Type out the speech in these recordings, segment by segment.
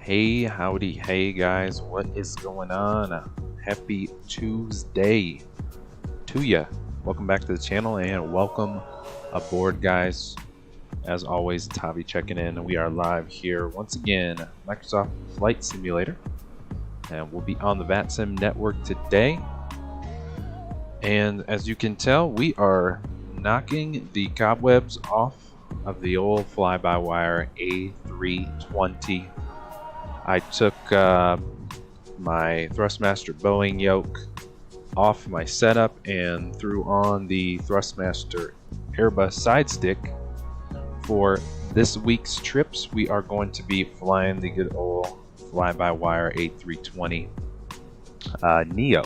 Hey, howdy, hey guys, what is going on? Happy Tuesday to ya. Welcome back to the channel and welcome aboard, guys. As always, Tavi checking in. We are live here once again, Microsoft Flight Simulator, and we'll be on the Vatsim network today. And as you can tell, we are knocking the cobwebs off of the old fly-by-wire A320. I took my Thrustmaster Boeing yoke off my setup and threw on the Thrustmaster Airbus side stick. For this week's trips, we are going to be flying the good old fly-by-wire A320 Neo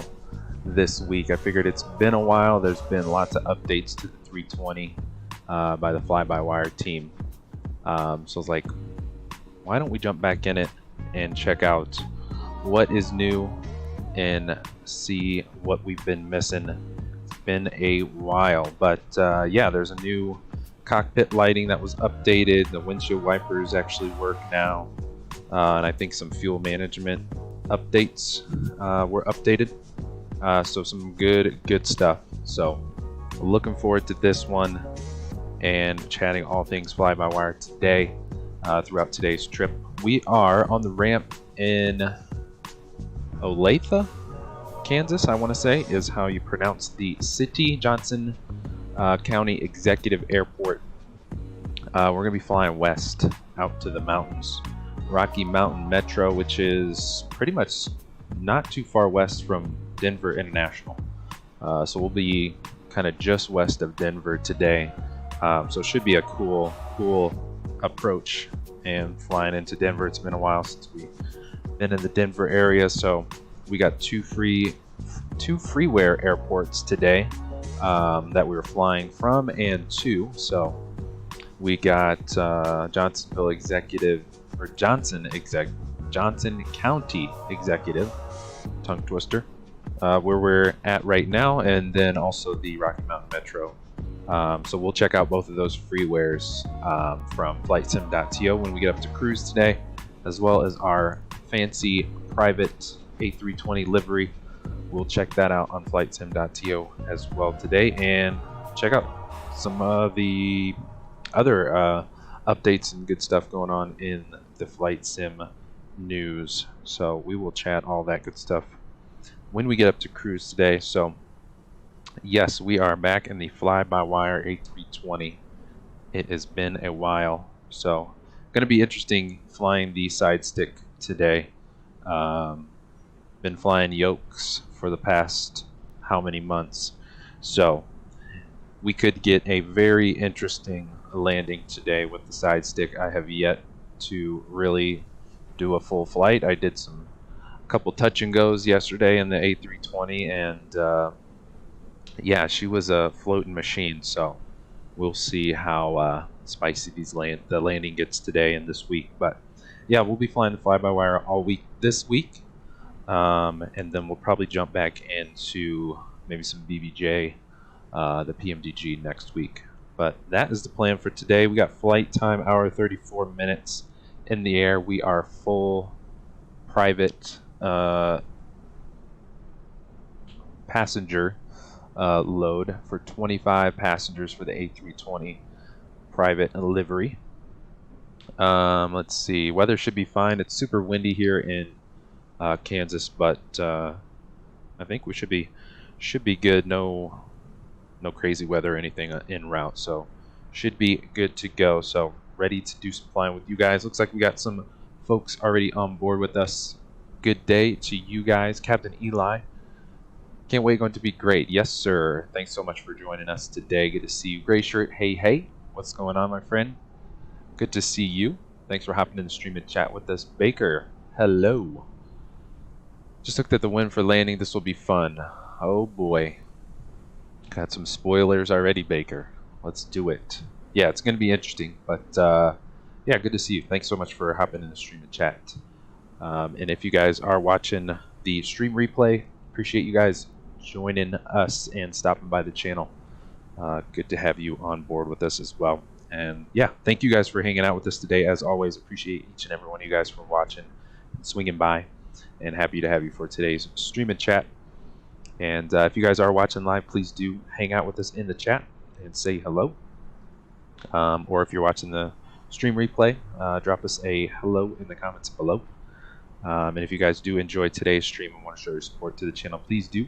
this week. I figured it's been a while. There's been lots of updates to the 320 by the fly-by-wire team. So I was like, why don't we jump back in it and check out what is new and see what we've been missing. It's been a while, but yeah, there's a new cockpit lighting that was updated. The windshield wipers actually work now, and I think some fuel management updates were updated. So some good stuff. So looking forward to this one and chatting all things fly-by-wire today throughout today's trip. We are on the ramp in Olathe, Kansas, I want to say is how you pronounce the city. Johnson County Executive Airport. We're going to be flying west out to the mountains. Rocky Mountain Metro, which is pretty much not too far west from Denver International. So we'll be kind of just west of Denver today. So it should be a cool approach and flying into Denver. It's been a while since we've been in the Denver area, so we got two freeware airports today that we were flying from and to. So we got Johnson County Executive, tongue twister, where we're at right now, and then also the Rocky Mountain Metro. So we'll check out both of those freewares from FlightSim.to when we get up to cruise today, as well as our fancy private A320 livery. We'll check that out on FlightSim.to as well today, and check out some of the other updates and good stuff going on in the Flight Sim news. So we will chat all that good stuff when we get up to cruise today. So yes, we are back in the fly-by-wire A320. It has been a while, so going to be interesting flying the side stick today. Been flying Yokes for the past how many months, so we could get a very interesting landing today with the side stick. I have yet to really do a full flight. I did a couple touch and goes yesterday in the A320, and yeah, she was a floating machine, so we'll see how spicy the landing gets today and this week. But yeah, we'll be flying the fly-by-wire all week this week, and then we'll probably jump back into maybe some BBJ, the PMDG next week. But that is the plan for today. We got flight time, hour 34 minutes in the air. We are full private passenger load for 25 passengers for the A320 private livery. Let's see, weather should be fine. It's super windy here in Kansas, but I think we should be good. No crazy weather or anything en route, so should be good to go. So ready to do some flying with you guys. Looks like we got some folks already on board with us. Good day to you guys. Captain Eli, can't wait, going to be great. Yes, sir. Thanks so much for joining us today. Good to see you. Gray shirt, hey. What's going on, my friend? Good to see you. Thanks for hopping in the stream and chat with us. Baker, hello. Just looked at the wind for landing. This will be fun. Oh, boy. Got some spoilers already, Baker. Let's do it. Yeah, it's going to be interesting. But, yeah, good to see you. Thanks so much for hopping in the stream and chat. And if you guys are watching the stream replay, appreciate you guys joining us and stopping by the channel. Good to have you on board with us as well. And yeah, thank you guys for hanging out with us today. As always, appreciate each and every one of you guys for watching. swinging by, and happy to have you for today's stream and chat. And if you guys are watching live, please do hang out with us in the chat and say hello. Or if you're watching the stream replay, drop us a hello in the comments below. And if you guys do enjoy today's stream and want to show your support to the channel, please do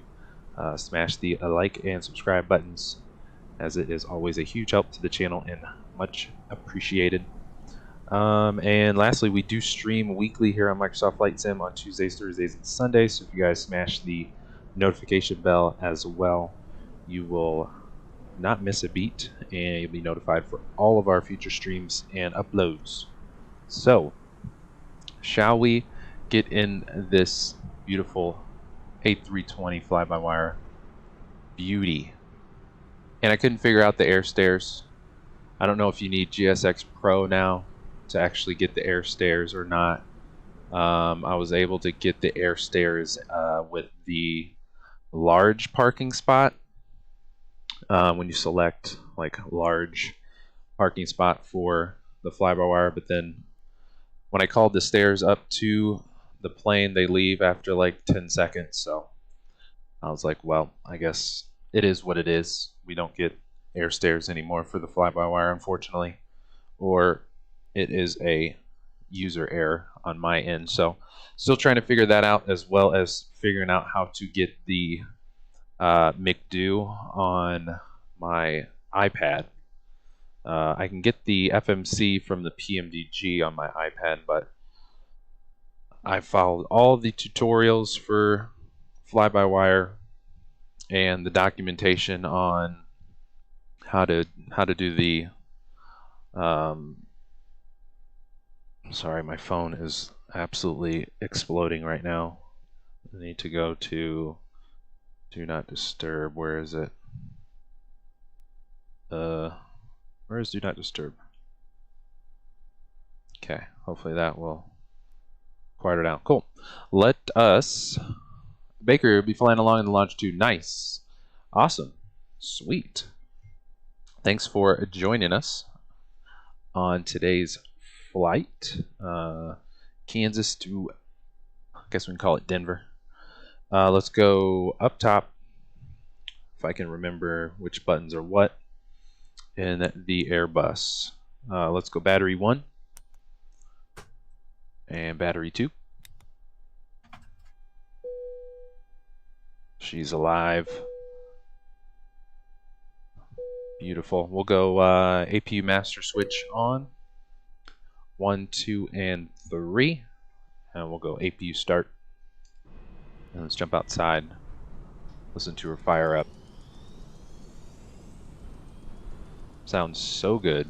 smash the like and subscribe buttons, as it is always a huge help to the channel and much appreciated. And lastly, we do stream weekly here on Microsoft Flight Sim on Tuesdays, Thursdays, and Sundays. So if you guys smash the notification bell as well, you will not miss a beat, and you'll be notified for all of our future streams and uploads. So, shall we get in this beautiful A320 fly-by-wire beauty? And I couldn't figure out the air stairs. I don't know if you need GSX Pro now to actually get the air stairs or not. I was able to get the air stairs with the large parking spot. When you select like large parking spot for the fly-by-wire, but then when I called the stairs up to the plane, they leave after like 10 seconds. So I was like, well, I guess it is what it is. We don't get air stairs anymore for the fly-by-wire, unfortunately, or it is a user error on my end. So still trying to figure that out, as well as figuring out how to get the McDo on my iPad. I can get the FMC from the PMDG on my iPad, but I followed all the tutorials for fly-by-wire and the documentation on how to do the sorry, my phone is absolutely exploding right now. I need to go to Do Not Disturb. Where is it? Where is Do Not Disturb? Okay, hopefully that will quiet it out. Cool. Let us... Baker will be flying along in the longitude. Nice. Awesome. Sweet. Thanks for joining us on today's flight. Kansas to, I guess we can call it Denver. Let's go up top, if I can remember which buttons are what, in the Airbus. Let's go battery 1 and battery 2. She's alive. Beautiful. We'll go APU master switch on. 1, 2, and 3. And we'll go APU start. And let's jump outside. Listen to her fire up. Sounds so good.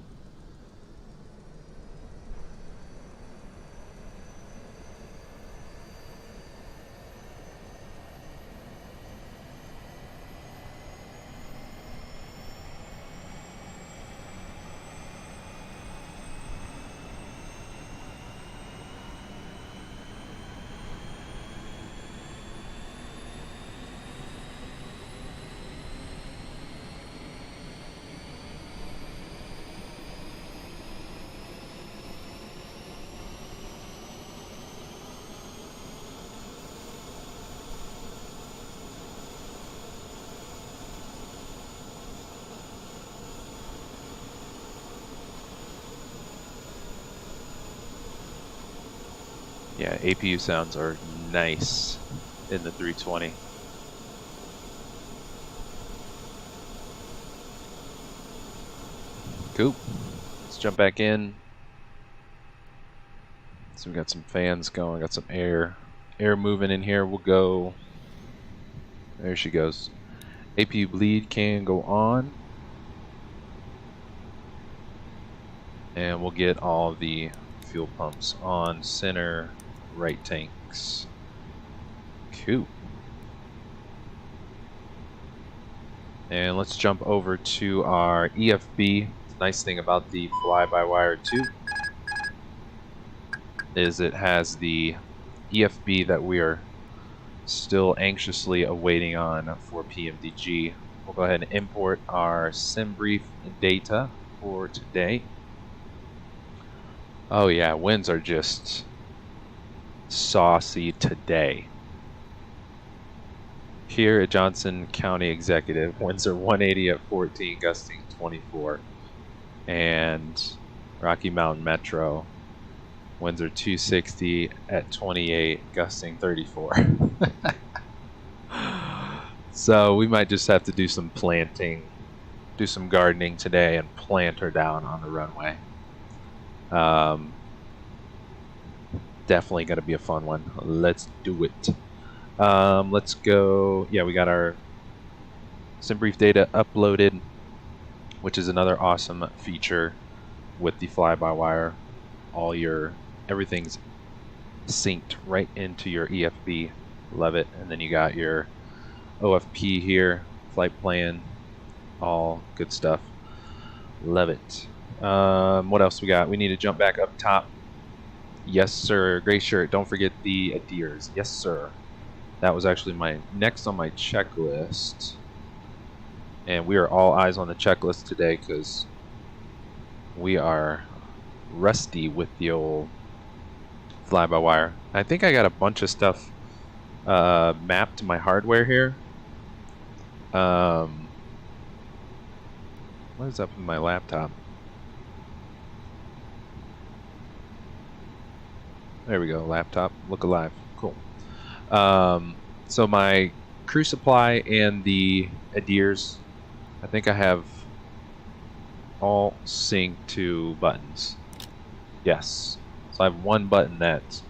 Yeah, APU sounds are nice in the 320. Cool. Let's jump back in. So we got some fans going, got some air moving in here. We'll go. There she goes. APU bleed can go on. And we'll get all the fuel pumps on center right tanks. Cool. And let's jump over to our EFB. Nice thing about the fly-by-wire 2 is it has the EFB that we are still anxiously awaiting on for PMDG. We'll go ahead and import our Simbrief data for today. Oh yeah, winds are just saucy today. Here at Johnson County Executive, winds are 180 at 14, gusting 24. And Rocky Mountain Metro, winds are 260 at 28, gusting 34. So we might just have to do some planting, do some gardening today and plant her down on the runway. Definitely going to be a fun one. Let's do it. Let's go. Yeah, we got our Simbrief data uploaded, which is another awesome feature with the fly-by-wire. Everything's synced right into your EFB. Love it. And then you got your OFP here, flight plan, all good stuff. Love it. What else we got? We need to jump back up top. Yes, sir. Gray shirt. Don't forget the adheres. Yes, sir. That was actually my next on my checklist. And we are all eyes on the checklist today because we are rusty with the old fly-by-wire. I think I got a bunch of stuff mapped to my hardware here. What is up with my laptop? There we go, laptop, look alive, cool. So my crew supply and the adheres, I think I have all synced to buttons. Yes, so I have one button that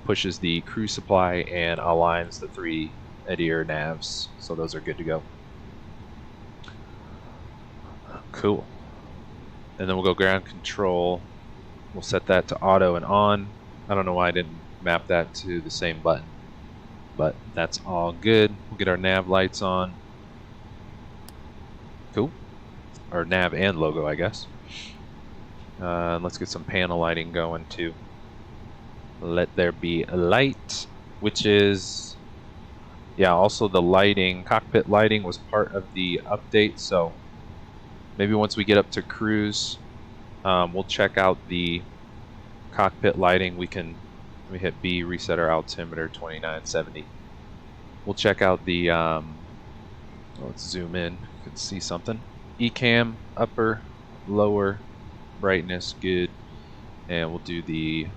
pushes the crew supply and aligns the 3 adhere navs, so those are good to go. Cool. And then we'll go ground control. We'll set that to auto and on. I don't know why I didn't map that to the same button, but that's all good. We'll get our nav lights on. Cool. Or nav and logo, I guess. Let's get some panel lighting going too. Let there be a light, which is, yeah, also the lighting, cockpit lighting was part of the update, so maybe once we get up to cruise, we'll check out the cockpit lighting. We can, let me hit B, reset our altimeter 2970. We'll check out the, let's zoom in, you can see something. Ecam, upper, lower, brightness, good. And we'll do the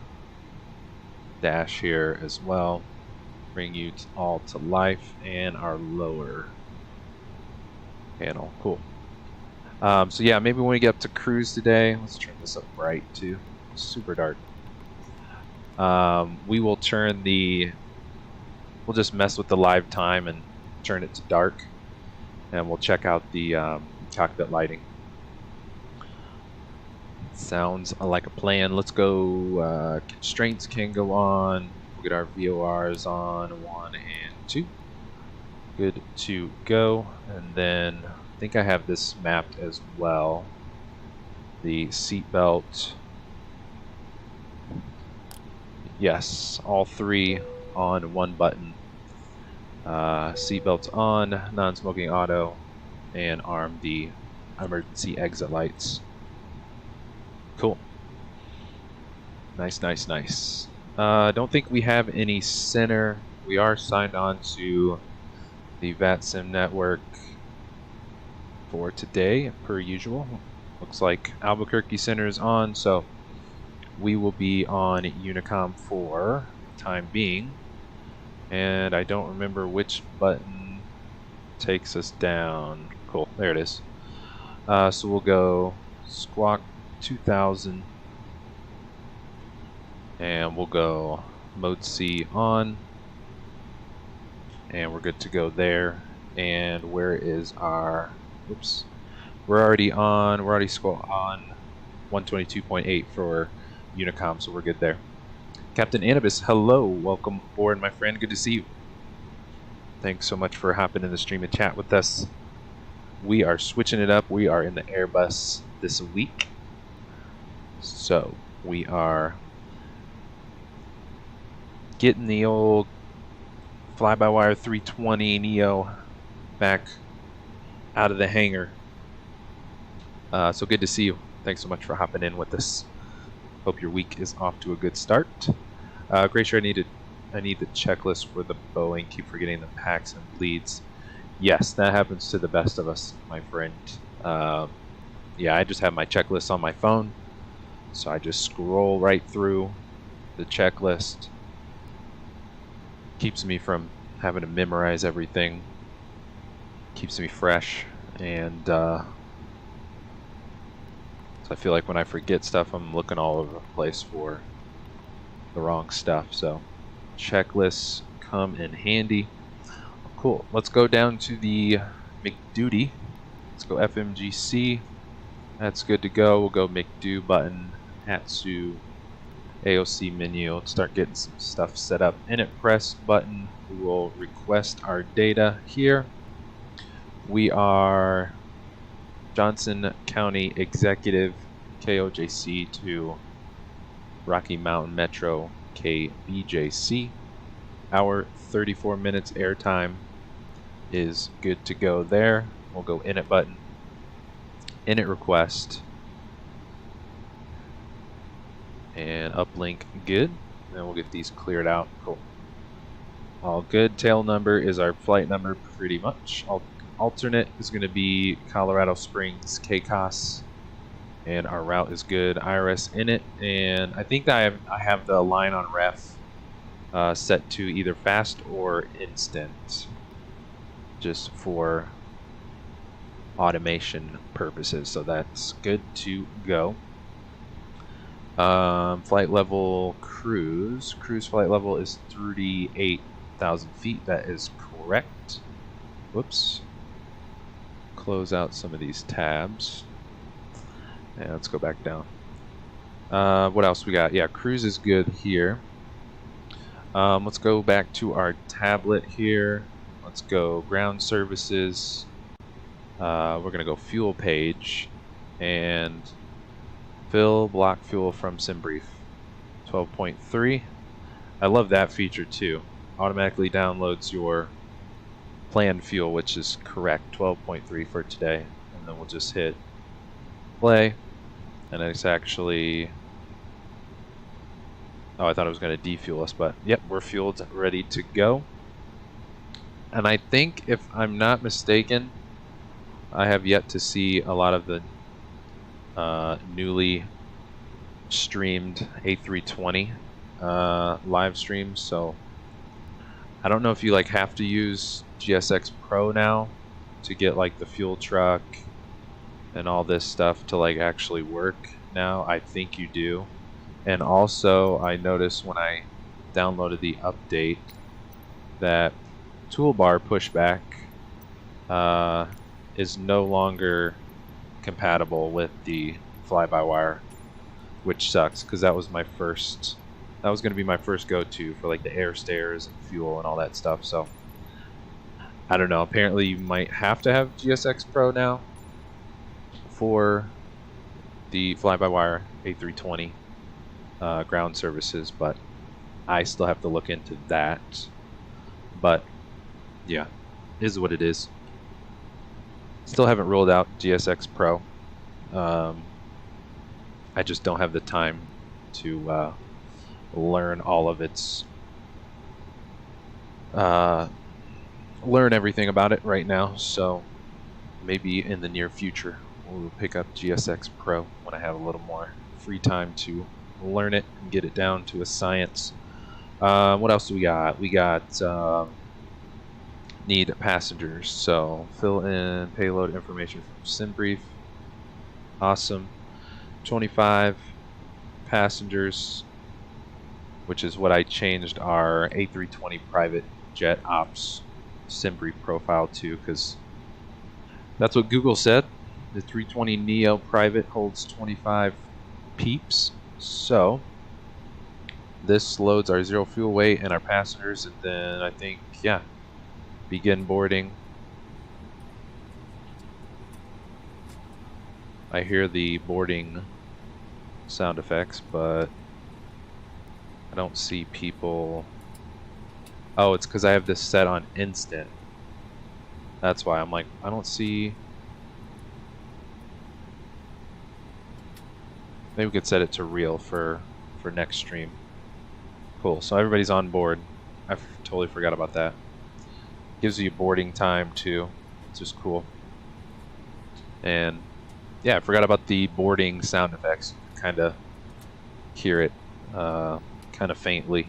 dash here as well. Bring you all to life, and our lower panel, cool. So yeah, maybe when we get up to cruise today, let's turn this up bright too, super dark. We will turn we'll just mess with the live time and turn it to dark, and we'll check out the cockpit lighting. Sounds like a plan. Let's go. Constraints can go on. We'll get our VORs on 1 and 2. Good to go. And then I think I have this mapped as well. The seatbelt. Yes, all 3 on one button. Seatbelts on, non-smoking auto, and arm the emergency exit lights. Cool. Nice, nice, nice. Don't think we have any center. We are signed on to the Vatsim network for today, per usual. Looks like Albuquerque Center is on, so we will be on Unicom for the time being. And I don't remember which button takes us down. Cool, there it is. So we'll go squawk 2000, and we'll go mode C on, and we're good to go there. And where is our, oops, we're already squawk on 122.8 for Unicom, so we're good there. Captain Anubis, hello, welcome aboard, my friend, good to see you. Thanks so much for hopping in the stream and chat with us. We are switching it up. We are in the Airbus this week. So we are getting the old fly-by-wire 320 Neo back out of the hangar. So good to see you. Thanks so much for hopping in with us. Hope your week is off to a good start. Glacier, I need the checklist for the Boeing. Keep forgetting the packs and bleeds. Yes, that happens to the best of us, my friend. Yeah, I just have my checklist on my phone, so I just scroll right through the checklist. Keeps me from having to memorize everything. Keeps me fresh, and so I feel like when I forget stuff, I'm looking all over the place for the wrong stuff. So checklists come in handy. Cool. Let's go down to the McDuty. Let's go FMGC. That's good to go. We'll go McDo button, Hatsu, AOC menu. Let's start getting some stuff set up. Init press button. We will request our data here. We are Johnson County Executive, KOJC to Rocky Mountain Metro, KBJC. Our 34 minutes airtime is good to go there. We'll go init button, init request, and uplink good. And we'll get these cleared out. Cool. All good. Tail number is our flight number pretty much. Alternate is going to be Colorado Springs KCOS, and our route is good. IRS init, and I think I have the line on ref set to either fast or instant, just for automation purposes. So that's good to go. Flight level cruise flight level is 38,000 feet. That is correct. Whoops. Close out some of these tabs. And let's go back down. What else we got? Yeah, cruise is good here. Let's go back to our tablet here. Let's go ground services. We're going to go fuel page and fill block fuel from Simbrief 12.3. I love that feature too. Automatically downloads your planned fuel, which is correct, 12.3 for today. And then we'll just hit play. And it's actually... Oh, I thought it was going to defuel us, but yep, we're fueled, ready to go. And I think, if I'm not mistaken, I have yet to see a lot of the newly streamed A320 live streams, so I don't know if you like have to use GSX Pro now to get like the fuel truck and all this stuff to like actually work now. I think you do. And also I noticed when I downloaded the update that toolbar pushback is no longer compatible with the fly-by-wire, which sucks because that was my first, that was going to be my first go-to for like the air stairs and fuel and all that stuff. So I don't know, apparently you might have to have GSX Pro now for the fly-by-wire A320 ground services, but I still have to look into that. But yeah, is what it is. Still haven't rolled out GSX Pro. I just don't have the time to learn all of its learn everything about it right now, so maybe in the near future we'll pick up GSX Pro when I have a little more free time to learn it and get it down to a science. What else do we got? We got need passengers, so fill in payload information from Simbrief. Awesome. 25 passengers, which is what I changed our A320 private jet ops Simbrief profile to, because that's what Google said. The 320 Neo private holds 25 peeps. So this loads our zero fuel weight and our passengers, and then I think, yeah, begin boarding. I hear the boarding sound effects, but I don't see people. Oh, it's because I have this set on instant. That's why I'm like, I don't see. Maybe we could set it to real for next stream. Cool. So everybody's on board. I totally forgot about that. Gives you boarding time too. It's just cool. And yeah, I forgot about the boarding sound effects. Kind of hear it kind of faintly.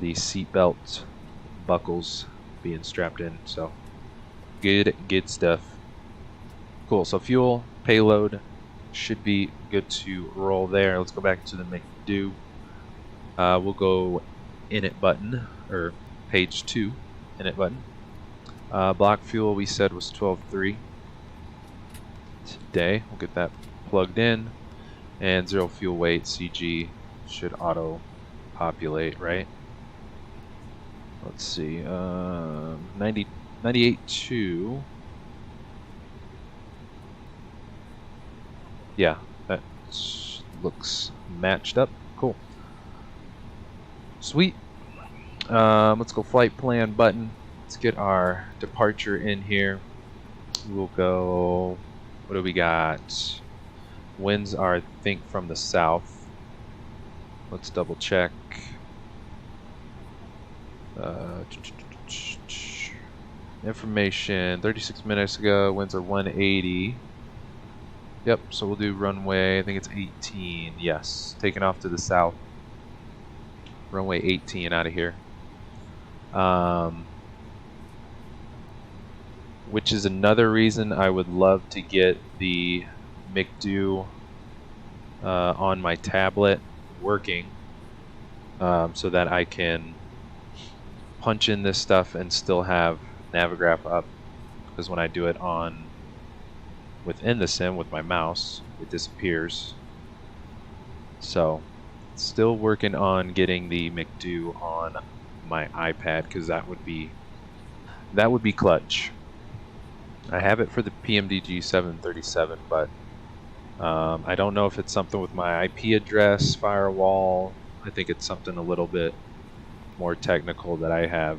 The seatbelt buckles being strapped in. So good stuff. Cool. So fuel, payload should be good to roll there. Let's go back to the make do. We'll go init button, or page 2 init button. Block fuel we said was 12.3 today. We'll get that plugged in, and zero fuel weight CG should auto populate, right? Let's see, 98.2. Yeah, that looks matched up. Cool. Sweet. Let's go flight plan button. Let's get our departure in here. We'll go, what do we got? Winds are, I think, from the south. Let's double check. Information 36 minutes ago, winds are 180. Yep, so we'll do runway, I think it's 18. Yes, taking off to the south. Runway 18 out of here. Which is another reason I would love to get the McDo on my tablet working, so that I can punch in this stuff and still have Navigraph up, because when I do it on within the sim with my mouse, it disappears. So still working on getting the McDo on my iPad, because that would be clutch. I have it for the PMDG 737, but I don't know if it's something with my IP address firewall. I think it's something a little bit more technical that I have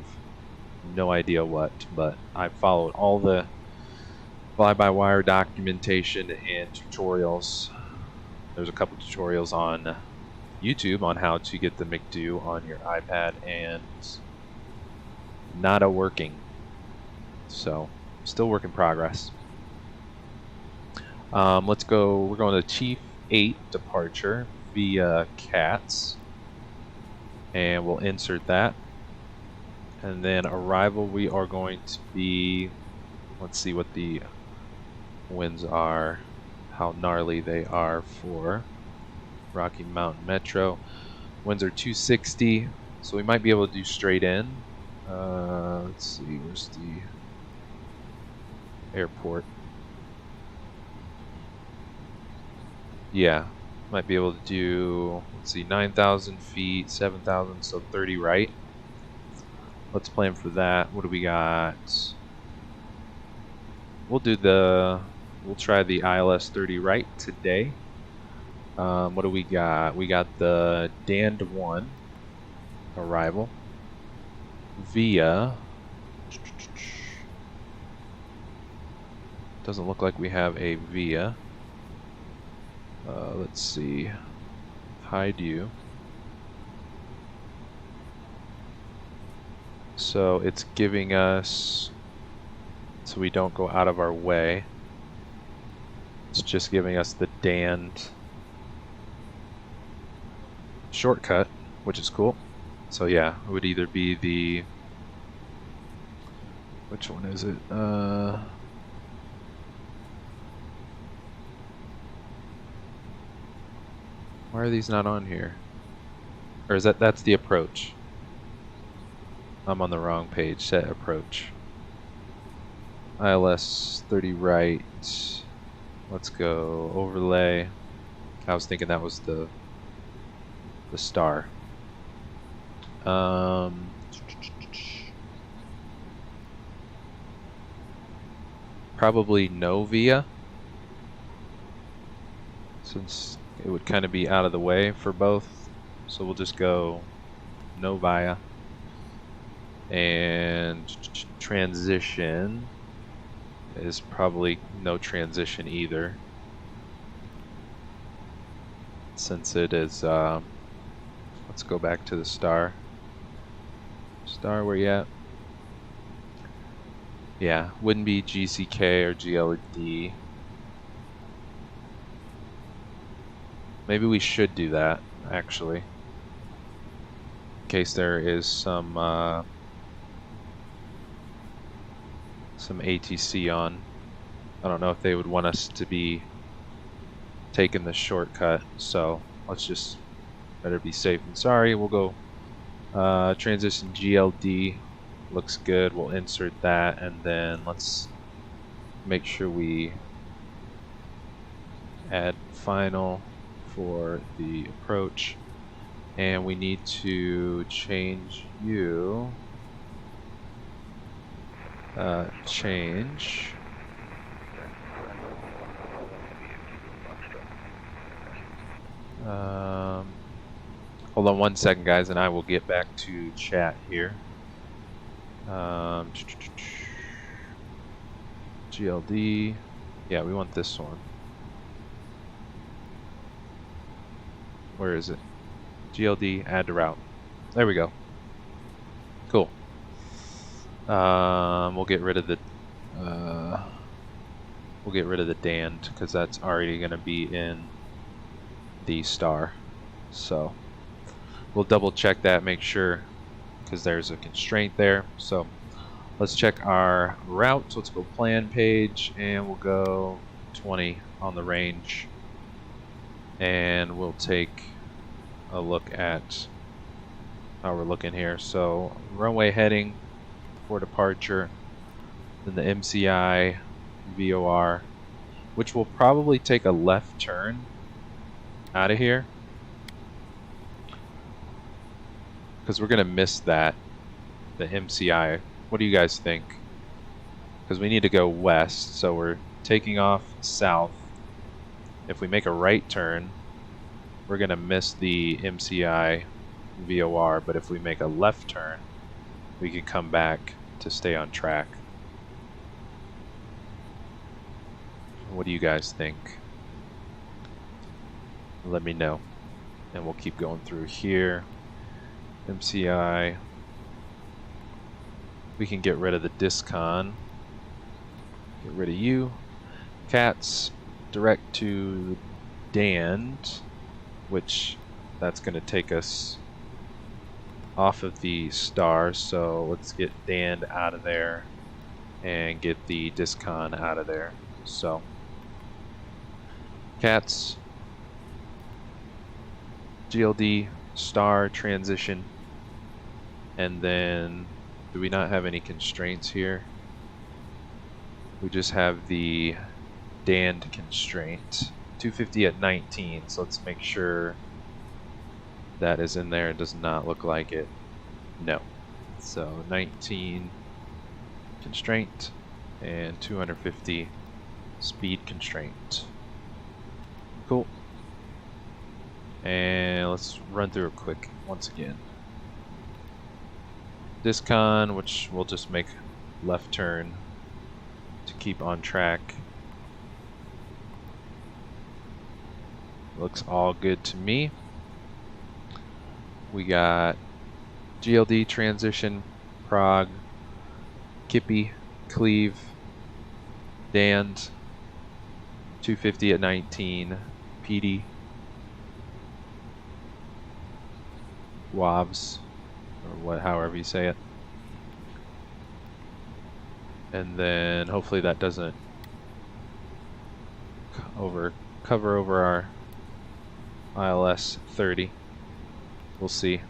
no idea what, but I followed all the fly-by-wire documentation and tutorials. There's a couple tutorials on YouTube on how to get the McDo on your iPad, and not a working. So still work in progress. Let's go. We're going to Chief 8 departure via CATS, and we'll insert that. And then arrival, we are going to be, let's see what the winds are, how gnarly they are for Rocky Mountain Metro. Winds are 260, so we might be able to do straight in. Let's see, where's the airport? Yeah, might be able to do, let's see, 9,000 feet, 7,000, so 30 right. Let's plan for that. What do we got? We'll try the ILS 30 right today. What do we got? We got the DANDD arrival via, doesn't look like we have a via. Let's see, hide you. So it's giving us, so we don't go out of our way, it's just giving us the DANDD shortcut, which is cool. So yeah, it would either be the, which one is it? Why are these not on here? Or is that's the approach? I'm on the wrong page. Set approach. ILS 30 right. Let's go overlay. I was thinking that was the star. Probably no via, since it would kind of be out of the way for both. So we'll just go no via. And transition is probably no transition either, since it is Let's go back to the star. Star, where you at? Yeah, wouldn't be GCK or GLD. Maybe we should do that, actually. In case there is some ATC on. I don't know if they would want us to be taking the shortcut, so let's just better be safe than sorry. We'll go transition GLD. Looks good. We'll insert that, and then let's make sure we add final for the approach, and we need to change you. Change. Hold on 1 second, guys, and I will get back to chat here. GLD. Yeah, we want this one. Where is it? GLD, add to route. There we go. Cool. We'll get rid of the DANDD because that's already going to be in the star. So we'll double check that, make sure, because there's a constraint there. So let's check our route. So let's go plan page, and we'll go 20 on the range, and we'll take a look at how we're looking here. So runway heading for departure, then the MCI VOR, which will probably take a left turn out of here because we're gonna miss that, the MCI. What do you guys think? Because we need to go west, so we're taking off south. If we make a right turn, we're gonna miss the MCI VOR, but if we make a left turn, we can come back to stay on track. What do you guys think? Let me know, and we'll keep going through here. MCI. We can get rid of the discon. Get rid of you. Cats. Direct to DANDD, which that's going to take us off of the star. So let's get DANDD out of there and get the discon out of there. So cats, GLD, star, transition, and then do we not have any constraints here? We just have the DANDD constraint, 250 at 19. So let's make sure that is in there. It does not look like it. No. So 19 constraint and 250 speed constraint. Cool. And let's run through it quick once again. Discon, which we'll just make left turn to keep on track. Looks all good to me. We got GLD transition, prog, Kippy, cleave, DANDD, 250 at 19, PD, WAVs, or however you say it. And then hopefully that doesn't cover over our ILS 30. We'll see.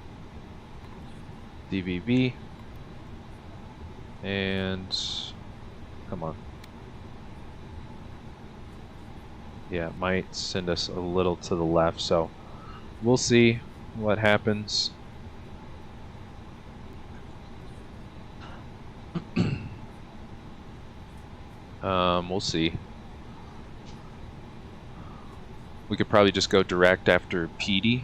DVB. And come on. Yeah, it might send us a little to the left, so we'll see what happens. We'll see. We could probably just go direct after PD.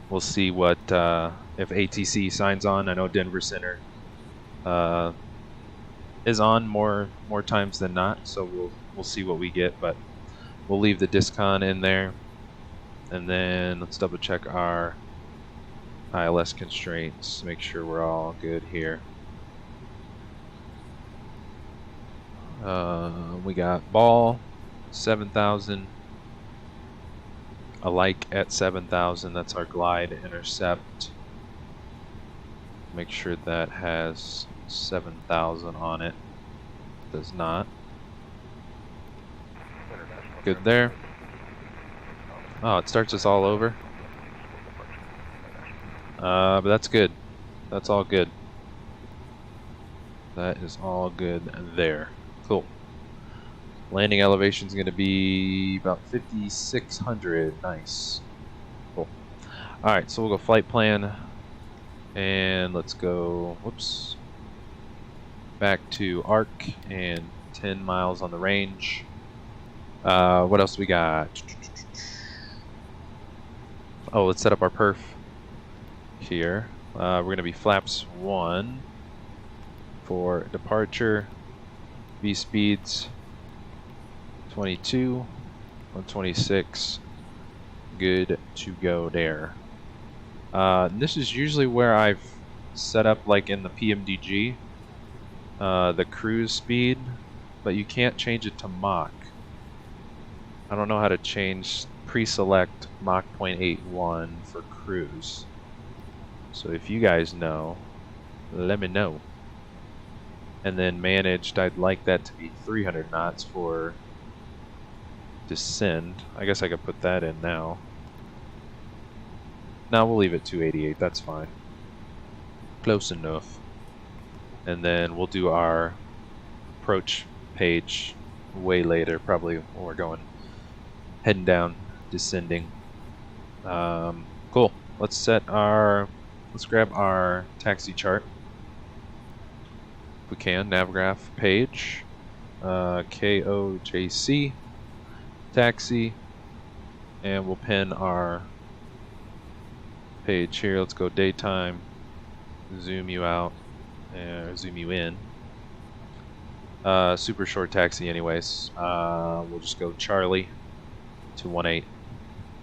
We'll see what if ATC signs on. I know Denver Center is on more times than not, so we'll see what we get, but we'll leave the discon in there. And then let's double check our ILS constraints, make sure we're all good here. We got ball 7,000, alike at 7,000. That's our glide intercept. Make sure that has 7,000 on it. Does not. Good there. Oh, it starts us all over. But that's good. That's all good. That is all good there. Cool. Landing elevation is going to be about 5,600. Nice. Cool. Alright, so we'll go flight plan. And let's go, whoops, back to arc and 10 miles on the range. What else we got? Oh, let's set up our perf here. We're going to be flaps 1 for departure. V speeds 22, 126. Good to go there. This is usually where I've set up, like in the PMDG, the cruise speed, but you can't change it to Mach. I don't know how to change pre-select Mach 0.81 for cruise. So if you guys know, let me know. And then managed, I'd like that to be 300 knots for descend. I guess I could put that in now. No, we'll leave it 288, that's fine. Close enough. And then we'll do our approach page way later, probably when we're going heading down, descending. Cool. Let's grab our taxi chart. If we can, navgraph page. KOJC taxi, and we'll pin our page here. Let's go daytime, zoom you out, and zoom you in. Super short taxi anyways. We'll just go Charlie to 18.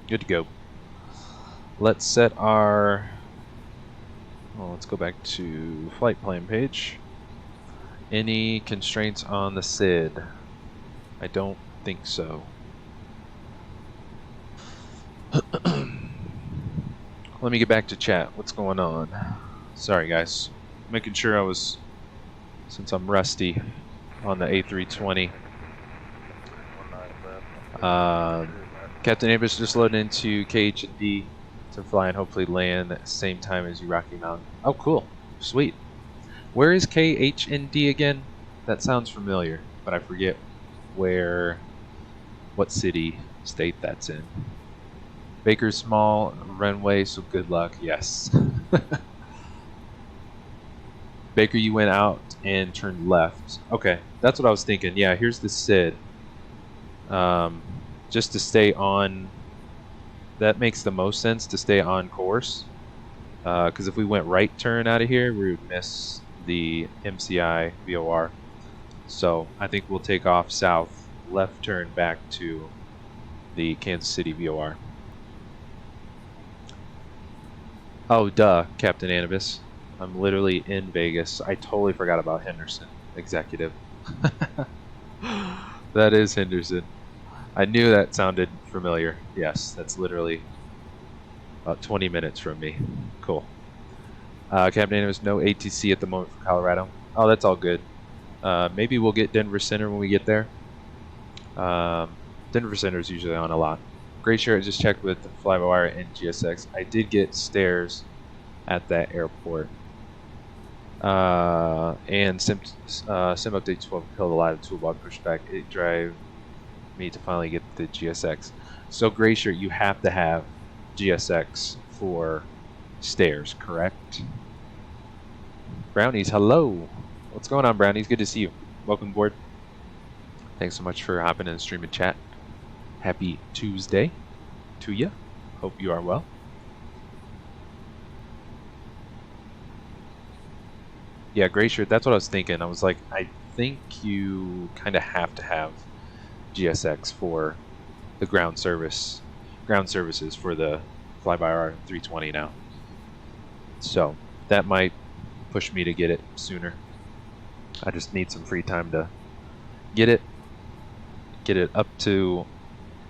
Good to go. Let's set our, well, let's go back to flight plan page. Any constraints on the SID? I don't think so. Let me get back to chat. What's going on? Sorry guys. Making sure I was, since I'm rusty on the A320. Captain Airbus just loaded into KHD to fly and hopefully land at the same time as you Rocky Mountain. Oh cool. Sweet. Where is KHND again? That sounds familiar, but I forget what city, state that's in. Baker's small runway, so good luck. Yes. Baker, you went out and turned left. Okay, that's what I was thinking. Yeah, here's the SID. Just to stay on, that makes the most sense to stay on course. Because if we went right turn out of here, we would miss the MCI VOR. So I think we'll take off south, left turn back to the Kansas City VOR. Oh, duh, Captain Anubis. I'm literally in Vegas. I totally forgot about Henderson, executive. That is Henderson. I knew that sounded familiar. Yes, that's literally about 20 minutes from me. Cool. Captain Anubis, no ATC at the moment for Colorado. Oh, that's all good. Maybe we'll get Denver Center when we get there. Denver Center is usually on a lot. Great share. I just checked with FlyByWire and GSX. I did get stairs at that airport. And Sim Update 12 killed a lot of toolbox pushback. It drive me to finally get the GSX. So Gray Shirt, you have to have GSX for stairs, correct? Brownies, hello. What's going on, Brownies? Good to see you. Welcome aboard. Thanks so much for hopping in the stream and chat. Happy Tuesday to you. Hope you are well. Yeah, Gray Shirt, that's what I was thinking. I was like, I think you kind of have to have GSX for the ground service ground services for the FlyByWire 320 now. So that might push me to get it sooner. I just need some free time to get it up to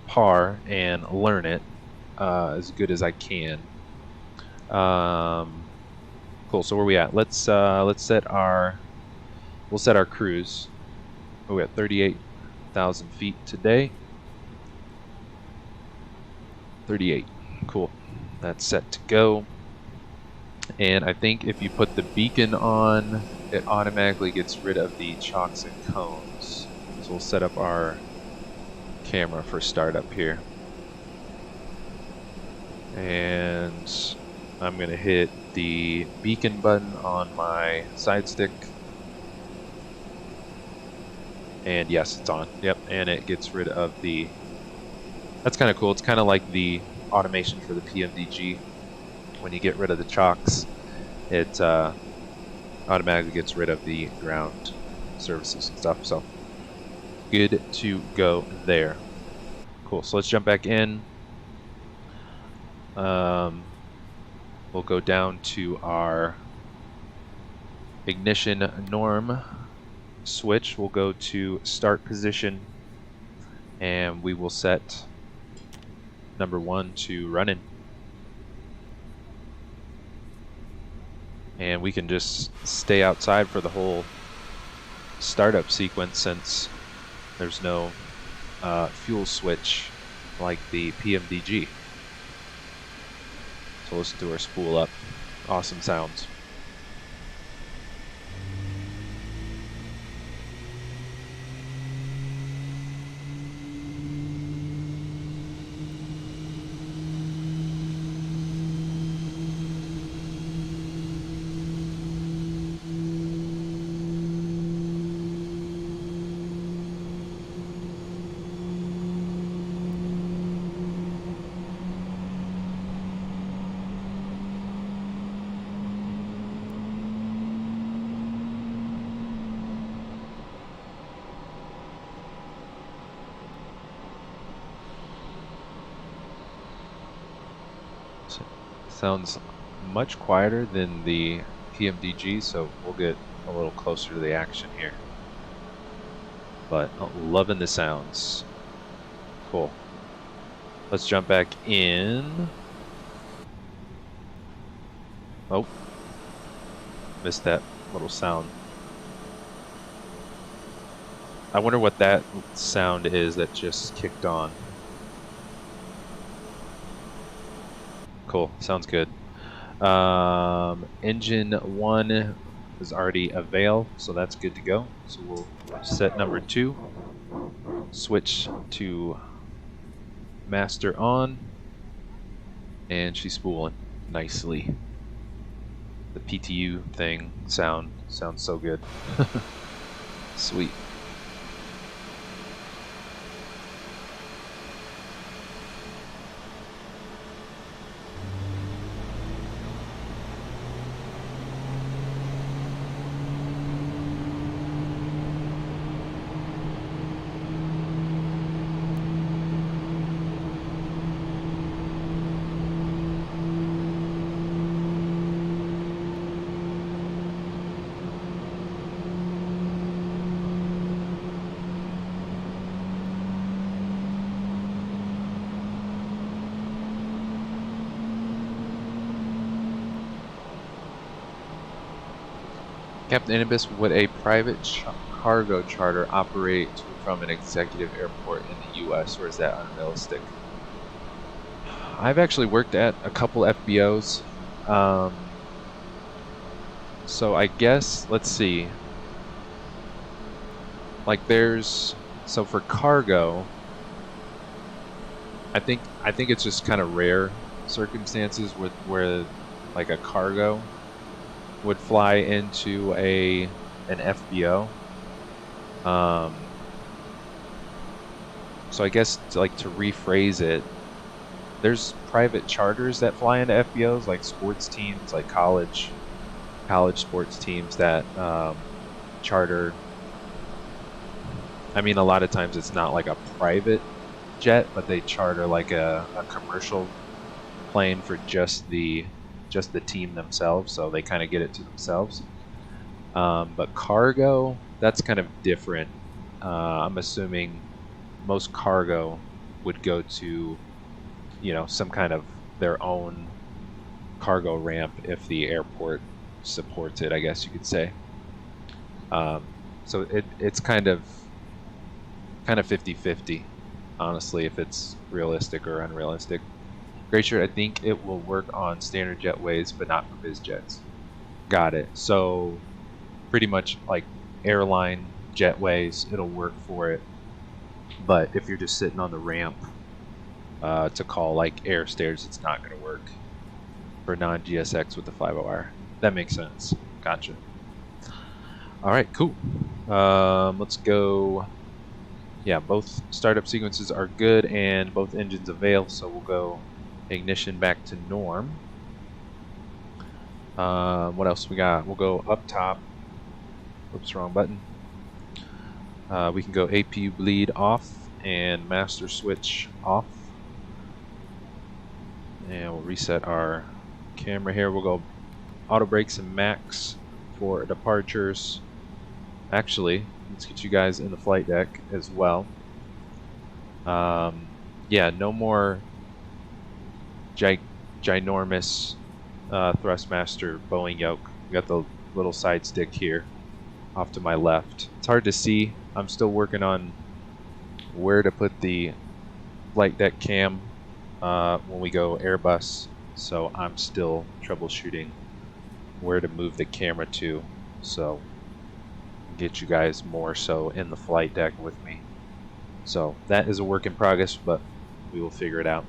par and learn it as good as I can. Cool. So where are we at? Let's set our cruise. Oh, we're at 38,000 feet today. 38. Cool. That's set to go. And I think if you put the beacon on, it automatically gets rid of the chocks and cones. So we'll set up our camera for startup here. And I'm going to hit the beacon button on my side stick. And yes, it's on. Yep, and it gets rid of the... That's kind of cool. It's kind of like the automation for the PMDG. When you get rid of the chocks, it automatically gets rid of the ground services and stuff. So good to go there. Cool. So let's jump back in. We'll go down to our ignition norm switch. We'll go to start position, and we will set number 1 to running. And we can just stay outside for the whole startup sequence since there's no fuel switch like the PMDG. So listen to our spool up. Awesome sounds. Sounds much quieter than the PMDG, so we'll get a little closer to the action here. But loving the sounds. Cool. Let's jump back in. Oh, missed that little sound. I wonder what that sound is that just kicked on. Cool, sounds good. Engine 1 is already avail, so that's good to go. So we'll set number 2, switch to master on, and she's spooling nicely. The PTU thing sounds so good. Sweet. Captain Anubis, would a private cargo charter operate from an executive airport in the U.S., or is that unrealistic? I've actually worked at a couple FBOs, so I guess, let's see, like so for cargo, I think it's just kind of rare circumstances where like a cargo would fly into an FBO. So I guess to rephrase it, there's private charters that fly into FBOs, like sports teams, like college sports teams that charter. I mean, a lot of times it's not like a private jet, but they charter like a commercial plane for just the team themselves, so they kind of get it to themselves. But cargo, that's kind of different. I'm assuming most cargo would go to, you know, some kind of their own cargo ramp if the airport supports it, I guess you could say. So it's kind of 50-50, honestly, if it's realistic or unrealistic. Glacier, I think it will work on standard jetways, but not for biz jets. Got it. So pretty much like airline jetways, it'll work for it. But if you're just sitting on the ramp to call like air stairs, it's not going to work for non-GSX with the FlyByWire. That makes sense. Gotcha. All right, cool. Let's go. Yeah, both startup sequences are good and both engines avail, so we'll go ignition back to norm. What else we got? We'll go up top. Oops, wrong button. We can go APU bleed off and master switch off. And we'll reset our camera here. We'll go auto brakes and max for departures. Actually, let's get you guys in the flight deck as well. Yeah, no more ginormous Thrustmaster Boeing Yoke. We got the little side stick here off to my left. It's hard to see. I'm still working on where to put the flight deck cam when we go Airbus, so I'm still troubleshooting where to move the camera to, so get you guys more so in the flight deck with me. So that is a work in progress, but we will figure it out.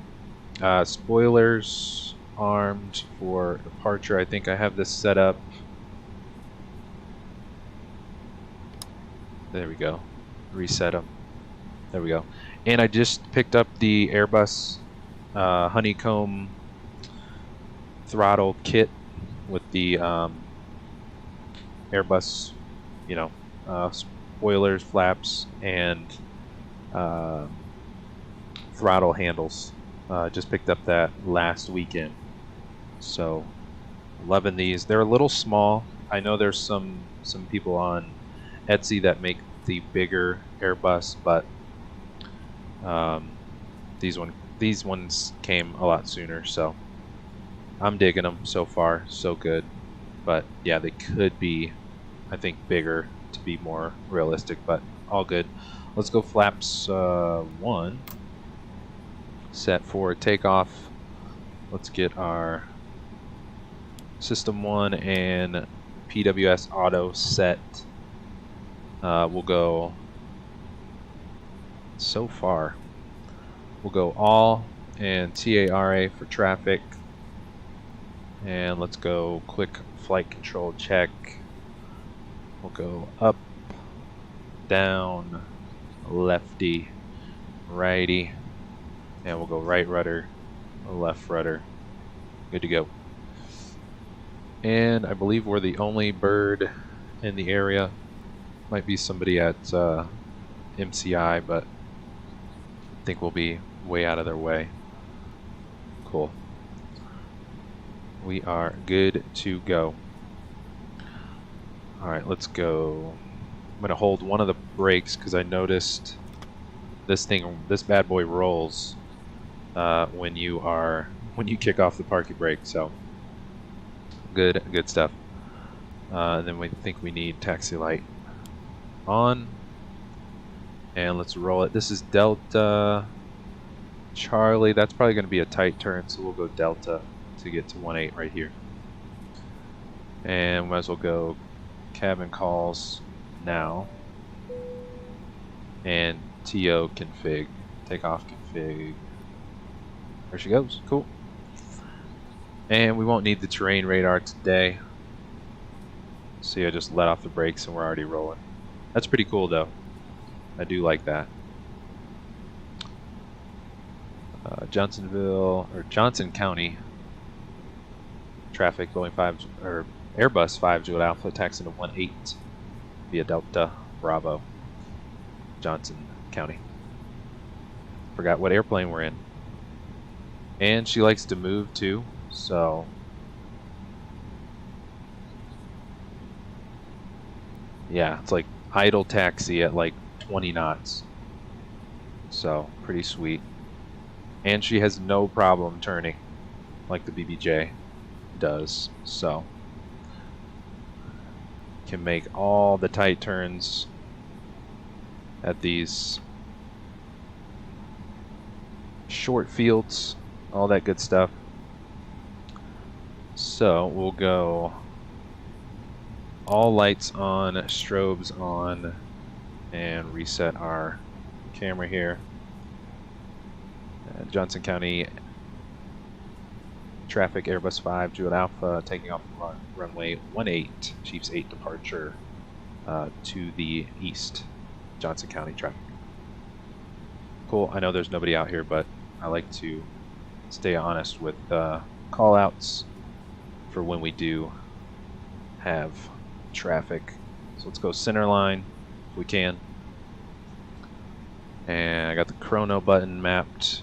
Spoilers armed for departure. I think I have this set up. There we go. Reset them. There we go. And I just picked up the Airbus Honeycomb throttle kit with the Airbus, you know, spoilers, flaps, and throttle handles. Just picked up that last weekend. So, loving these. They're a little small. I know there's some people on Etsy that make the bigger Airbus, but these ones came a lot sooner, so I'm digging them so far. So good. But yeah, they could be, I think, bigger to be more realistic, but all good. Let's go flaps 1 set for takeoff. Let's get our system 1 and PWS auto set. We'll go so far. We'll go all and TARA for traffic. And let's go quick flight control check. We'll go up, down, lefty, righty, and we'll go right rudder, left rudder. Good to go. And I believe we're the only bird in the area. Might be somebody at MCI, but I think we'll be way out of their way. Cool. We are good to go. Alright, let's go. I'm going to hold one of the brakes because I noticed this bad boy rolls when you kick off the parking brake. So good stuff. And then we think we need taxi light on, and let's roll it. This is Delta Charlie. That's probably going to be a tight turn, so we'll go Delta to get to 1.8 right here. And we might as well go cabin calls now. And TO config, takeoff config. There she goes. Cool. And we won't need the terrain radar today. See, I just let off the brakes and we're already rolling. That's pretty cool, though. I do like that. Johnson County traffic Boeing 5 or Airbus 5 Juliet Alpha taxing to 1.8 via Delta Bravo, Johnson County. Forgot what airplane we're in. And she likes to move too, so yeah, it's like idle taxi at like 20 knots. So pretty sweet. And she has no problem turning like the BBJ does, so can make all the tight turns at these short fields, all that good stuff. So we'll go all lights on, strobes on, and reset our camera here. Johnson County traffic, Airbus 5, Juliet Alpha, taking off runway 18, Chiefs 8 departure to the east, Johnson County traffic. Cool, I know there's nobody out here, but I like to stay honest with call outs for when we do have traffic. So let's go center line if we can. And I got the chrono button mapped.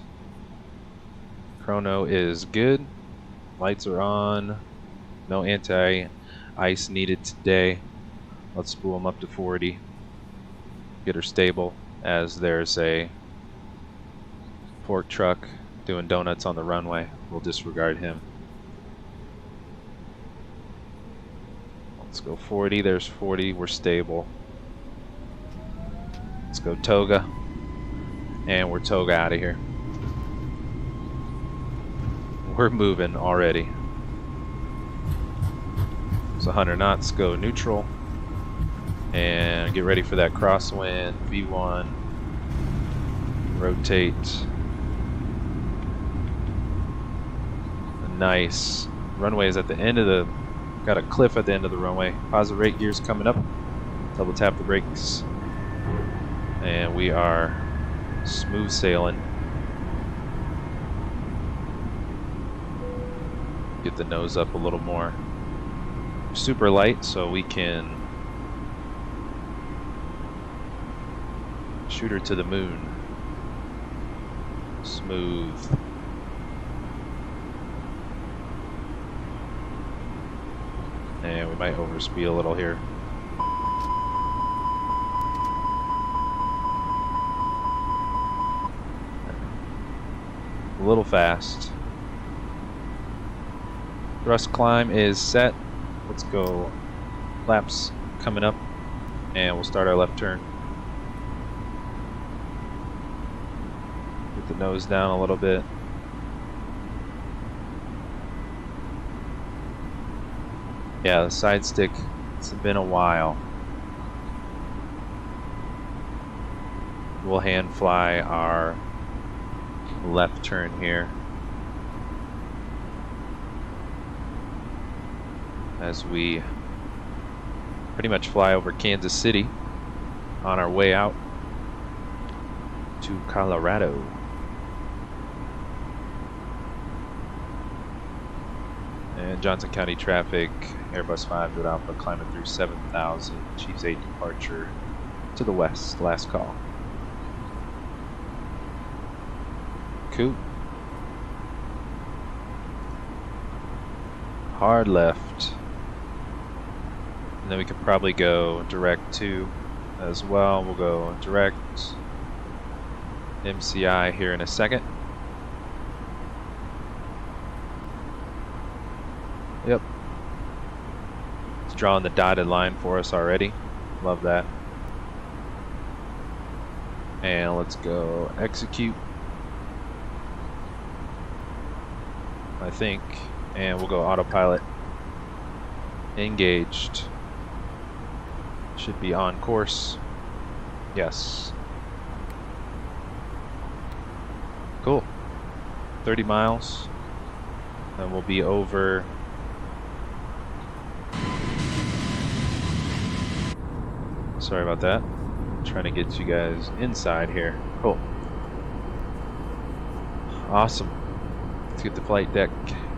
Chrono is good. Lights are on. No anti-ice needed today. Let's spool them up to 40. Get her stable as there's a fork truck doing donuts on the runway. We'll disregard him. Let's go 40. There's 40. We're stable. Let's go toga. And we're toga out of here. We're moving already. So 100 knots, go neutral. And get ready for that crosswind. V1. Rotate. Nice. Runway is at the end of the... Got a cliff at the end of the runway. Positive rate gears coming up. Double tap the brakes. And we are smooth sailing. Get the nose up a little more. Super light, so we can shoot her to the moon. Smooth. And we might overspeed a little here. A little fast. Thrust climb is set. Let's go. Laps coming up, and we'll start our left turn. Get the nose down a little bit. Yeah, the side stick, it's been a while. We'll hand fly our left turn here as we pretty much fly over Kansas City on our way out to Colorado. And Johnson County traffic, Airbus 5 Juliet Alpha climbing through 7,000, Chiefs 8 departure to the west, last call. Cool. Hard left. And then we can probably go direct to as well. We'll go direct MCI here in a second. Yep. It's drawing the dotted line for us already. Love that. And let's go execute. I think. And we'll go autopilot. Engaged. Should be on course. Yes. Cool. 30 miles. And we'll be over. Sorry about that. I'm trying to get you guys inside here. Cool. Awesome. Let's get the flight deck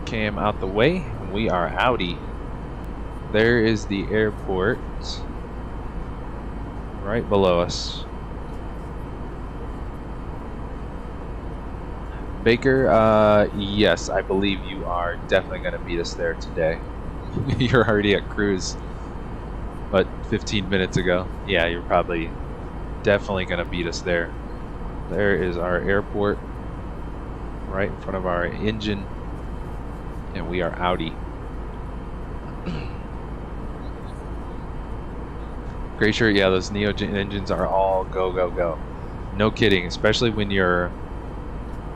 cam out the way. We are outie. There is the airport right below us. Baker, yes, I believe you are definitely going to beat us there today. You're already at cruise, but 15 minutes ago. Yeah, you're probably definitely going to beat us there. There is our airport right in front of our engine, and we are outie. Great shirt, yeah, those Neo engines are all go, go, go. No kidding, especially when you're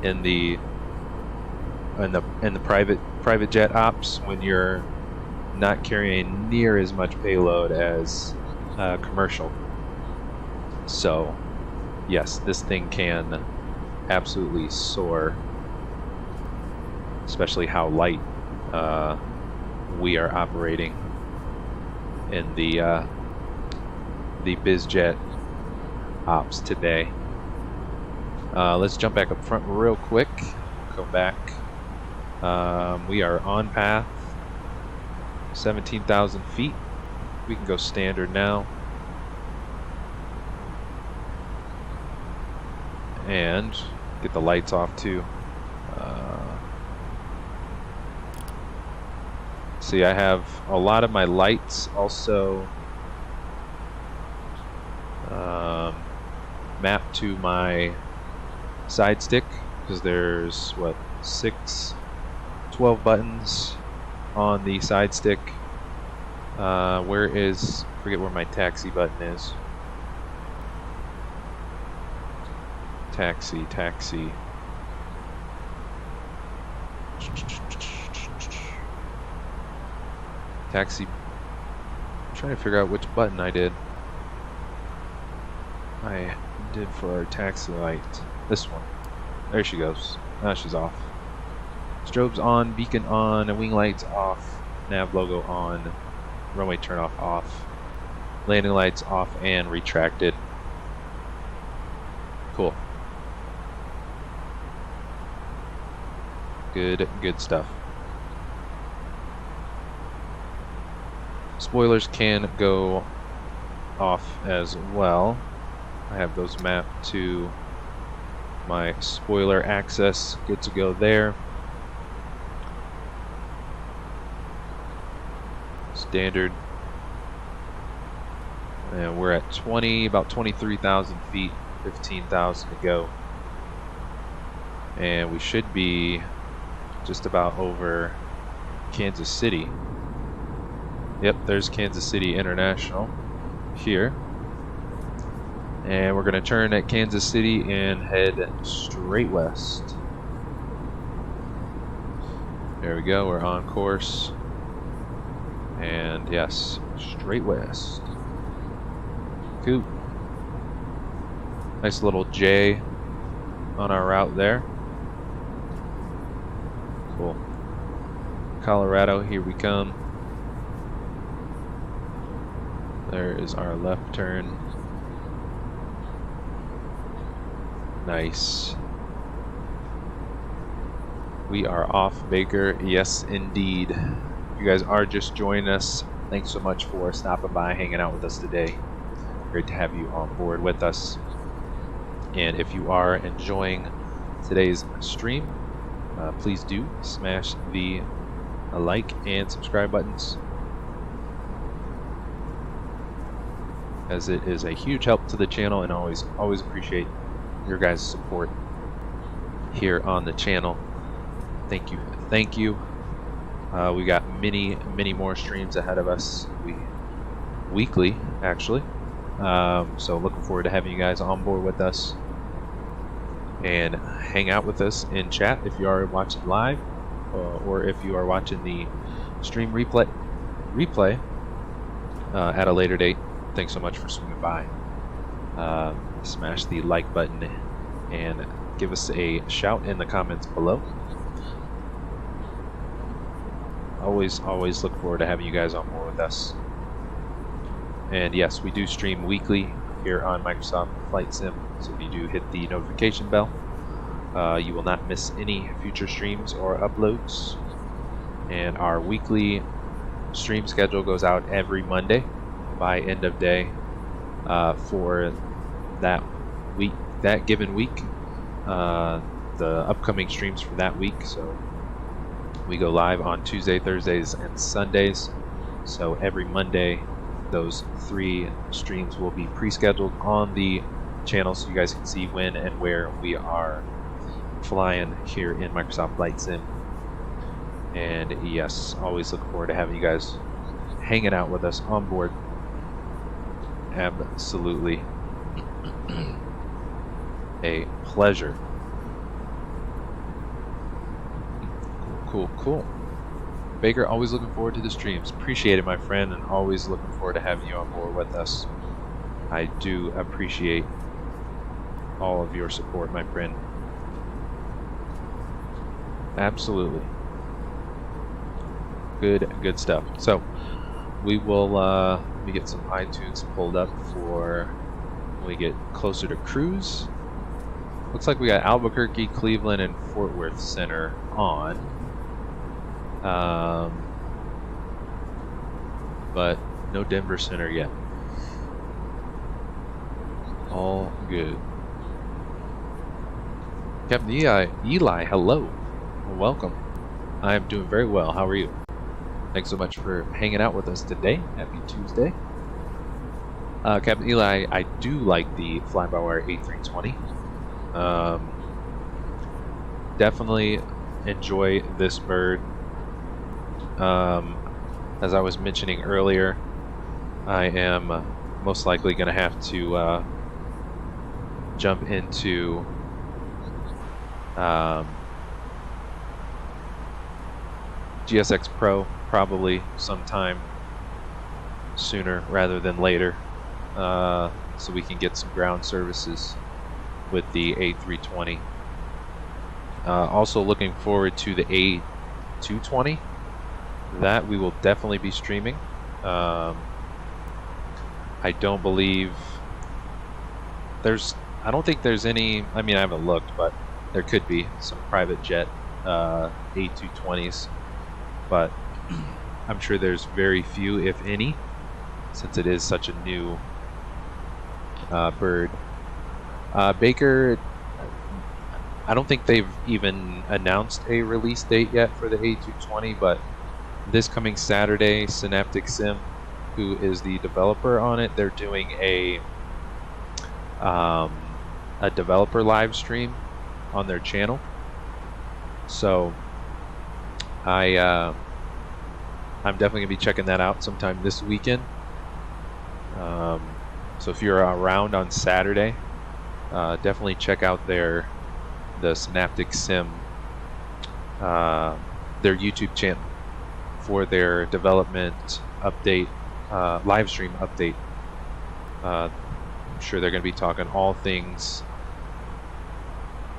in the private jet ops, when you're not carrying near as much payload as commercial. So yes, this thing can absolutely soar, especially how light we are operating in the BizJet ops today. Let's jump back up front real quick. Go back. We are on path, 17,000 feet. We can go standard now. And get the lights off too. See, I have a lot of my lights also mapped to my side stick, because there's what, 12 buttons on the side stick. Forget where my taxi button is. Taxi. I'm trying to figure out which button I did for our taxi light. This one. There she goes. Now she's off. Strobes on, beacon on, and wing lights off. Nav logo on. Runway turn off. Landing lights off and retracted. Cool. Good stuff. Spoilers can go off as well. I have those mapped to my spoiler access. Good to go there. Standard. And we're at about 23,000 feet, 15,000 to go. And we should be just about over Kansas City. Yep, there's Kansas City International here. And we're going to turn at Kansas City and head straight west. There we go, we're on course. And yes, straight west. Cool. Nice little J on our route there. Cool. Colorado, here we come. There is our left turn. Nice. We are off, Baker. Yes, indeed. If you guys are just joining us, thanks so much for stopping by, hanging out with us today. Great to have you on board with us. And if you are enjoying today's stream, please do smash the like and subscribe buttons, as it is a huge help to the channel, and always appreciate your guys' support here on the channel. Thank you. We got many more streams ahead of us, weekly actually. So looking forward to having you guys on board with us and hang out with us in chat if you are watching live, or if you are watching the stream replay at a later date. Thanks so much for swinging by. Smash the like button and give us a shout in the comments below. Always look forward to having you guys on board with us. And yes, we do stream weekly here on Microsoft Flight Sim, so if you do hit the notification bell, you will not miss any future streams or uploads. And our weekly stream schedule goes out every Monday by end of day for that given week. the upcoming streams for that week. So we go live on Tuesday, Thursdays, and Sundays. So every Monday, those 3 streams will be pre-scheduled on the channel so you guys can see when and where we are flying here in Microsoft Flight Sim. And yes, always look forward to having you guys hanging out with us on board. Absolutely a pleasure. Cool. Baker, always looking forward to the streams. Appreciate it, my friend, and always looking forward to having you on board with us. I do appreciate all of your support, my friend. Absolutely. Good stuff. So we will let me get some iTunes pulled up for when we get closer to cruise. Looks like we got Albuquerque, Cleveland, and Fort Worth Center on. But no Denver Center yet. All good. Captain Eli, hello. Welcome. I am doing very well. How are you? Thanks so much for hanging out with us today. Happy Tuesday. Captain Eli, I do like the FlyByWire A32NX. Definitely enjoy this bird. As I was mentioning earlier, I am most likely going to have to jump into GSX Pro probably sometime sooner rather than later, so we can get some ground services with the A320. Also looking forward to the A220. That we will definitely be streaming. I don't believe I don't think there's any, I mean, I haven't looked, but there could be some private jet A220s, but I'm sure there's very few, if any, since it is such a new bird. Baker, I don't think they've even announced a release date yet for the A220, but this coming Saturday, Synaptic Sim, who is the developer on it, they're doing a developer live stream on their channel. So I'm definitely gonna be checking that out sometime this weekend. So if you're around on Saturday, definitely check out the Synaptic Sim, their YouTube channel for their development update, live stream update. I'm sure they're going to be talking all things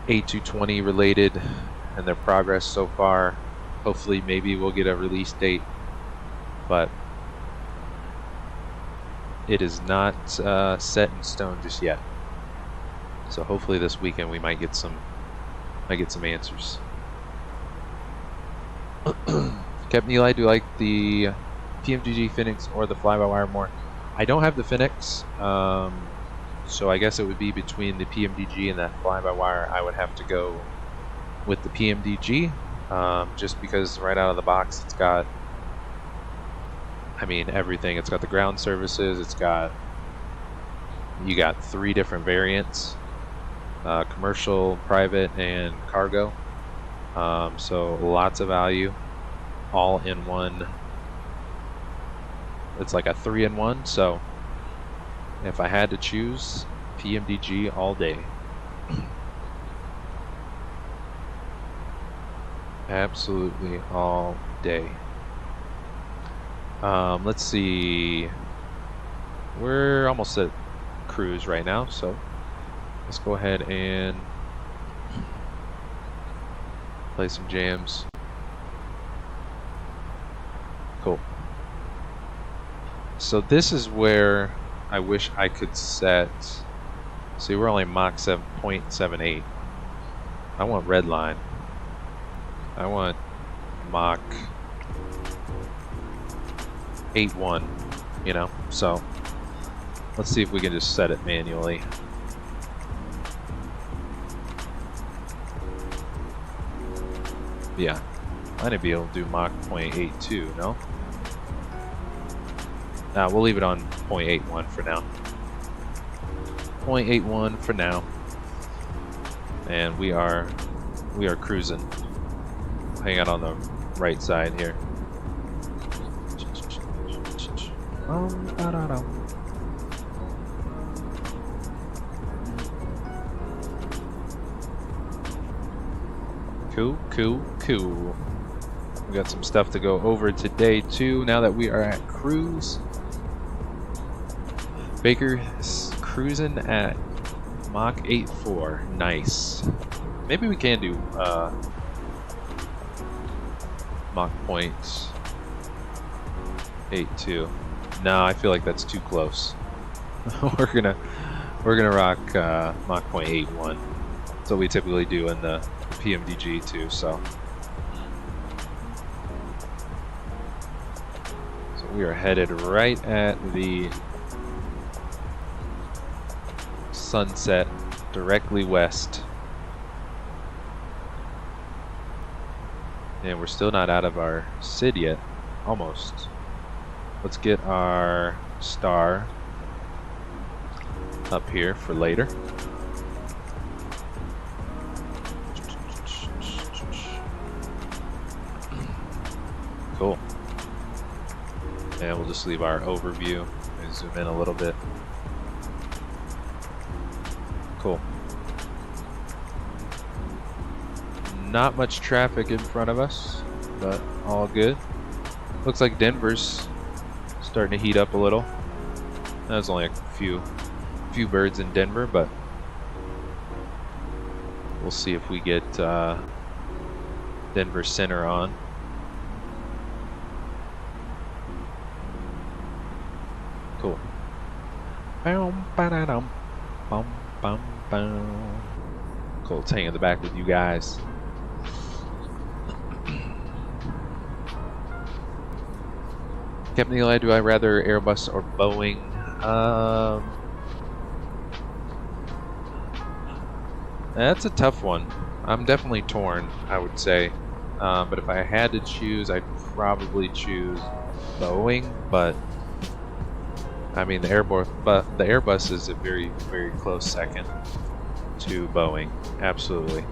A220 related and their progress so far. Hopefully maybe we'll get a release date, but it is not set in stone just yet. So hopefully this weekend we might get some answers. Captain Eli, do you like the PMDG Phoenix or the FlyByWire more? I don't have the Phoenix, so I guess it would be between the PMDG and that FlyByWire. I would have to go with the PMDG, just because right out of the box it's got, I mean, everything. It's got the ground services, you got 3 different variants, commercial, private, and cargo. So lots of value, all in one. It's like a 3-in-1. So if I had to choose, PMDG all day. Absolutely all day. Let's see. We're almost at cruise right now, so let's go ahead and play some jams. Cool. So this is where I wish I could set. See, we're only Mach 7.78. I want red line. I want Mach 8.1, you know, so let's see if we can just set it manually. Yeah, I need to be able to do Mach 0.82, no? Nah, we'll leave it on 0.81 for now. 0.81 for now. And we are cruising. Hang out on the right side here. Cool, cool, cool. We got some stuff to go over today too, now that we are at cruise. Baker is cruising at Mach 8.4. Nice. Maybe we can do Mach 0.82. No, I feel like that's too close. we're gonna rock Mach 0.81. That's what we typically do in the PMDG too. So we are headed right at the sunset, directly west. And we're still not out of our SID yet. Almost. Let's get our star up here for later. Cool. And we'll just leave our overview and zoom in a little bit. Cool. Not much traffic in front of us, but all good. Looks like Denver's starting to heat up a little. There's only a few birds in Denver, but we'll see if we get Denver Center on. Cool. Cool. Let's hang in the back with you guys. Captain Eli, do I rather Airbus or Boeing? That's a tough one. I'm definitely torn, I would say. But if I had to choose, I'd probably choose Boeing. But I mean, the Airbus is a very, very close second to Boeing. Absolutely.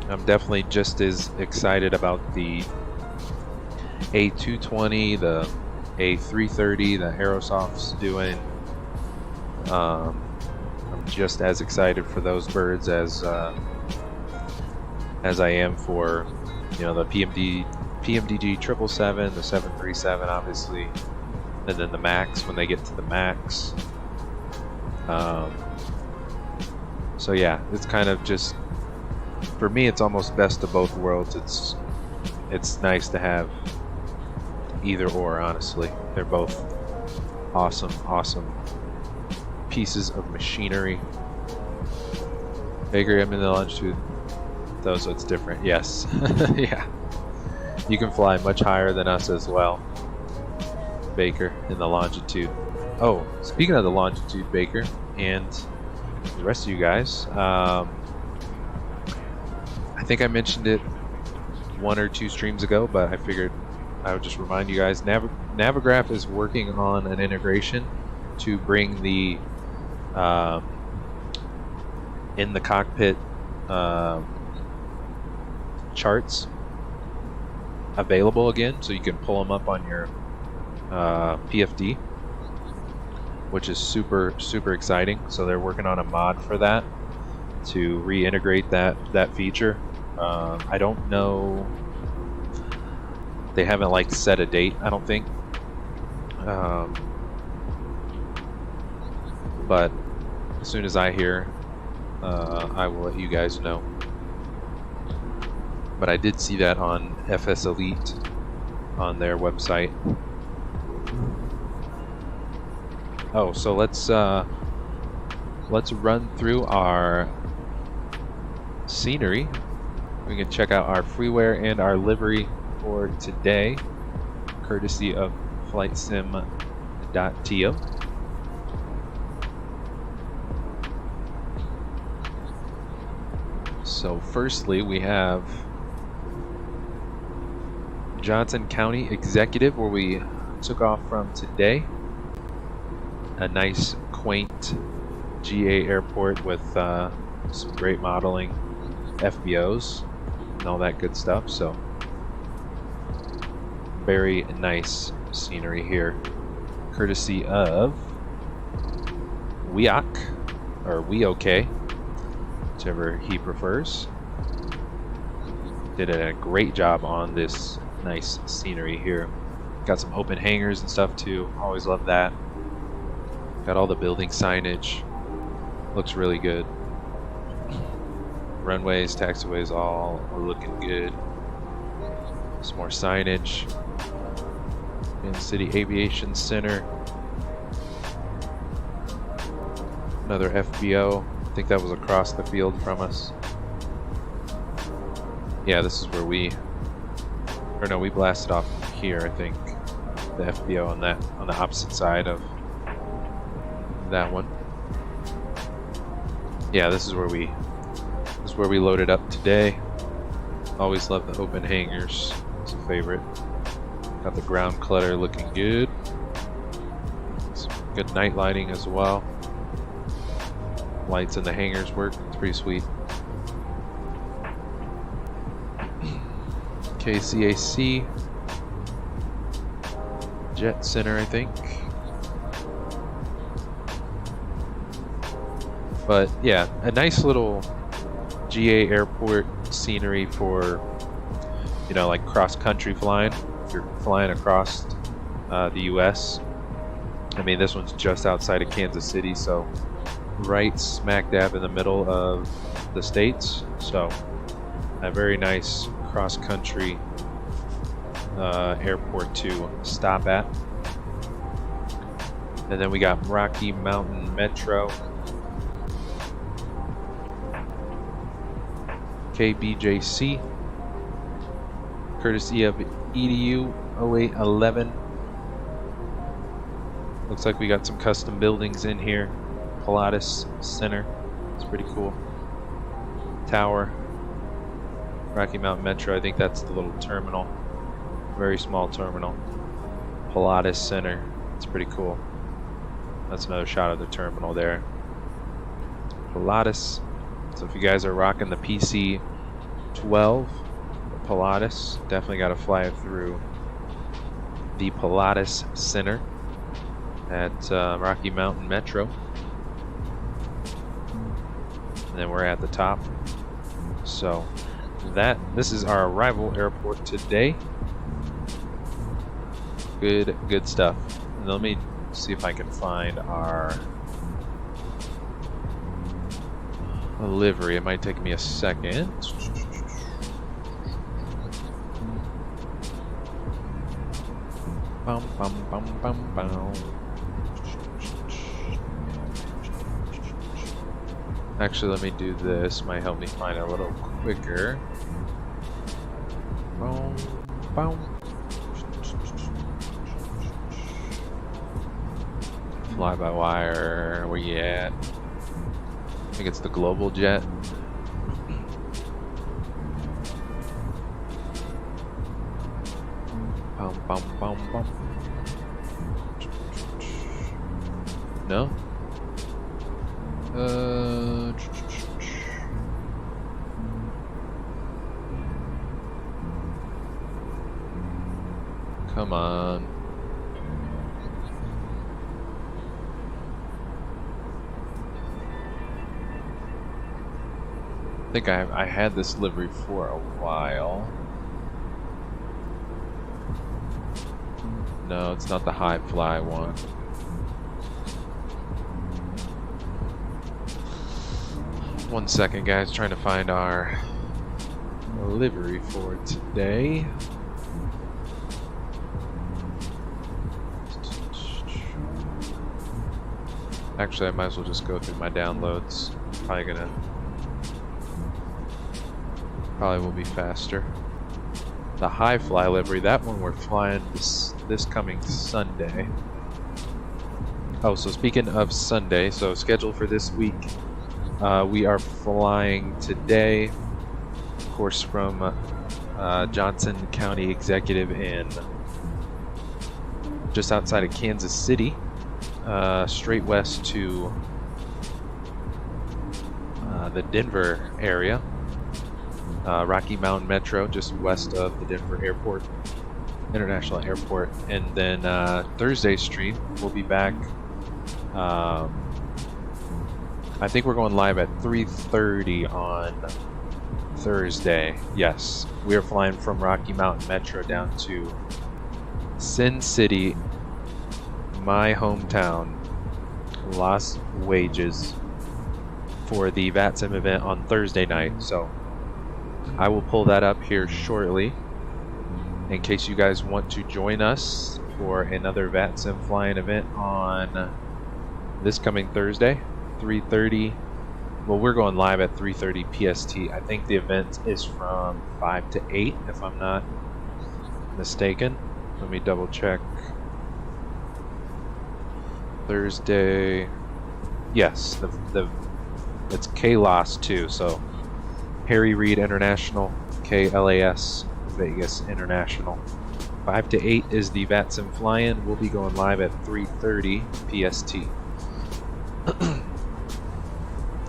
I'm definitely just as excited about the A220, the A330 that Aerosoft's doing. I'm just as excited for those birds as I am for, you know, the PMDG 777, the 737, obviously, and then the Max when they get to the Max. So yeah, it's kind of just, for me, it's almost best of both worlds. It's nice to have either or, honestly. They're both awesome pieces of machinery. Baker, I'm in the longitude though, so it's different. Yes. Yeah. You can fly much higher than us as well, Baker, in the longitude. Oh, speaking of the longitude, Baker, and the rest of you guys, I think I mentioned it 1 or 2 streams ago, but I figured I would just remind you guys. Navigraph is working on an integration to bring the in the cockpit charts available again, so you can pull them up on your PFD, which is super exciting. So they're working on a mod for that to reintegrate that feature. I don't know, they haven't like set a date, I don't think, but as soon as I hear, I will let you guys know. But I did see that on FS Elite on their website. Oh, so let's run through our scenery. We can check out our freeware and our livery for today, courtesy of FlightSim.to. So firstly, we have Johnson County Executive, where we took off from today. A nice, quaint GA airport with some great modeling, FBOs, and all that good stuff. So very nice scenery here, courtesy of Yoke, or Yoke, whichever he prefers. Did a great job on this nice scenery here. Got some open hangars and stuff too. Always love that. Got all the building signage. Looks really good. Runways, taxiways, all are looking good. Some more signage. Kansas City Aviation Center. Another FBO. I think that was across the field from us. Yeah, this is where we blasted off here, I think. The FBO on the opposite side of that one. Yeah, this is where we loaded up today. Always love the open hangars. It's a favorite. Got the ground clutter looking good. Some good night lighting as well. Lights in the hangars work. It's pretty sweet. KCAC Jet Center, I think. But yeah, a nice little GA airport scenery for, you know, like cross-country flying. If you're flying across the U.S. I mean, this one's just outside of Kansas City, so right smack dab in the middle of the states. So a very nice cross-country airport to stop at. And then we got Rocky Mountain Metro, KBJC, courtesy of EDU 0811. Looks like we got some custom buildings in here. Pilatus Center, it's pretty cool. Tower, Rocky Mountain Metro, I think that's the little terminal. Very small terminal. Pilatus Center, it's pretty cool. That's another shot of the terminal there. Pilatus. So if you guys are rocking the PC-12 Pilatus, definitely got to fly it through the Pilatus Center at Rocky Mountain Metro. And then we're at the top. So this is our arrival airport today. Good stuff. And let me see if I can find our livery. It might take me a second. Bum, bum, bum, bum, bum. Actually, let me do this. Might help me find it a little quicker. Boom, boom. Fly-by-wire, where you at? I think it's the Global Jet. Bum, bum, bum, bum. No? Come on. I think I had this livery for a while. No, it's not the high fly one. One second, guys, trying to find our livery for today. Actually, I might as well just go through my downloads. Probably will be faster. The high fly livery, that one we're flying this coming Sunday. Oh, so speaking of Sunday, so scheduled for this week, we are flying today course, from Johnson County Executive in just outside of Kansas City, straight west to the Denver area, Rocky Mountain Metro, just west of the Denver Airport, International Airport. And then Thursday stream, we'll be back. I think we're going live at 3:30 on Thursday. Yes, we are flying from Rocky Mountain Metro down to Sin City, my hometown, Las Vegas, for the Vatsim event on Thursday night. So I will pull that up here shortly in case you guys want to join us for another Vatsim flying event on this coming Thursday, 3:30. Well, we're going live at 3:30 PST. I think the event is from 5 to 8, if I'm not mistaken. Let me double check. Thursday. Yes, it's KLAS too. So Harry Reid International, KLAS Vegas International. 5 to 8 is the Vatsim fly-in. We'll be going live at 3:30 PST.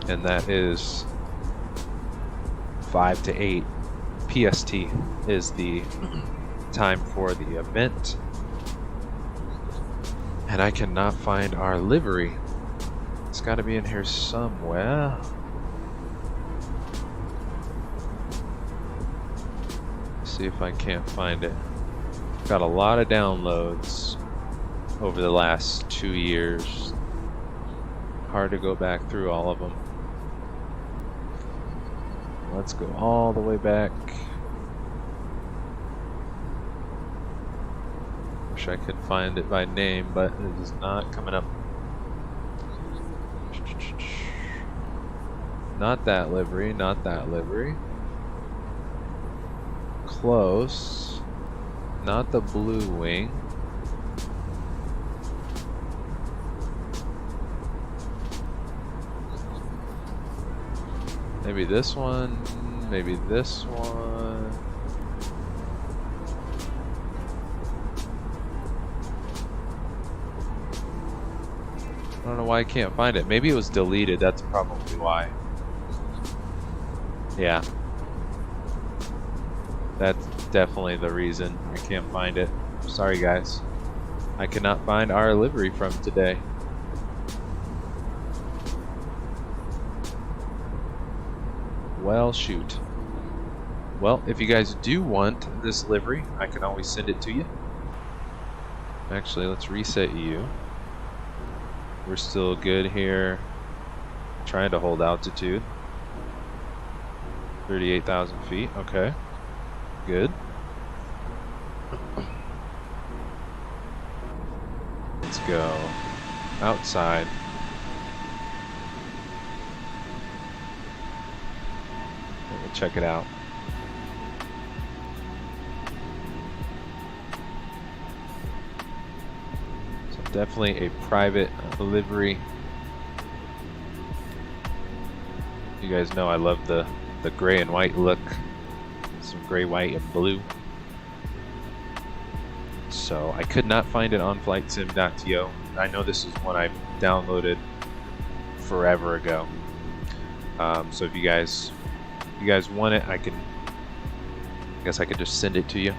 And that is 5 to 8 PST is the time for the event. And I cannot find our livery. It's got to be in here somewhere. See if I can't find it. Got a lot of downloads over the last 2 years. Hard to go back through all of them. Let's go all the way back. Wish I could find it by name, but it is not coming up. Not that livery, not that livery. Close. Not the blue wing. Maybe this one, maybe this one. I don't know why I can't find it. Maybe it was deleted, that's probably why. Yeah. That's definitely the reason I can't find it. Sorry guys. I cannot find our livery from today. Well, shoot. Well, if you guys do want this livery, I can always send it to you. Actually, let's reset you. We're still good here. Trying to hold altitude. 38,000 feet. Okay. Good. Let's go outside. We'll check it out. So definitely a private livery. You guys know I love the gray and white look. Some gray, white, and blue. So I could not find it on flightsim.to. I know this is one I downloaded forever ago. So if you guys want it, I guess I could just send it to you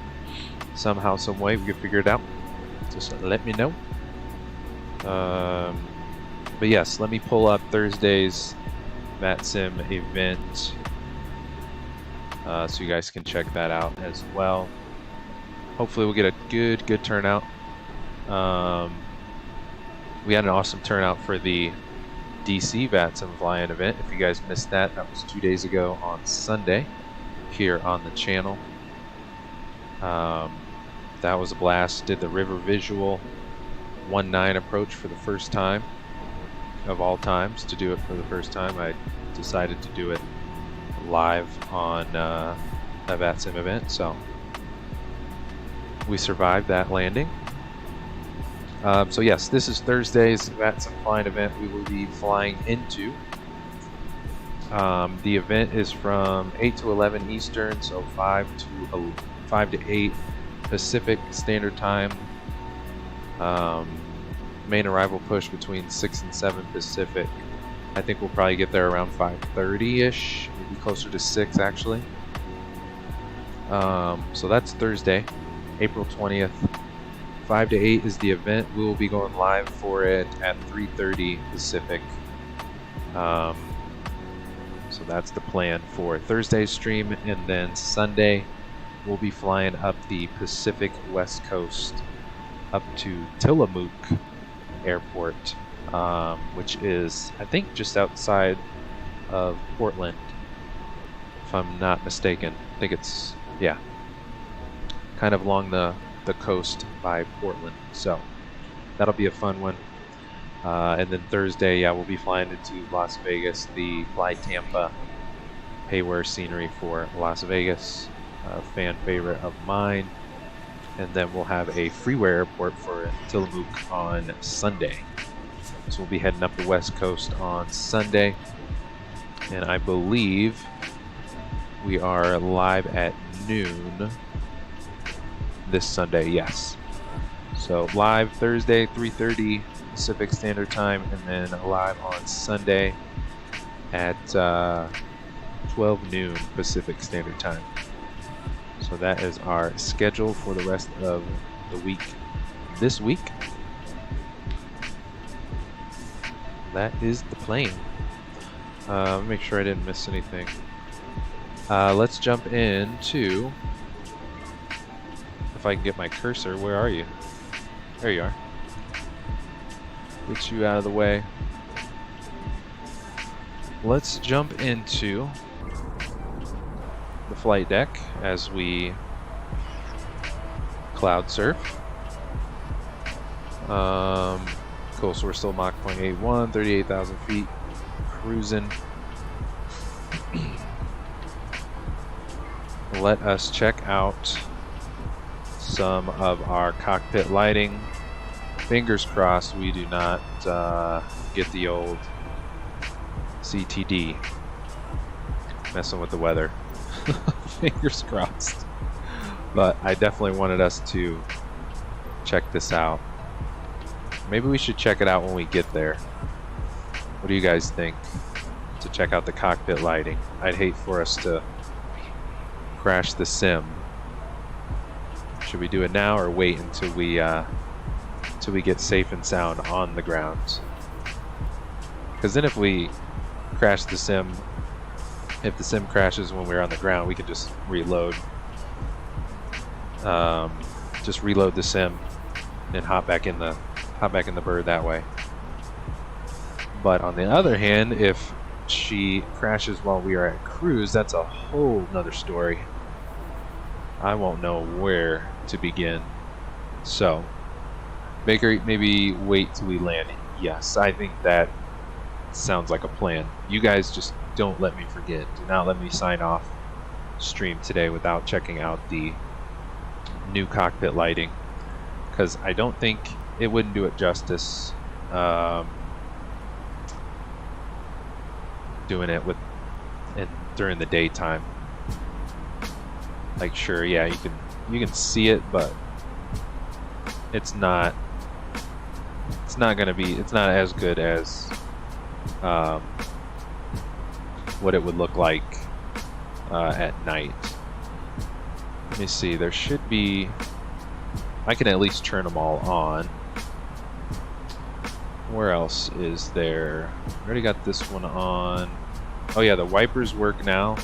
somehow, some way. We could figure it out. Just let me know. But yes, let me pull up Thursday's Vatsim event. So you guys can check that out as well. Hopefully we'll get a good turnout. We had an awesome turnout for the DC Vatsim fly-in event. If you guys missed that, that was 2 days ago on Sunday here on the channel. That was a blast. Did the river visual 1.9 approach for the first time of all times. To do it for the first time, I decided to do it live on a Vatsim event, so we survived that landing. So yes, this is Thursday's Vatsim flying event. We will be flying into The event is from 8 to 11 Eastern, so 5 to 8 Pacific Standard Time. Main arrival push between 6 and 7 Pacific. I think we'll probably get there around 5:30-ish, maybe closer to 6 actually. So that's Thursday, April 20th. 5 to 8 is the event. We will be going live for it at 3:30 Pacific. So that's the plan for Thursday's stream, and then Sunday we'll be flying up the Pacific West Coast up to Tillamook Airport, which is, I think, just outside of Portland, if I'm not mistaken. I think it's, yeah, kind of along the coast by Portland. So that'll be a fun one. And then Thursday, yeah, we'll be flying into Las Vegas, the Fly Tampa Payware scenery for Las Vegas, a fan favorite of mine. And then we'll have a freeware airport for Tillamook on Sunday. So we'll be heading up the West Coast on Sunday. And I believe we are live at noon this Sunday, yes. So live Thursday, 3:30 Pacific Standard Time, and then live on Sunday at 12 noon Pacific Standard Time. So that is our schedule for the rest of the week. This week, that is the plane. Make sure I didn't miss anything. Let's jump into, if I can get my cursor, where are you? There you are. Get you out of the way. Let's jump into the flight deck as we cloud surf. Cool, so we're still Mach 0.81, 38,000 feet, cruising. Let us check out some of our cockpit lighting. Fingers crossed we do not get the old CTD messing with the weather. Fingers crossed. But I definitely wanted us to check this out. Maybe we should check it out when we get there. What do you guys think? To check out the cockpit lighting. I'd hate for us to crash the sim. Should we do it now or wait until we get safe and sound on the ground? Because then if we crash the sim, if the sim crashes when we're on the ground, we can just reload. Just reload the sim and hop back in the bird that way. But on the other hand, if she crashes while we are at cruise, that's a whole nother story. I won't know where to begin. So maybe wait till we land. Yes, I think that sounds like a plan. You guys just don't let me forget. Do not let me sign off stream today without checking out the new cockpit lighting, because I don't think it wouldn't do it justice doing it during the daytime. Like, sure, yeah, you can see it, but it's not as good as what it would look like at night. Let me see, there should be, I can at least turn them all on. Where else is there? I already got this one on. Oh yeah, the wipers work now.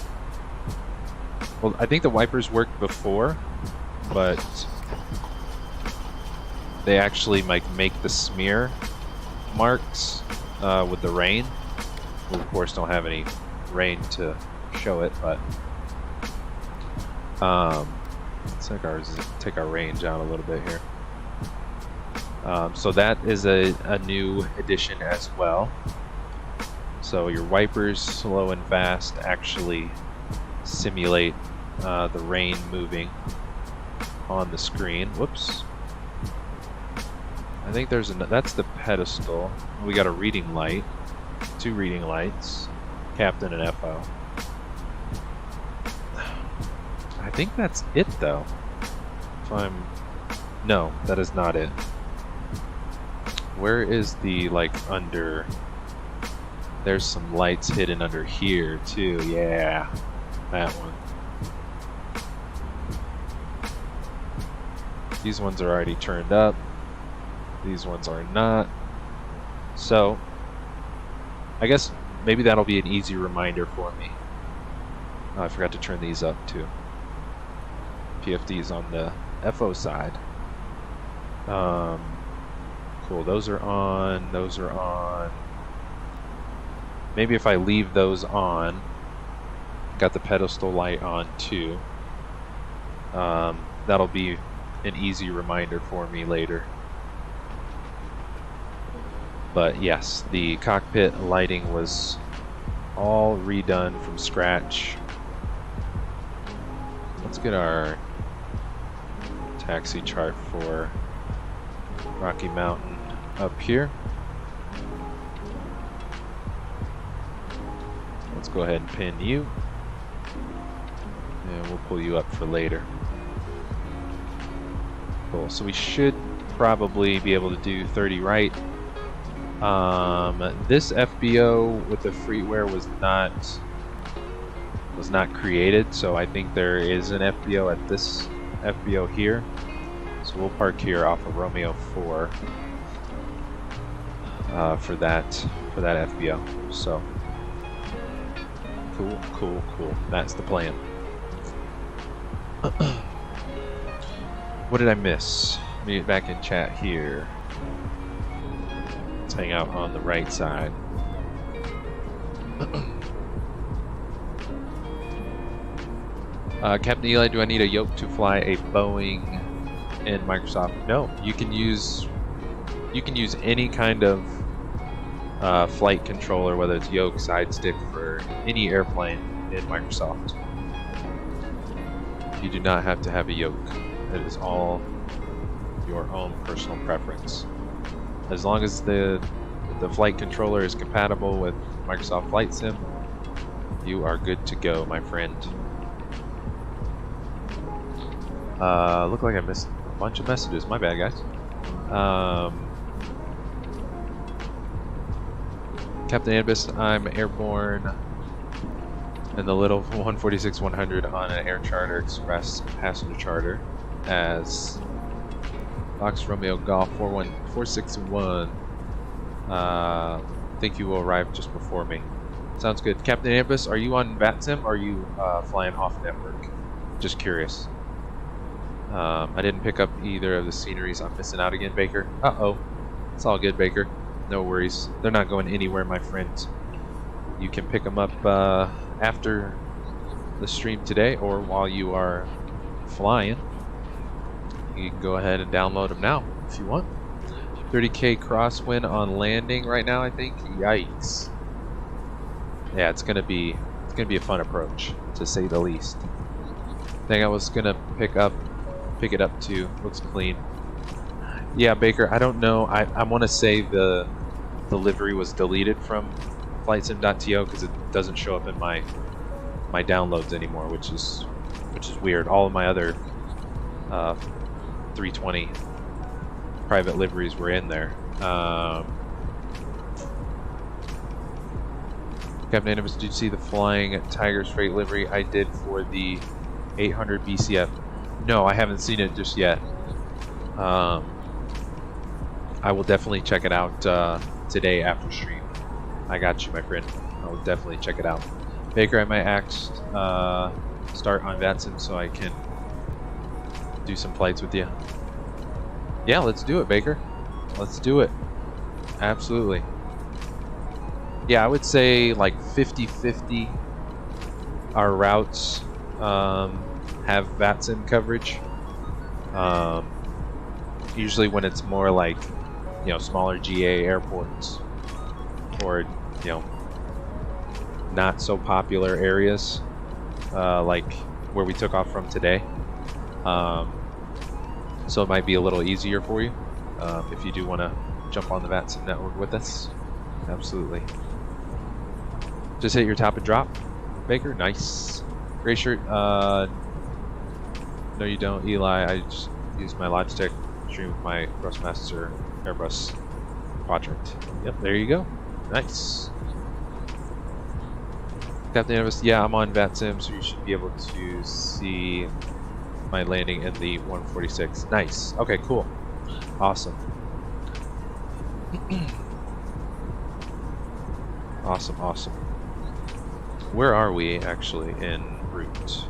Well, I think the wipers worked before, but they actually make the smear marks with the rain. We of course don't have any rain to show it, but let's take our range out a little bit here. So that is a new addition as well. So your wipers, slow and fast, actually simulate the rain moving on the screen. Whoops. I think that's the pedestal. We got a reading light, 2 reading lights, captain and FO. I think that's it though. No, that is not it. Where is the, like, under... There's some lights hidden under here too. Yeah, that one. These ones are already turned up. These ones are not. So I guess maybe that'll be an easy reminder for me. Oh, I forgot to turn these up too. PFD's on the FO side. Cool, those are on, those are on. Maybe if I leave those on, got the pedestal light on too. That'll be an easy reminder for me later. But yes, the cockpit lighting was all redone from scratch. Let's get our taxi chart for Rocky Mountain up here. Let's go ahead and pin you, and we'll pull you up for later. Cool, so we should probably be able to do 30 right. This FBO with the freeware was not created, so I think there is an FBO at this FBO here. So we'll park here off of Romeo 4 for that FBO. So cool. That's the plan. What did I miss? Let me get back in chat here. Let's hang out on the right side. Captain Eli, do I need a yoke to fly a Boeing in Microsoft? No, you can use any kind of flight controller, whether it's yoke, Sidestick, for any airplane in Microsoft. You do not have to have a yoke. It is all your own personal preference. As long as the flight controller is compatible with Microsoft Flight Sim, you are good to go, my friend. Look like I missed a bunch of messages. My bad, guys. Captain Airbus, I'm airborne in the little 146-100 on an Air Charter Express passenger charter as Fox Romeo Golf 461. Think you will arrive just before me. Sounds good. Captain Airbus, are you on Vatsim or are you flying off network? Just curious. I didn't pick up either of the sceneries. I'm missing out again, Baker. Uh-oh. It's all good, Baker. No worries. They're not going anywhere, my friends. You can pick them up after the stream today or while you are flying. You can go ahead and download them now if you want. 30K crosswind on landing right now, I think. Yikes. Yeah, it's gonna be a fun approach, to say the least. Thing I was gonna pick it up too. Looks clean. Yeah, Baker, I don't know. I want to say the livery was deleted from flightsim.to because it doesn't show up in my downloads anymore, which is weird. All of my other 320 private liveries were in there. Captain Animus, did you see the Flying Tigers freight livery I did for the 800 BCF? No, I haven't seen it just yet. I will definitely check it out today after stream. I got you, my friend. I will definitely check it out. Baker, I might start on Vatsim so I can do some flights with you. Yeah, let's do it, Baker. Let's do it. Absolutely. Yeah, I would say like 50-50 our routes have Vatsim coverage. Usually when it's more like, smaller GA airports or, not so popular areas, like where we took off from today. So it might be a little easier for you if you do want to jump on the Vatsim network with us. Absolutely. Just hit your top and drop, Baker. Nice. Gray shirt. No, you don't, Eli. I just use my Logitech stream with my Thrustmaster Airbus Quadrant. Yep, there you go. Nice. Captain Airbus. Yeah, I'm on Vatsim, so you should be able to see my landing in the 146. Nice. Okay, cool. Awesome. Awesome, awesome. Where are we actually en route?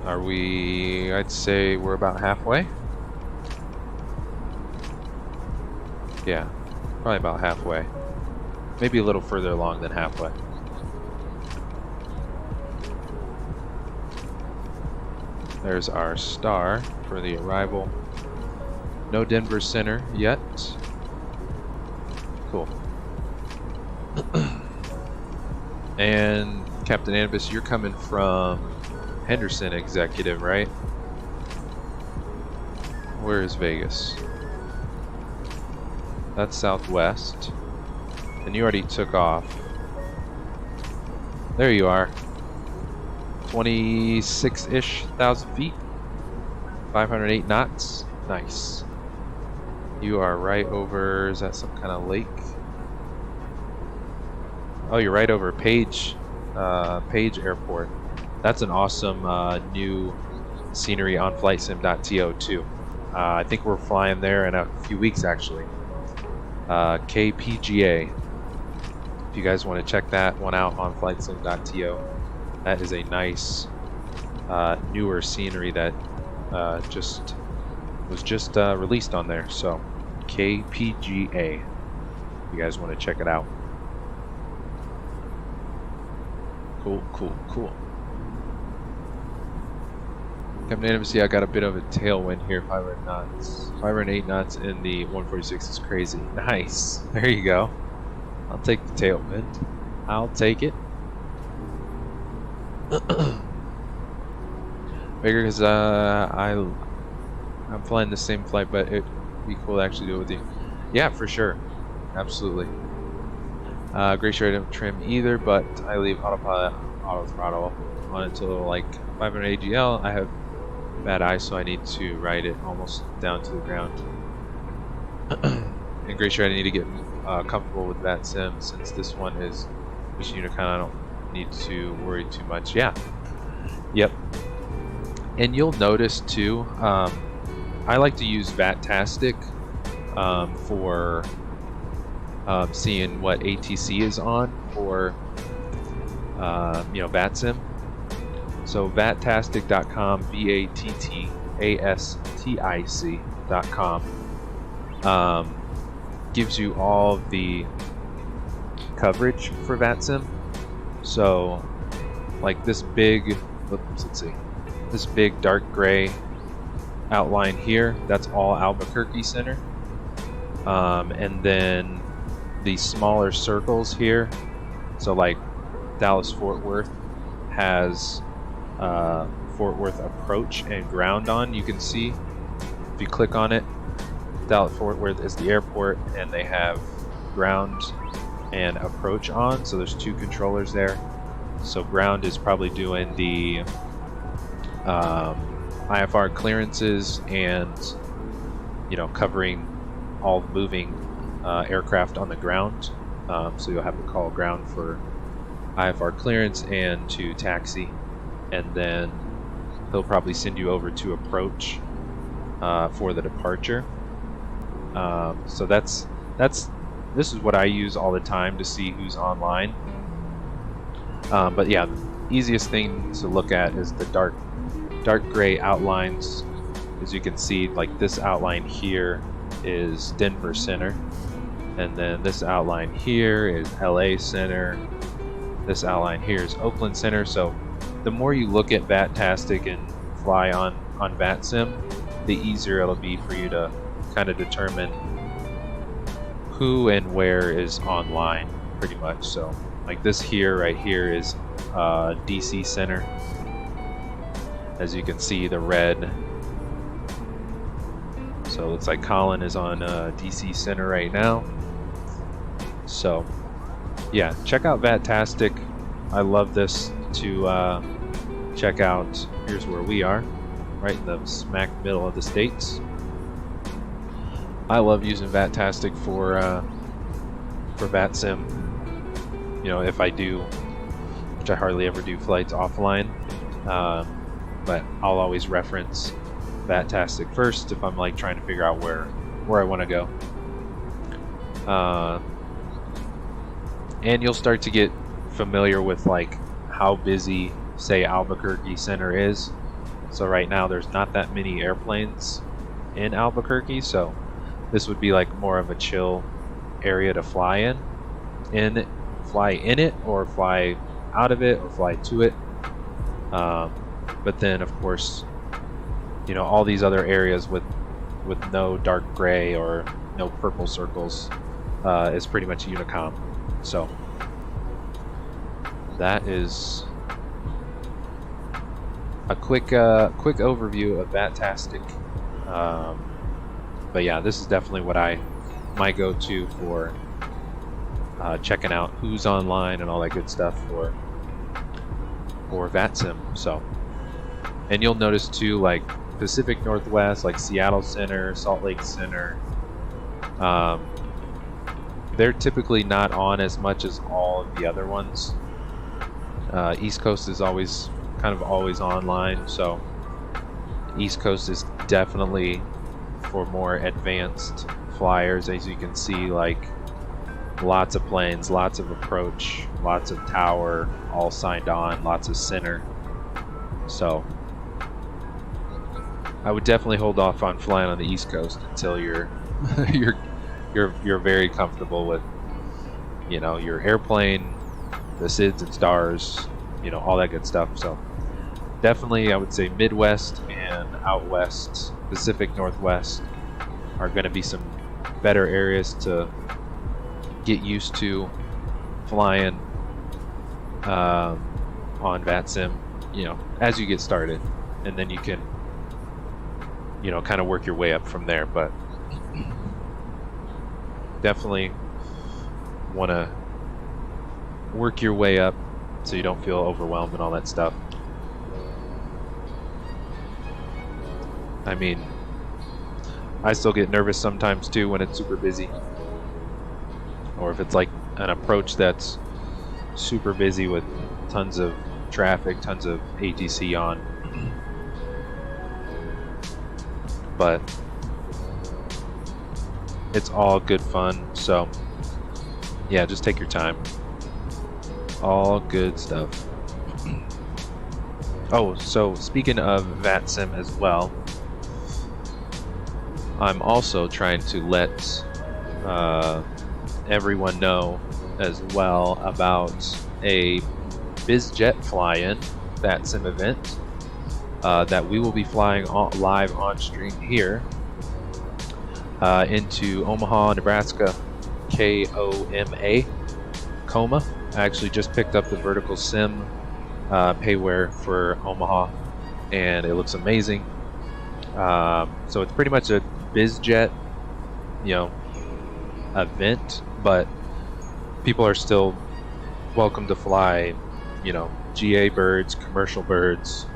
Are we, I'd say we're about halfway. Yeah, probably about halfway. Maybe a little further along than halfway. There's our star for the arrival. No Denver Center yet. Cool. And Captain Airbus, you're coming from Henderson Executive, right? Where is Vegas? That's Southwest. And you already took off. There you are. 26-ish thousand feet. 508 knots. Nice. You are right over, is that some kind of lake? Oh, you're right over Page Airport. That's an awesome new scenery on FlightSim.to too. I think we're flying there in a few weeks actually. KBJC. If you guys want to check that one out on FlightSim.to, that is a nice newer scenery that was just released on there. So KBJC. You guys want to check it out. Cool, cool, cool. Captain Airbus, I got a bit of a tailwind here, 500 knots. 508 knots in the 146 is crazy. Nice. There you go. I'll take the tailwind. I'll take it. Bigger because I'm flying the same flight, but it'd be cool to actually do it with you. Yeah, for sure. Absolutely. Gray shirt I don't trim either, but I leave autopilot, auto throttle on until like 500 AGL. I have bad eyes, so I need to ride it almost down to the ground. And gray shirt I need to get comfortable with Vatsim, since this one is just Unicon. I don't need to worry too much. Yeah. Yep. And you'll notice too, I like to use Vatastic for seeing what ATC is on for Vatsim. So vatastic.com, vatastic.com, gives you all of the coverage for Vatsim. So like this big, let's see, this big dark gray outline here, that's all Albuquerque Center. And then these smaller circles here, so like Dallas Fort Worth has Fort Worth approach and ground on. You can see if you click on it, Dallas Fort Worth is the airport, and they have ground and approach on. So there's two controllers there. So ground is probably doing the IFR clearances and covering all moving aircraft on the ground. So you'll have to call ground for IFR clearance and to taxi, and then he'll probably send you over to approach for the departure. So this is what I use all the time to see who's online. But yeah, the easiest thing to look at is the dark gray outlines. As you can see, like this outline here is Denver Center, and then this outline here is LA Center. This outline here is Oakland Center. So the more you look at Vatastic and fly on Vatsim, the easier it'll be for you to kind of determine who and where is online, pretty much. So like this here, right here is DC Center. As you can see, the red. So it looks like Colin is on DC Center right now. So yeah, check out Vattastic. I love this to check out. Here's where we are, right in the smack middle of the States. I love using Vattastic for Vatsim. You know, if I do, which I hardly ever do, flights offline, but I'll always reference Vattastic first if I'm like trying to figure out where I want to go. And you'll start to get familiar with like how busy, say, Albuquerque Center is. So right now there's not that many airplanes in Albuquerque, so this would be like more of a chill area to fly in it, or fly out of it, or fly to it. But then, of course, you know, all these other areas with no dark gray or no purple circles is pretty much Unicom. So that is a quick overview of Vattastic. But yeah, this is definitely what my go-to for checking out who's online and all that good stuff for Vatsim. So, and you'll notice too, like Pacific Northwest, like Seattle Center, Salt Lake Center, they're typically not on as much as all of the other ones. East Coast is always online, so East Coast is definitely for more advanced flyers. As you can see, like lots of planes, lots of approach, lots of tower, all signed on, lots of center. So I would definitely hold off on flying on the East Coast until you're very comfortable with, you know, your airplane, the SIDS and stars, you know, all that good stuff. So definitely I would say Midwest and out west, Pacific Northwest are going to be some better areas to get used to flying on Vatsim, you know, as you get started, and then you can, you know, kind of work your way up from there. But definitely want to work your way up so you don't feel overwhelmed and all that stuff. I mean, I still get nervous sometimes too when it's super busy, or if it's like an approach that's super busy with tons of traffic, tons of ATC on. But it's all good fun, so yeah, just take your time. All good stuff. Oh, so speaking of Vatsim as well, I'm also trying to let everyone know as well about a BizJet fly-in Vatsim event that we will be flying live on stream here into Omaha, Nebraska, Coma. I actually just picked up the vertical sim payware for Omaha, and it looks amazing. So it's pretty much a BizJet, you know, event, but people are still welcome to fly, you know, GA birds, commercial birds.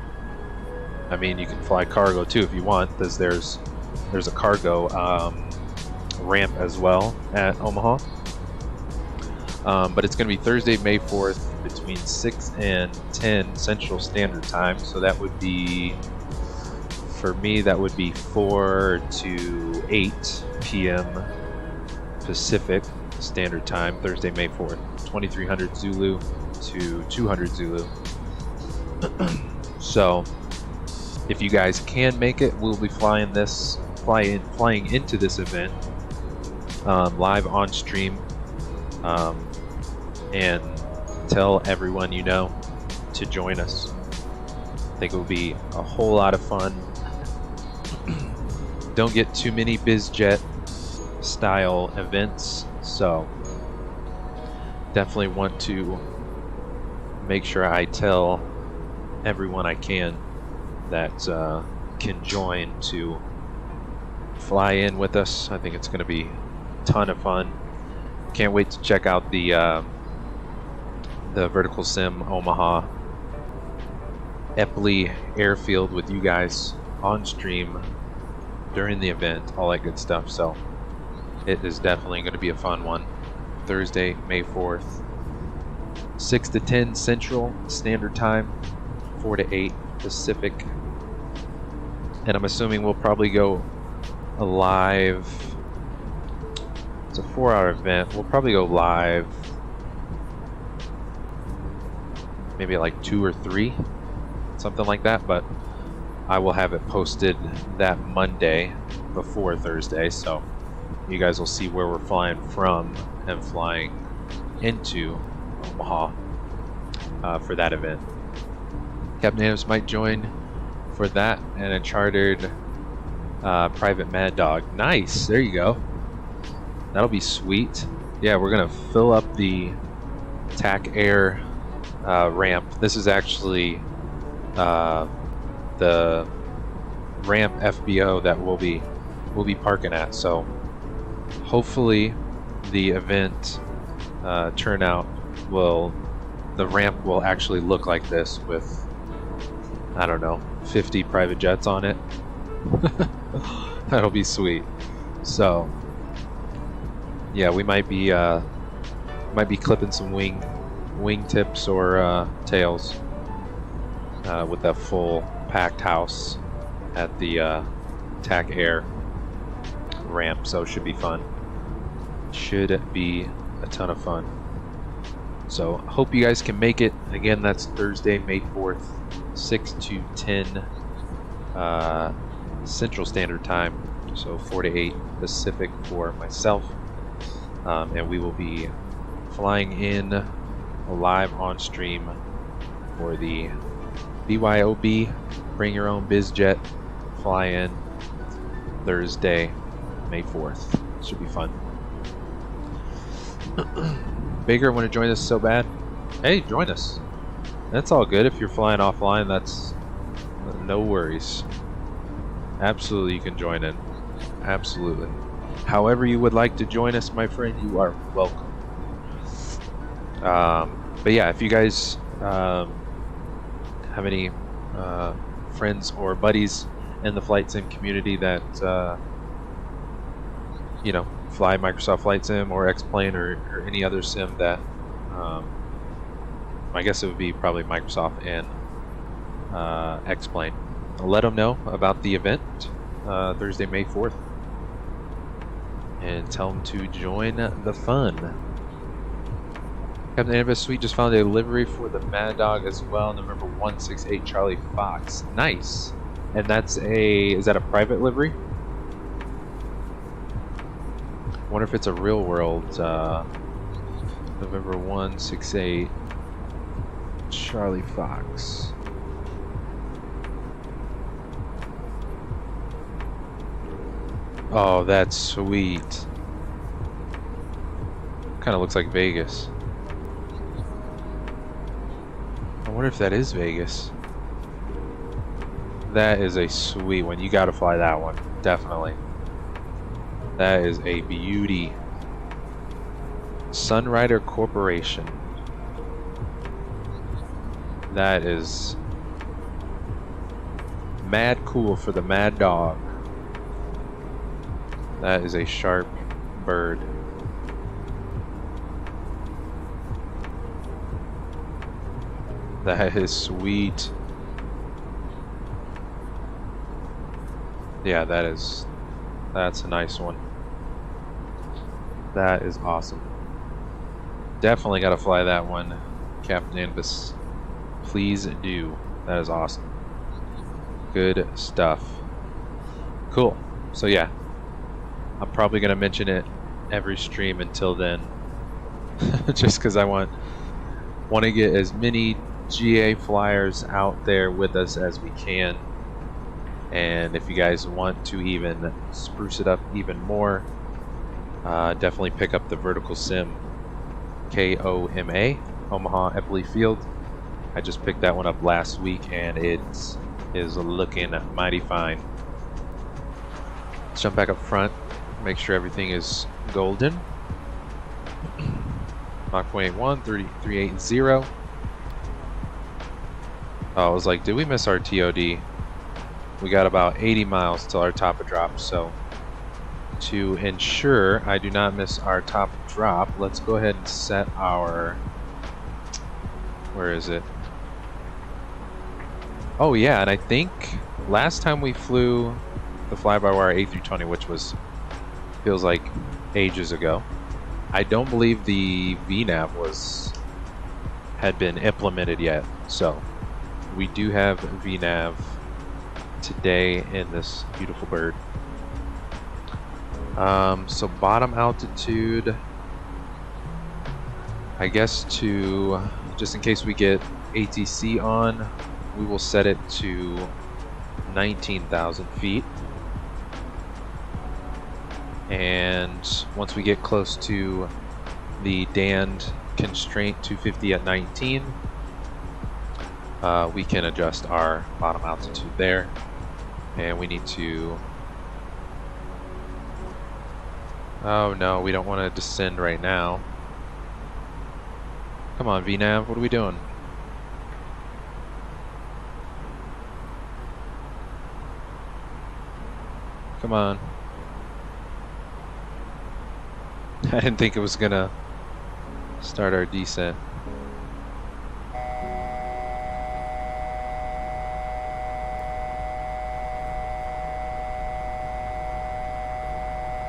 I mean, you can fly cargo too if you want, because there's a cargo ramp as well at Omaha. But it's going to be Thursday, May 4th between 6 and 10 Central Standard Time. So that would be, for me, that would be 4 to 8 p.m. Pacific Standard Time, Thursday, May 4th, 2300 Zulu to 200 Zulu. So if you guys can make it, we'll be flying into this event live on stream, and tell everyone you know to join us. I think it will be a whole lot of fun. Don't get too many BizJet style events, so definitely want to make sure I tell everyone I can that can join to fly in with us. I think it's going to be a ton of fun. Can't wait to check out the the Vertical Sim Omaha Epley Airfield with you guys on stream during the event, all that good stuff. So it is definitely going to be a fun one. Thursday, May 4th, 6 to 10 Central Standard Time, 4 to 8 Pacific. And I'm assuming we'll probably go live. It's a 4-hour event. We'll probably go live maybe like 2 or 3, something like that, but I will have it posted that Monday before Thursday, so you guys will see where we're flying from and flying into Omaha for that event. Captain Adams might join for that, and a chartered private Mad Dog. Nice, there you go. That'll be sweet. Yeah, we're gonna fill up the TAC Air ramp. This is actually the ramp FBO that we'll be parking at. So hopefully the event turnout the ramp will actually look like this with, I don't know, 50 private jets on it. That'll be sweet. So yeah, we might be clipping some wing tips or tails with that full packed house at the TAC Air ramp, so it should be fun. Should be a ton of fun. So hope you guys can make it. Again, that's Thursday, May 4th, 6 to 10 Central Standard Time, so 4 to 8 Pacific for myself. And we will be flying in live on stream for the BYOB, Bring Your Own Biz Jet fly in Thursday, May 4th. Should be fun. Bigger, want to join us so bad? Hey, join us. That's all good. If you're flying offline, that's no worries. Absolutely, you can join in. Absolutely. However you would like to join us, my friend, you are welcome. But yeah, if you guys have any friends or buddies in the flight sim community that you know, fly Microsoft Flight Sim or X-Plane or any other sim that I guess it would be probably Microsoft and X-Plane, let them know about the event Thursday, May 4th, and tell them to join the fun. Captain Airbus Suite just found a livery for the Mad Dog as well, number 168 Charlie Fox. Nice. And that's is that a private livery? I wonder if it's a real world November 168 Charlie Fox. Oh, that's sweet. Kind of looks like Vegas. I wonder if that is Vegas. That is a sweet one. You gotta fly that one. Definitely. That is a beauty. Sunrider Corporation. That is mad cool for the Mad Dog. That is a sharp bird. That is sweet. Yeah, that's a nice one. That is awesome. Definitely got to fly that one, Captain Anubis. Please do. That is awesome. Good stuff. Cool. So yeah, I'm probably going to mention it every stream until then. Just because I want to get as many GA flyers out there with us as we can. And if you guys want to even spruce it up even more, definitely pick up the Vertical Sim KOMA, Omaha Epley Field. I just picked that one up last week and it is looking mighty fine. Let's jump back up front, make sure everything is golden. Mach 0.81, 380. Oh, I was like, did we miss our TOD? We got about 80 miles till our top of drop, so to ensure I do not miss our top of drop, let's go ahead and set our... Where is it? Oh yeah, and I think last time we flew the FlyByWire A32NX, which was, feels like ages ago, I don't believe the VNAV had been implemented yet, so we do have VNAV today in this beautiful bird. So bottom altitude, I guess, to just in case we get ATC on, we will set it to 19,000 feet. And once we get close to the DANDD constraint 250 at 19, we can adjust our bottom altitude there. And we need to... Oh no, we don't want to descend right now. Come on, VNAV, what are we doing? Come on. I didn't think it was gonna start our descent.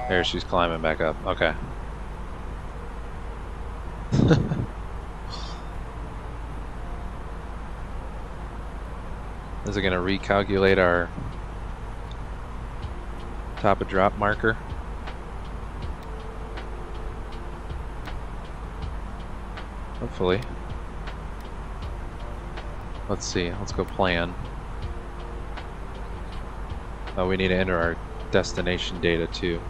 There, she's climbing back up. Okay. Is it gonna recalculate our top of drop marker? Hopefully. Let's see. Let's go plan. Oh, we need to enter our destination data too.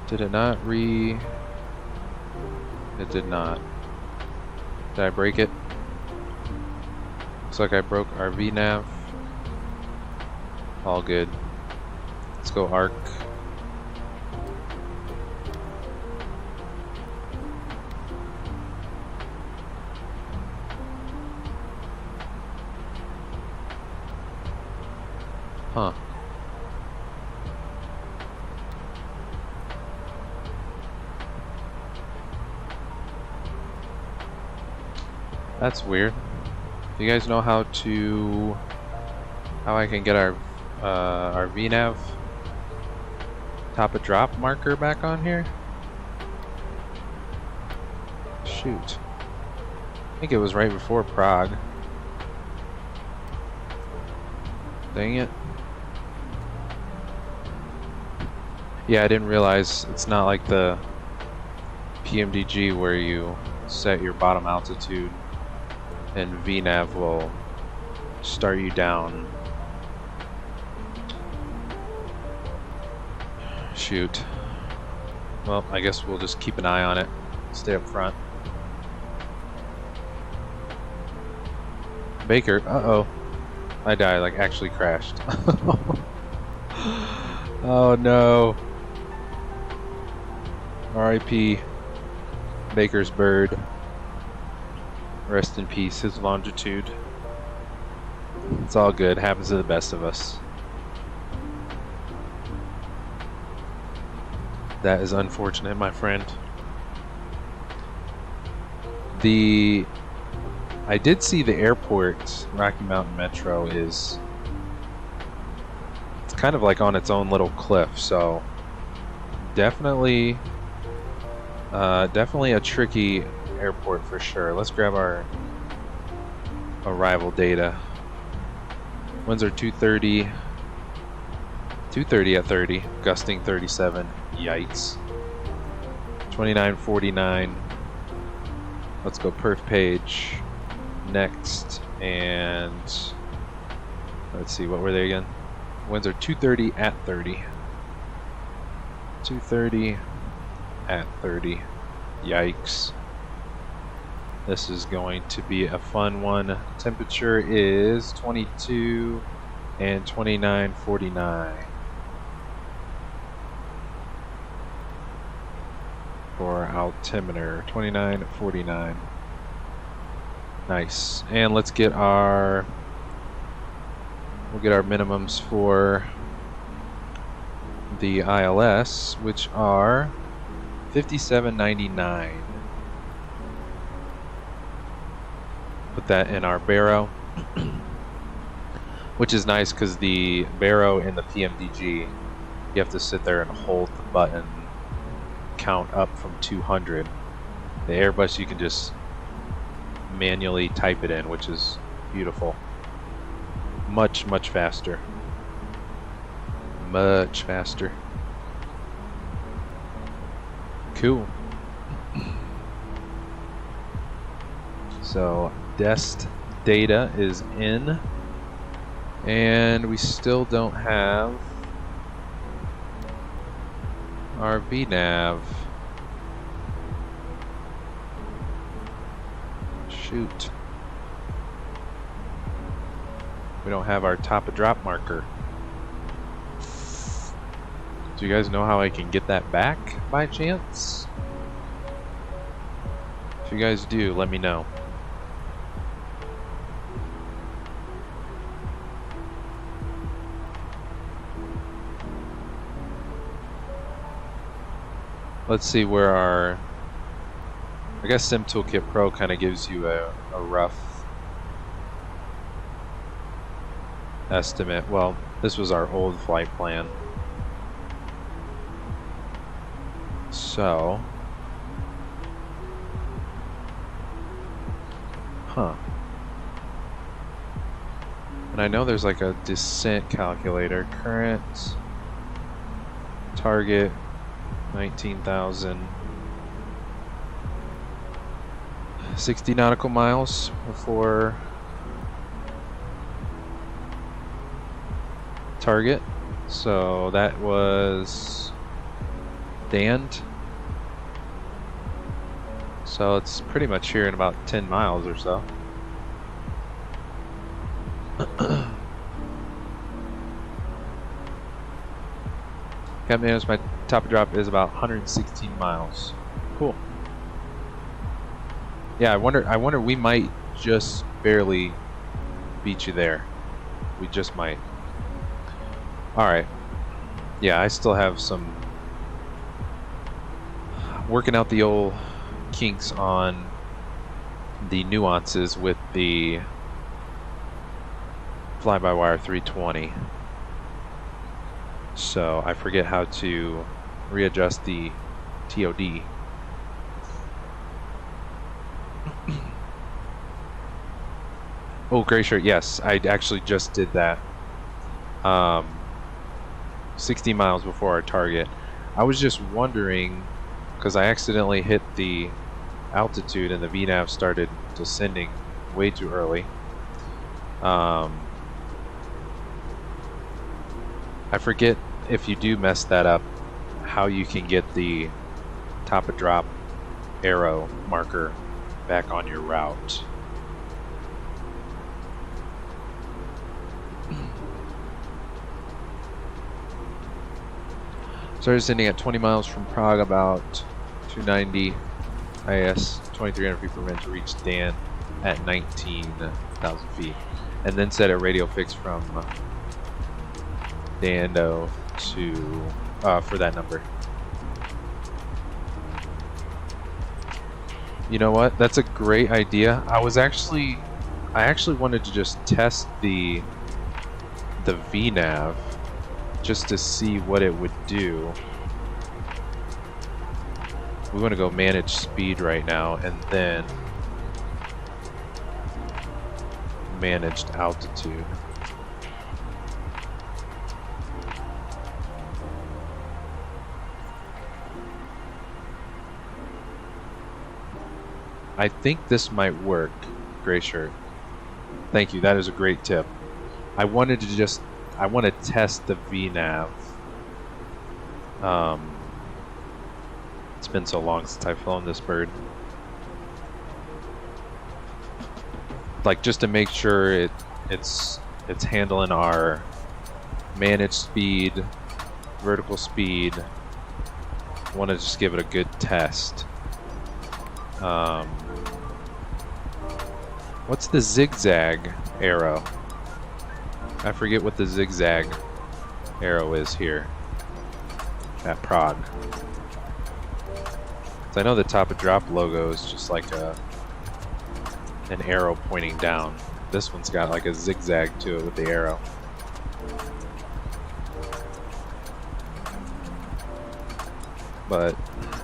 Did it not It did not. Did I break it? Looks like I broke our VNAV. All good. Let's go arc. Huh. That's weird. Do you guys know how I can get our VNAV top of drop marker back on here? Shoot. I think it was right before Prague. Dang it. Yeah, I didn't realize it's not like the PMDG where you set your bottom altitude and VNAV will start you down. Shoot. Well, I guess we'll just keep an eye on it. Stay up front. Baker, uh-oh. I died, like actually crashed. Oh no. R.I.P. Baker's bird. Rest in peace, his longitude. It's all good, happens to the best of us. That is unfortunate, my friend. I did see the airport, Rocky Mountain Metro, it's kind of like on its own little cliff, so definitely a tricky airport for sure. Let's grab our arrival data. Winds are 230 at 30, gusting 37. Yikes. 2949. Let's go perf page. Next, and let's see, what were they again? Winds are 230 at 30. 230 at 30. Yikes. This is going to be a fun one. Temperature is 22 and 2949. altimeter? 2949. Nice. And let's get our, we'll get our minimums for the ILS, which are 57.99. Put that in our barrow, which is nice because the barrow in the PMDG, you have to sit there and hold the button, count up from 200. The Airbus, you can just manually type it in, which is beautiful. Much faster. Much faster. Cool. So DEST data is in, and we still don't have our VNav. Shoot. We don't have our top of drop marker. Do you guys know how I can get that back by chance? If you guys do, let me know. Let's see where our, I guess Sim Toolkit Pro kind of gives you a rough estimate. Well, this was our old flight plan. So, and I know there's like a descent calculator. Current target 19,000, 60 nautical miles before target. So that was DANDD. So it's pretty much here in about 10 miles or so. Captain Anderson, my top of drop is about 116 miles. Cool. Yeah, I wonder we might just barely beat you there. We just might. Alright. Yeah, I still have some working out the old kinks on the nuances with the FlyByWire 320. So I forget how to readjust the TOD. Oh, gray shirt, yes, I actually just did that. 60 miles before our target. I was just wondering, because I accidentally hit the altitude and the VNav started descending way too early. I forget if you do mess that up, how you can get the top of drop arrow marker back on your route. Started descending at 20 miles from Prague, about 290 IS, 2300 feet per minute to reach DANDD at 19,000 feet, and then set a radio fix from DANDD to for that number. You know what? That's a great idea. I actually wanted to just test the VNav just to see what it would do. We want to go manage speed right now and then managed altitude. I think this might work, Gray Shirt. Thank you, that is a great tip. I want to test the VNav. It's been so long since I've flown this bird. Like, just to make sure it's handling our managed speed, vertical speed. I want to just give it a good test. What's the zigzag arrow? I forget what the zigzag arrow is here at Prague. So I know the top of drop logo is just like an arrow pointing down. This one's got like a zigzag to it with the arrow. But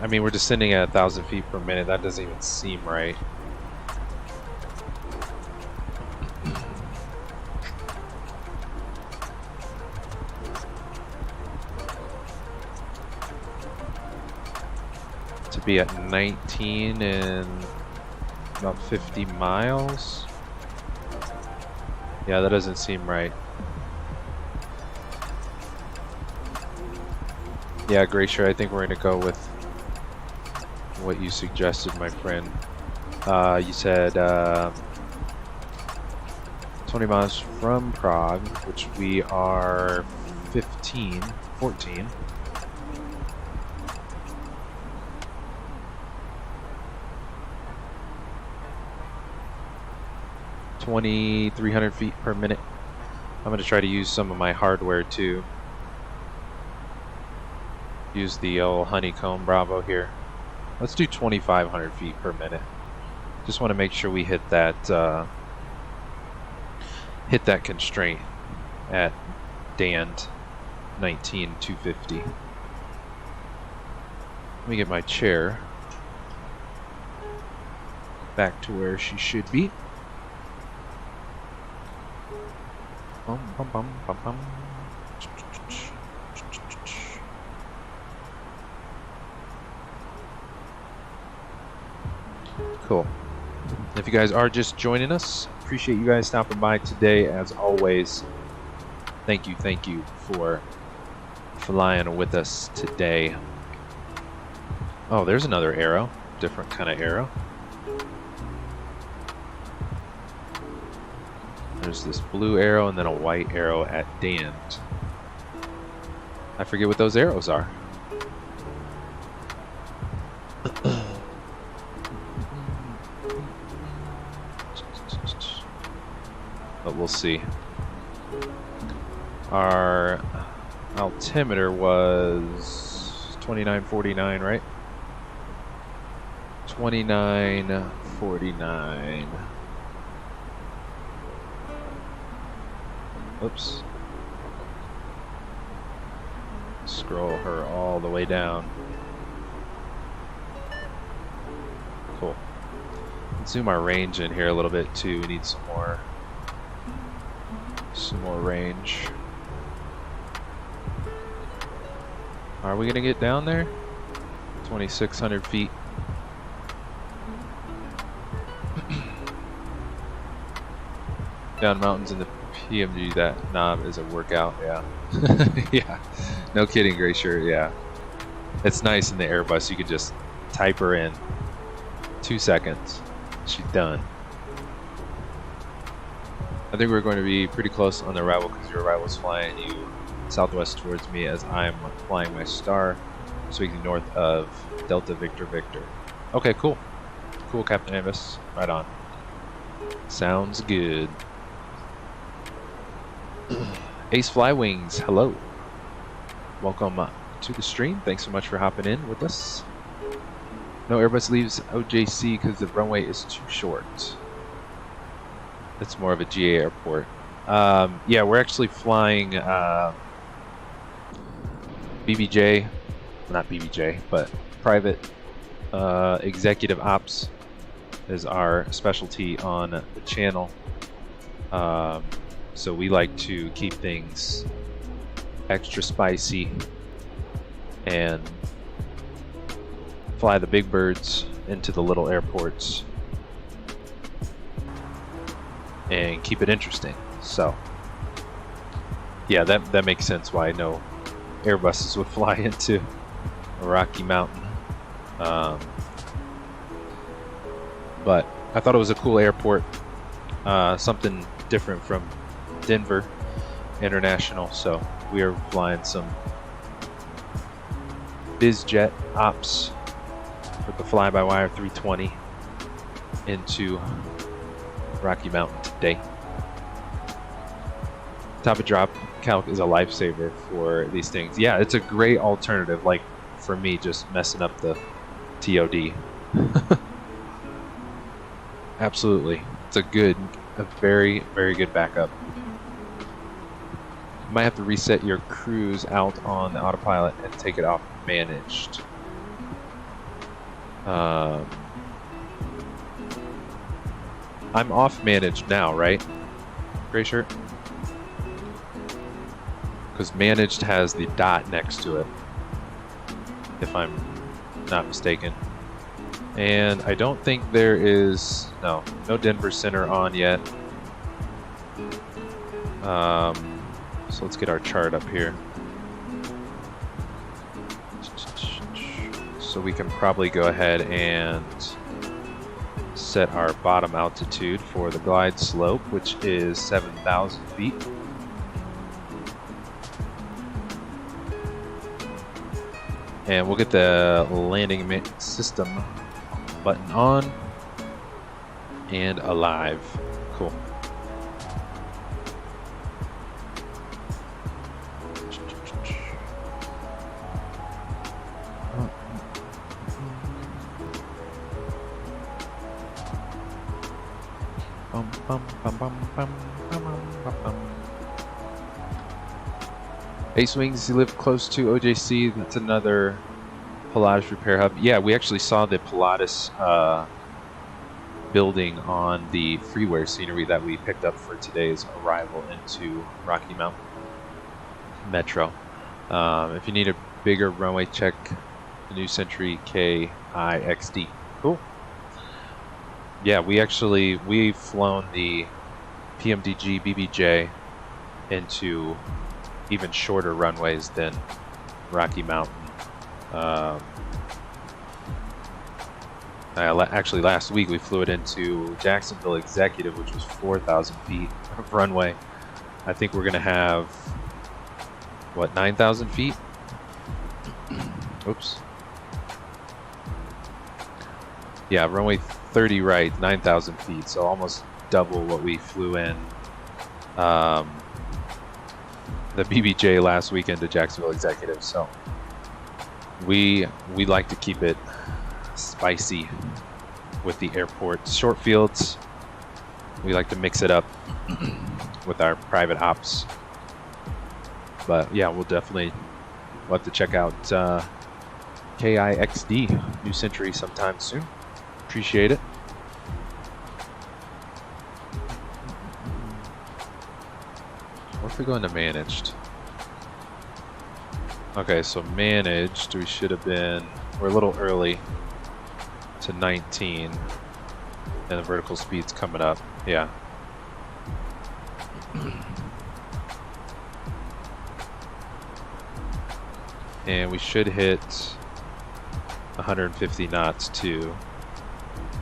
I mean, we're descending at 1,000 feet per minute. That doesn't even seem right. To be at 19 and about 50 miles. Yeah, that doesn't seem right. Yeah, Glacier, I think we're going to go with what you suggested, my friend. You said 20 miles from Prague, which we are 14. 2,300 feet per minute. I'm going to try to use some of my hardware to use the old Honeycomb Bravo here. Let's do 2,500 feet per minute. Just want to make sure we hit that constraint at DANDD 19,250. Let me get my chair back to where she should be. Bum, bum, bum, bum, bum. Cool. If you guys are just joining us, appreciate you guys stopping by today. As always, thank you for flying with us today. Oh, there's another arrow. Different kind of arrow. There's this blue arrow and then a white arrow at DANDD. I forget what those arrows are. But we'll see. Our altimeter was 2949, right? 2949. Oops. Scroll her all the way down. Cool. Let's zoom our range in here a little bit too. We need some more range. Are we gonna get down there? 2,600 feet. Down mountains in the PMG, that knob is a workout, yeah. Yeah, no kidding, Glacier, yeah. It's nice in the Airbus, you could just type her in. 2 seconds, she's done. I think we're going to be pretty close on the arrival because your arrival's flying you southwest towards me as I'm flying my star, speaking north of Delta Victor Victor. Okay, cool. Cool, Captain Airbus. Right on. Sounds good. Ace Flywings, hello. Welcome to the stream. Thanks so much for hopping in with us. No, Airbus leaves OJC because the runway is too short. It's more of a GA airport. Yeah, we're actually flying BBJ, not BBJ, but private executive ops is our specialty on the channel. So we like to keep things extra spicy and fly the big birds into the little airports and keep it interesting. So yeah, that makes sense why no Airbuses would fly into a Rocky Mountain. But I thought it was a cool airport, something different from Denver International, so we are flying some BizJet ops with the FlyByWire 320 into Rocky Mountain today. Top of drop calc is a lifesaver for these things. Yeah, it's a great alternative, like for me just messing up the TOD. Absolutely. It's a very, very good backup. You might have to reset your cruise out on the autopilot and take it off managed. I'm off managed now, right? Gray shirt? Because managed has the dot next to it, if I'm not mistaken. And I don't think there is, no Denver Center on yet. So let's get our chart up here. So we can probably go ahead and set our bottom altitude for the glide slope, which is 7,000 feet. And we'll get the landing system button on and alive. Cool. Ace Wings, you live close to OJC. That's another Pilatus repair hub. Yeah, we actually saw the Pilatus building on the freeware scenery that we picked up for today's arrival into Rocky Mountain Metro. If you need a bigger runway, check the New Century KIXD. Cool. Yeah, we've flown the PMDG BBJ into even shorter runways than Rocky Mountain. Actually, last week we flew it into Jacksonville Executive, which was 4,000 feet of runway. I think we're going to have, what, 9,000 feet? Oops. Yeah, runway 30 right, 9,000 feet, so almost double what we flew in the BBJ last weekend to Jacksonville Executive. So we like to keep it spicy with the airport short fields. We like to mix it up with our private ops. But yeah, we'll have to check out KIXD New Century sometime soon. Appreciate it. What if we go into managed? Okay, so managed, we should have been, we're a little early to 19, and the vertical speed's coming up. Yeah. And we should hit 150 knots too.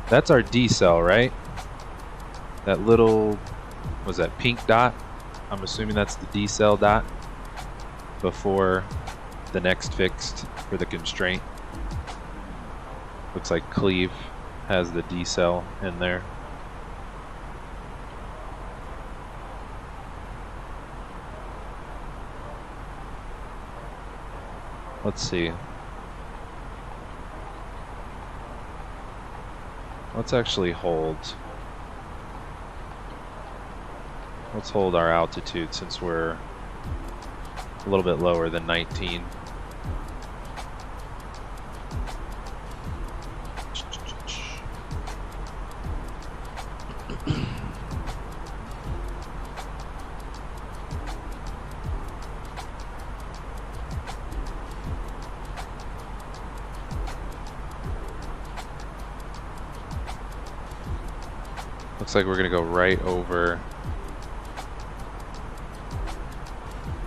That's our decel, right? That little, was that pink dot? I'm assuming that's the decel dot before the next fixed for the constraint. Looks like Cleve has the decel in there. Let's see. Let's actually hold. Let's hold our altitude since we're a little bit lower than 19. Looks like we're gonna go right over.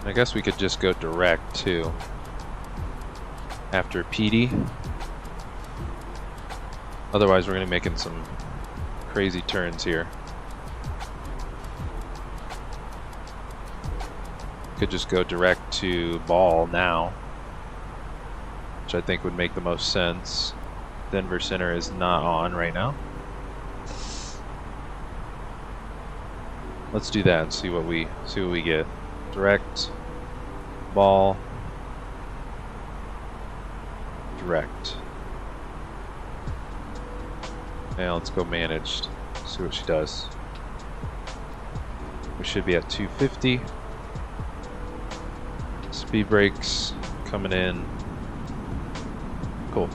I guess we could just go direct too after PD. Otherwise, we're gonna be making some crazy turns here. Could just go direct to ball now, which I think would make the most sense. Denver Center is not on right now. let's do that and see what we get. Direct, ball, direct. Now let's go managed. See what she does. We should be at 250. Speed brakes coming in. Cool.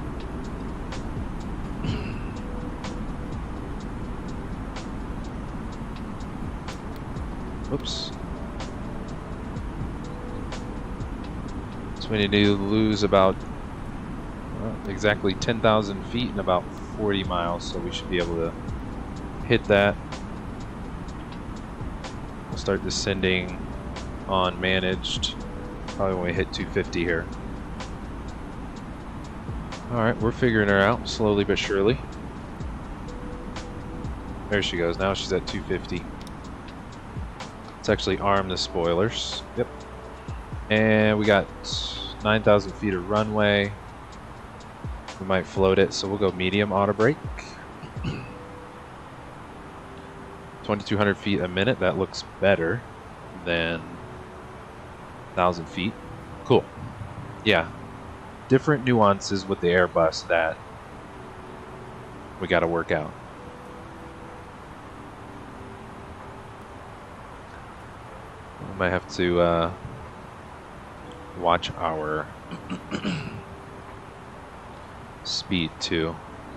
Oops. So we need to lose about exactly 10,000 feet in about 40 miles, so we should be able to hit that. We'll start descending on managed, probably when we hit 250 here. Alright, we're figuring her out slowly but surely. There she goes, now she's at 250. Let's actually arm the spoilers. Yep. And we got 9,000 feet of runway. We might float it, so we'll go medium auto brake. 2,200 feet a minute, that looks better than 1,000 feet. Cool. Yeah. Different nuances with the Airbus that we got to work out. We might have to watch our speed too.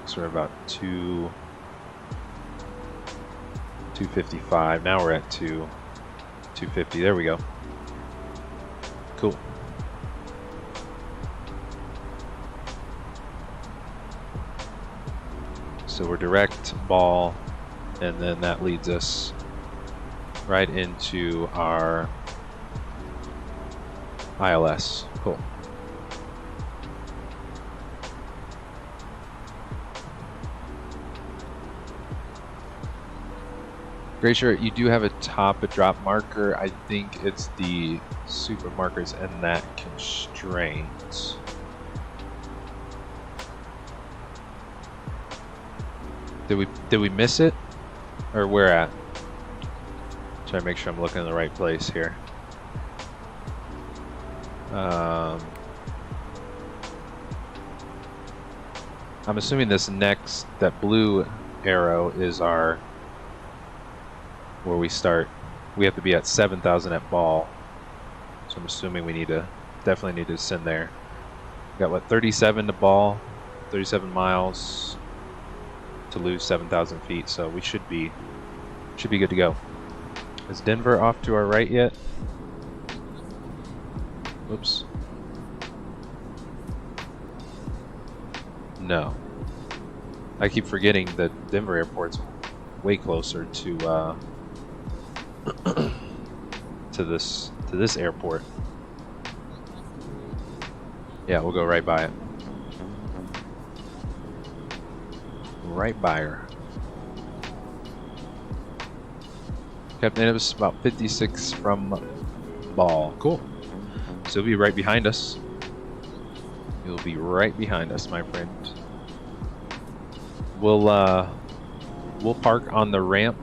So we're about 255. Now we're at 250. There we go. Cool. So we're direct, ball, and then that leads us right into our ILS. Cool. Gray shirt, you do have a top, a drop marker. I think it's the super markers and that constraint. Did we miss it? Or where at? Try to make sure I'm looking in the right place here. I'm assuming this next, that blue arrow is our, where we start. We have to be at 7,000 at ball. So I'm assuming we need to, definitely need to send there. We got what, 37 to ball, 37 miles to lose 7,000 feet. So we should be good to go. Is Denver off to our right yet? Oops. No. I keep forgetting that Denver Airport's way closer to to this airport. Yeah, we'll go right by it. Right by her. Captain, it was about 56 from ball. Cool. So you'll be right behind us. You'll be right behind us, my friend. We'll park on the ramp,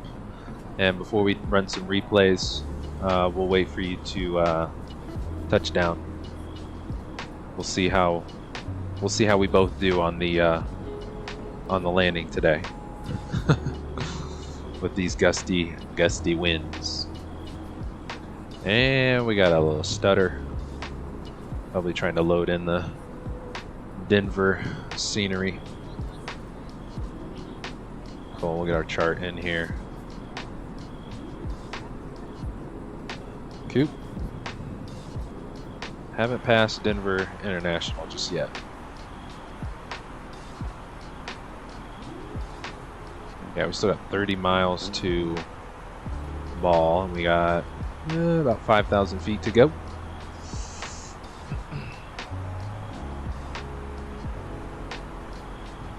and before we run some replays, we'll wait for you to touch down. We'll see how we both do on the landing today. With these gusty winds. And we got a little stutter. Probably trying to load in the Denver scenery. Cool, we'll get our chart in here. Coop. Haven't passed Denver International just yet. Yeah, we still got 30 miles to ball, and we got about 5,000 feet to go.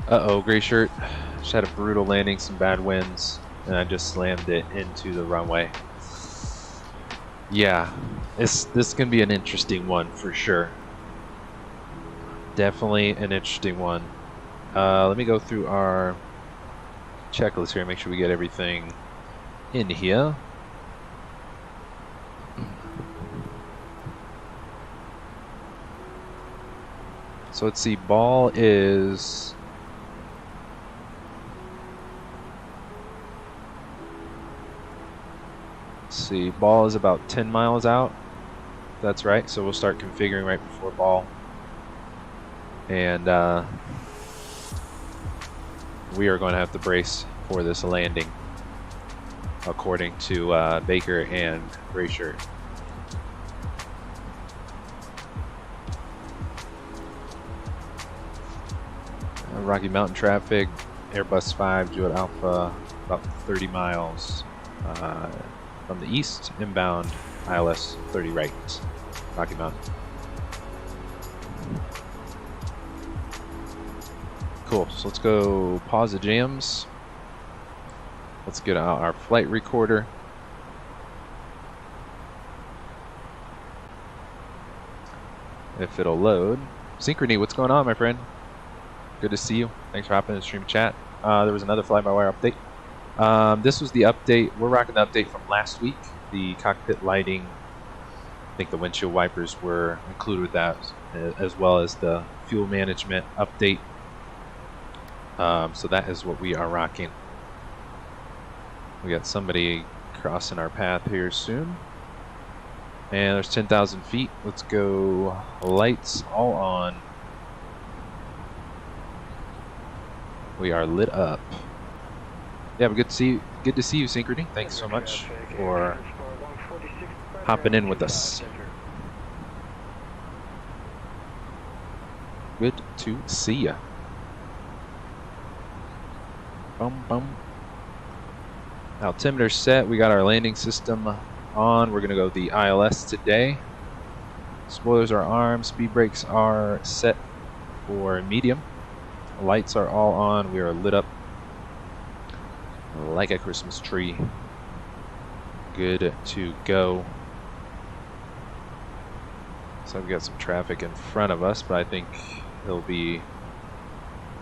Uh-oh, gray shirt. Just had a brutal landing, some bad winds, and I just slammed it into the runway. Yeah, this can be an interesting one for sure. Definitely an interesting one. Let me go through our checklist here and make sure we get everything in here. So let's see, ball is... Let's see, ball is about 10 miles out. That's right, so we'll start configuring right before ball. And we are going to have to brace for this landing, according to Baker and Grayshirt. Rocky Mountain traffic, Airbus 5, Juliet Alpha, about 30 miles from the east, inbound, ILS 30 right, Rocky Mountain. Cool, so let's go pause the jams. Let's get out our flight recorder. If it'll load. Synchrony, what's going on, my friend? Good to see you. Thanks for hopping in the stream chat. There was another fly-by-wire update. This was the update. We're rocking the update from last week. The cockpit lighting, I think the windshield wipers were included with that, as well as the fuel management update. So that is what we are rocking. We got somebody crossing our path here soon. And there's 10,000 feet. Let's go lights all on. We are lit up. Yeah, but good to see you. Good to see you, Synchrony. Thanks so much for hopping in with us. Good to see ya. Bum bum. Altimeter set. We got our landing system on. We're gonna go the ILS today. Spoilers are armed. Speed brakes are set for medium. Lights are all on. We are lit up like a Christmas tree. Good to go. So we've got some traffic in front of us, but I think he'll be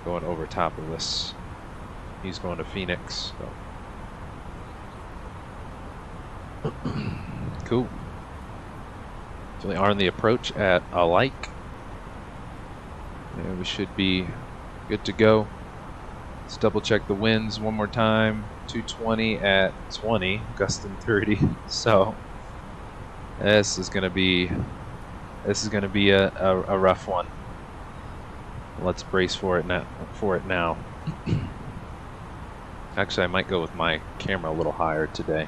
going over top of us. He's going to Phoenix. So. Cool. So we are on the approach at Olathe. And we should be good to go. Let's double check the winds one more time. 220 at 20, gusting 30. So this is gonna be a rough one. Let's brace for it now. Actually, I might go with my camera a little higher today.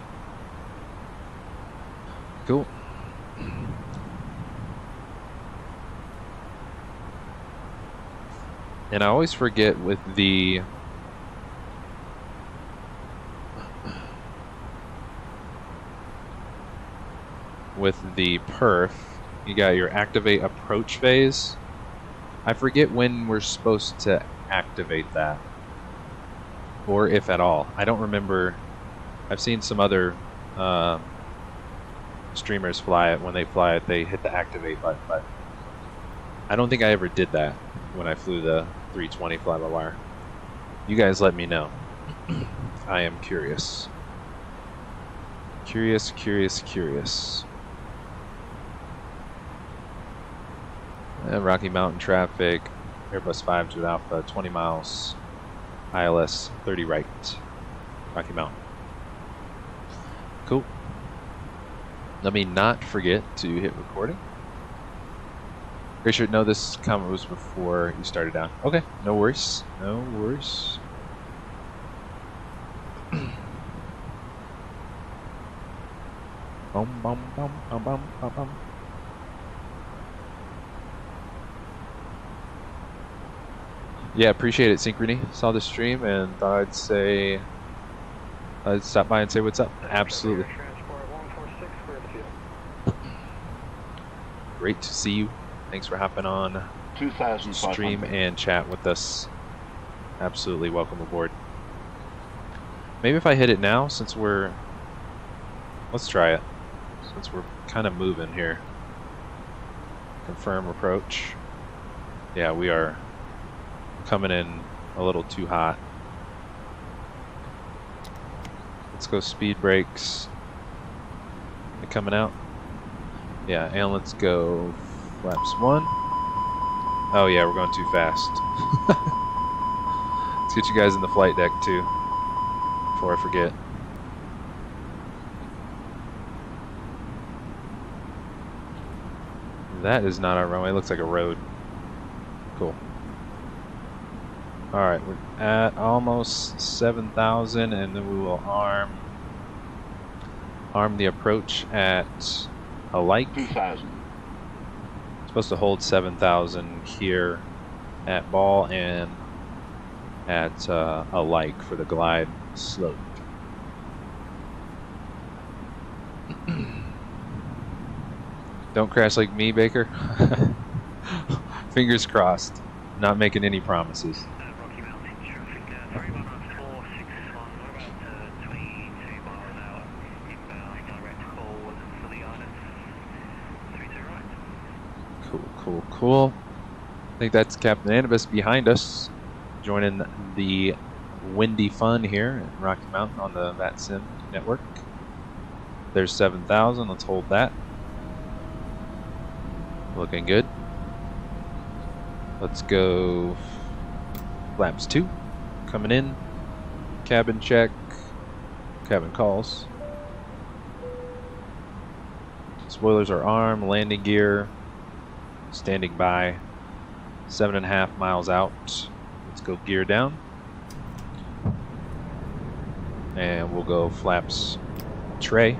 Cool. And I always forget with the perf, you got your activate approach phase. I forget when we're supposed to activate that, or if at all. I don't remember. I've seen some other streamers fly it. When they fly it, they hit the activate button, but I don't think I ever did that when I flew the 320 fly-by-wire. You guys let me know. I am curious. Curious. Rocky Mountain traffic, Airbus 5 to Alpha, 20 miles, ILS 30 right, Rocky Mountain. Cool. Let me not forget to hit recording. Pretty sure, no, this comment was before you started down. Okay, no worries. Bum. Yeah, appreciate it, Synchrony. Saw the stream and thought I'd stop by and say what's up. Absolutely. Great to see you. Thanks for hopping on stream and chat with us. Absolutely welcome aboard. Maybe if I hit it now, since let's try it. Since we're kind of moving here. Confirm approach. Yeah, we are coming in a little too hot. Let's go speed brakes. They coming out? Yeah, and let's go flaps 1. Oh yeah, we're going too fast. Let's get you guys in the flight deck too, before I forget. That is not our runway. It looks like a road. Cool. Alright, we're at almost 7,000, and then we will arm the approach at a like. 2,000. Supposed to hold 7,000 here at ball and at a like for the glide slope. Don't crash like me, Baker. Fingers crossed. Not making any promises. Rocky Mountain traffic, 31461, we're about 22 miles an hour, inbound direct call for the island, 32 right. Cool, cool, cool. I think that's Captain Anubis behind us, joining the windy fun here at Rocky Mountain on the Vatsim network. There's 7,000, let's hold that. Looking good. Let's go flaps 2, coming in, cabin check, cabin calls. Spoilers are armed, landing gear, standing by, 7.5 miles out. Let's go gear down. And we'll go flaps tree.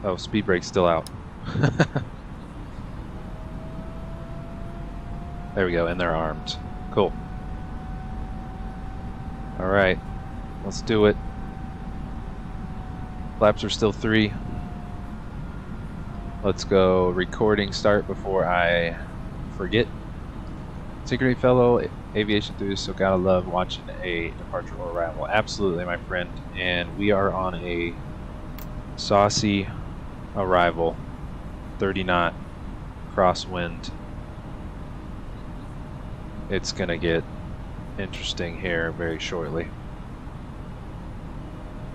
Oh, speed brake's still out. There we go, and they're armed. Cool. Alright, let's do it. Flaps are still 3. Let's go recording start before I forget. Synchrony fellow aviation enthusiast, so gotta love watching a departure or arrival. Absolutely, my friend. And we are on a saucy arrival, 30 knot crosswind. It's gonna get interesting here very shortly.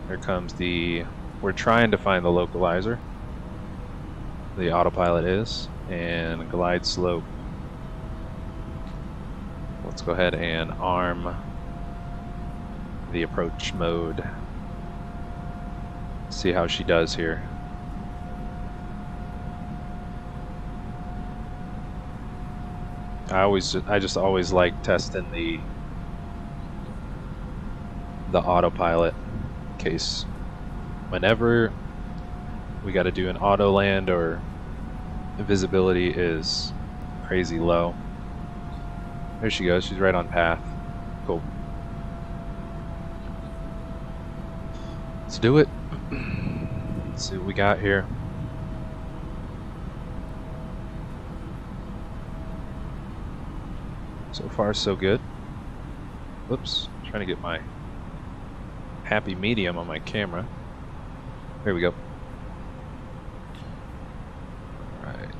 Here comes we're trying to find the localizer. The autopilot is, and glide slope. Let's go ahead and arm the approach mode. See how she does here. I just always like testing the autopilot in case whenever we got to do an auto land or visibility is crazy low. There she goes. She's right on path. Cool. Let's do it. Let's see what we got here. So far, so good. Whoops. Trying to get my happy medium on my camera. There we go. Alright.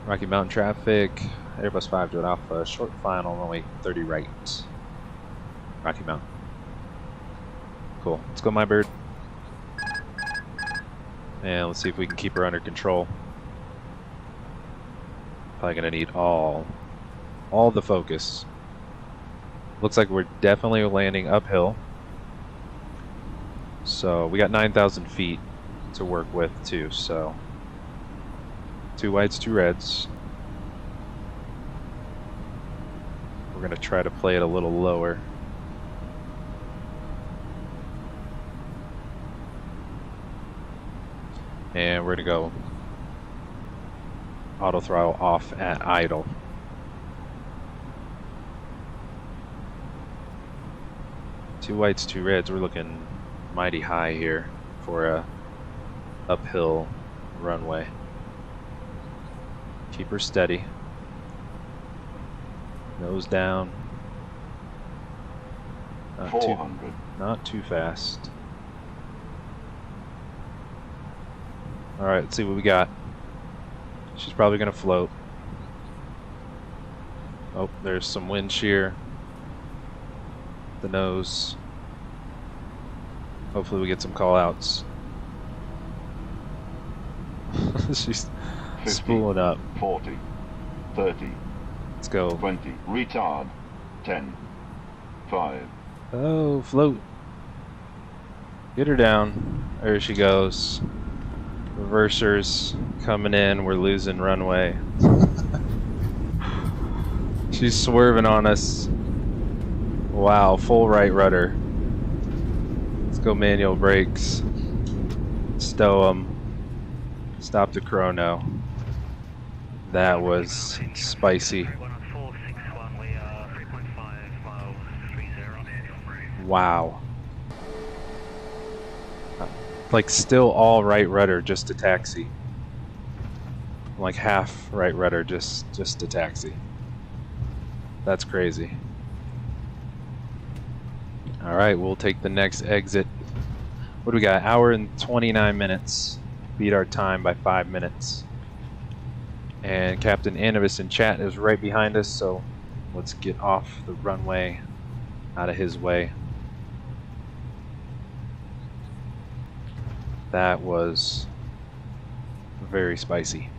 Rocky Mountain traffic. Airbus 5 to Alpha. Short final, runway 30 right. Rocky Mountain. Cool. Let's go, my bird. And let's see if we can keep her under control. Probably gonna need all the focus. Looks like we're definitely landing uphill. So we got 9,000 feet to work with too, so 2 whites, 2 reds. We're gonna try to play it a little lower. And we're gonna go auto throttle off at idle. Two whites, 2 reds. We're looking mighty high here for a uphill runway. Keep her steady. Nose down. Not too fast. Alright, let's see what we got. She's probably gonna float. Oh, there's some wind shear. The nose. Hopefully we get some call outs. She's 50, spooling up. 40, 30, Let's go. 20, retard, 10, 5. Oh, float. Get her down. There she goes. Reversers coming in. We're losing runway. She's swerving on us. Wow, full right rudder. Let's go manual brakes. Stow them. Stop the chrono. That was spicy. Wow. Like still all right rudder just to taxi. Like half right rudder just to taxi. That's crazy. Alright, we'll take the next exit. What do we got? Hour and 29 minutes. Beat our time by 5 minutes. And Captain Anubis in chat is right behind us, so let's get off the runway, out of his way. That was very spicy.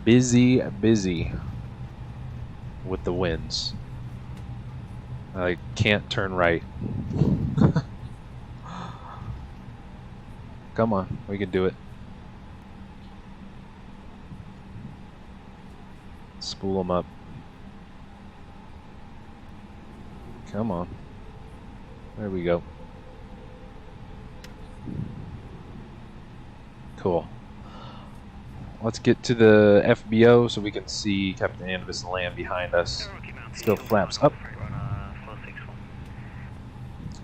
Busy with the winds. I can't turn right. Come on, we can do it. Spool them up. Come on. There we go. Cool. Let's get to the FBO so we can see Captain Anubis land behind us. Still flaps up.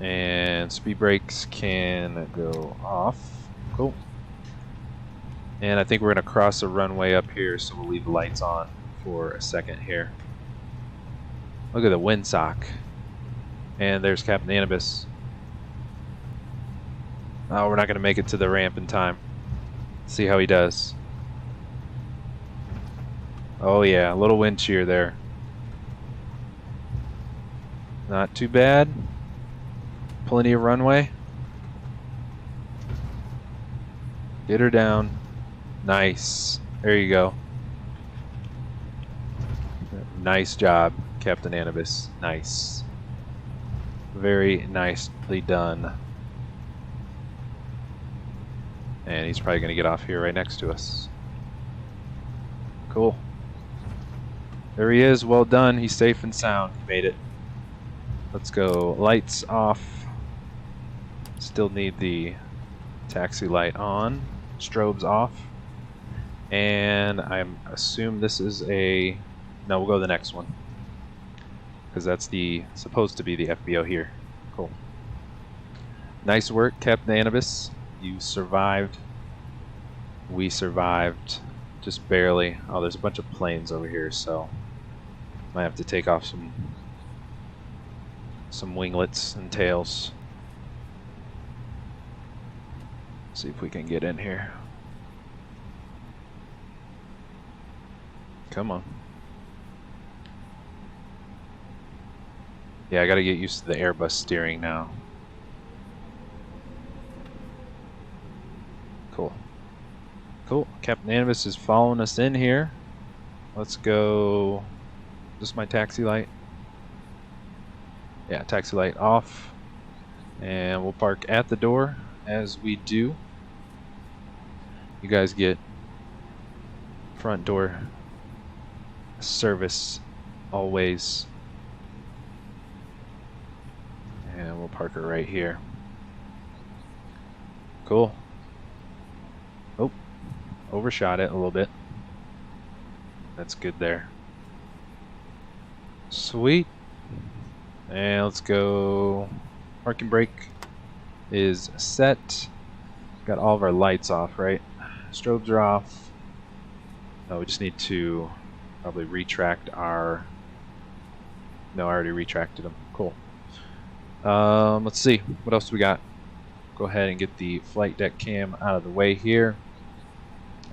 And speed brakes can go off. Cool. And I think we're going to cross a runway up here, so we'll leave the lights on for a second here. Look at the windsock. And there's Captain Anubis. Oh, we're not going to make it to the ramp in time. See how he does. Oh yeah, a little wind shear there. Not too bad. Plenty of runway. Get her down. Nice. There you go. Nice job, Captain Anubis. Nice. Very nicely done. And he's probably going to get off here right next to us. Cool. There he is. Well done. He's safe and sound. He made it. Let's go. Lights off. Still need the taxi light on. Strobes off. And I assume this is a... No, we'll go to the next one. Because that's the supposed to be the FBO here. Cool. Nice work, Captain Anubis. You survived. We survived. Just barely. Oh, there's a bunch of planes over here, so might have to take off some winglets and tails. See if we can get in here. Come on. Yeah, I gotta get used to the Airbus steering now. Cool. Cool. Captain Anubis is following us in here. Let's go. Is this my taxi light? Yeah, taxi light off. And we'll park at the door as we do. You guys get front door service always. And we'll park her right here. Cool. Oh, overshot it a little bit. That's good there. Sweet. And let's go. Parking brake is set. Got all of our lights off, right? Strobes are off. No, we just need to probably retract our... No, I already retracted them. Cool. Let's see. What else do we got? Go ahead and get the flight deck cam out of the way here.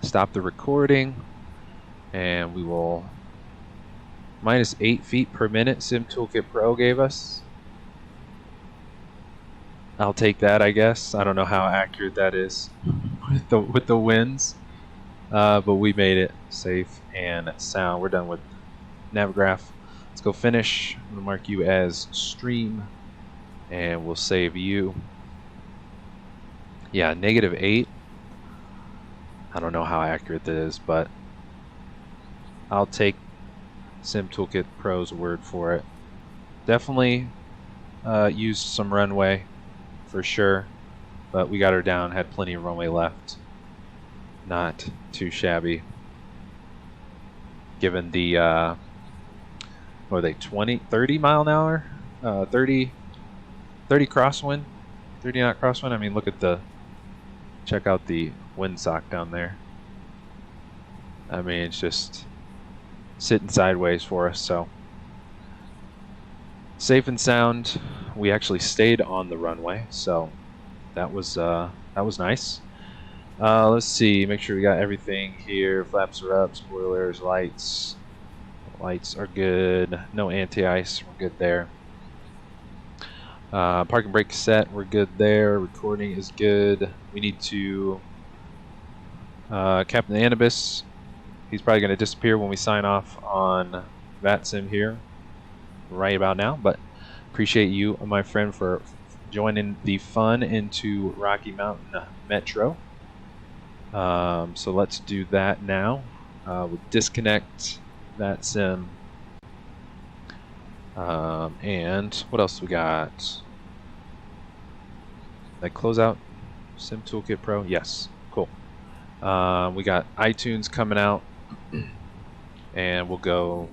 Stop the recording. And we will... -8 feet per minute Sim Toolkit Pro gave us. I'll take that, I guess. I don't know how accurate that is with the winds, but we made it safe and sound. We're done with Navigraph. Let's go finish. I'm gonna mark you as stream, and we'll save you. Yeah, -8. I don't know how accurate that is, but I'll take Sim Toolkit Pro's word for it. Definitely used some runway for sure, but we got her down, had plenty of runway left. Not too shabby given the what are they, 30 mile an hour, 30 crosswind, 30 knot crosswind. I mean, look at check out the windsock down there. I mean, it's just sitting sideways for us. So safe and sound. We actually stayed on the runway, so that was nice. Let's see, make sure we got everything here. Flaps are up, spoilers, lights. Lights are good. No anti-ice, we're good there. Parking brake set, we're good there. Recording is good. We need to Captain Anubis. He's probably going to disappear when we sign off on Vatsim here right about now, but appreciate you, my friend, for joining the fun into Rocky Mountain Metro. So let's do that now. We'll disconnect Vatsim. And what else we got? Like closeout Sim Toolkit Pro? Yes, cool. We got iTunes coming out, and we'll go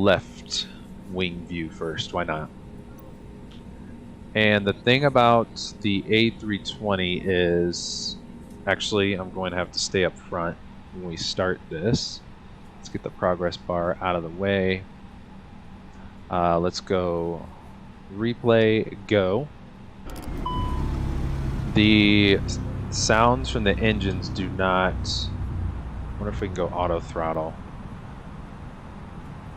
left wing view first. Why not? And the thing about the A320 is, actually, I'm going to have to stay up front when we start this. Let's get the progress bar out of the way. Let's go replay, go. The sounds from the engines do not, I wonder if we can go auto throttle.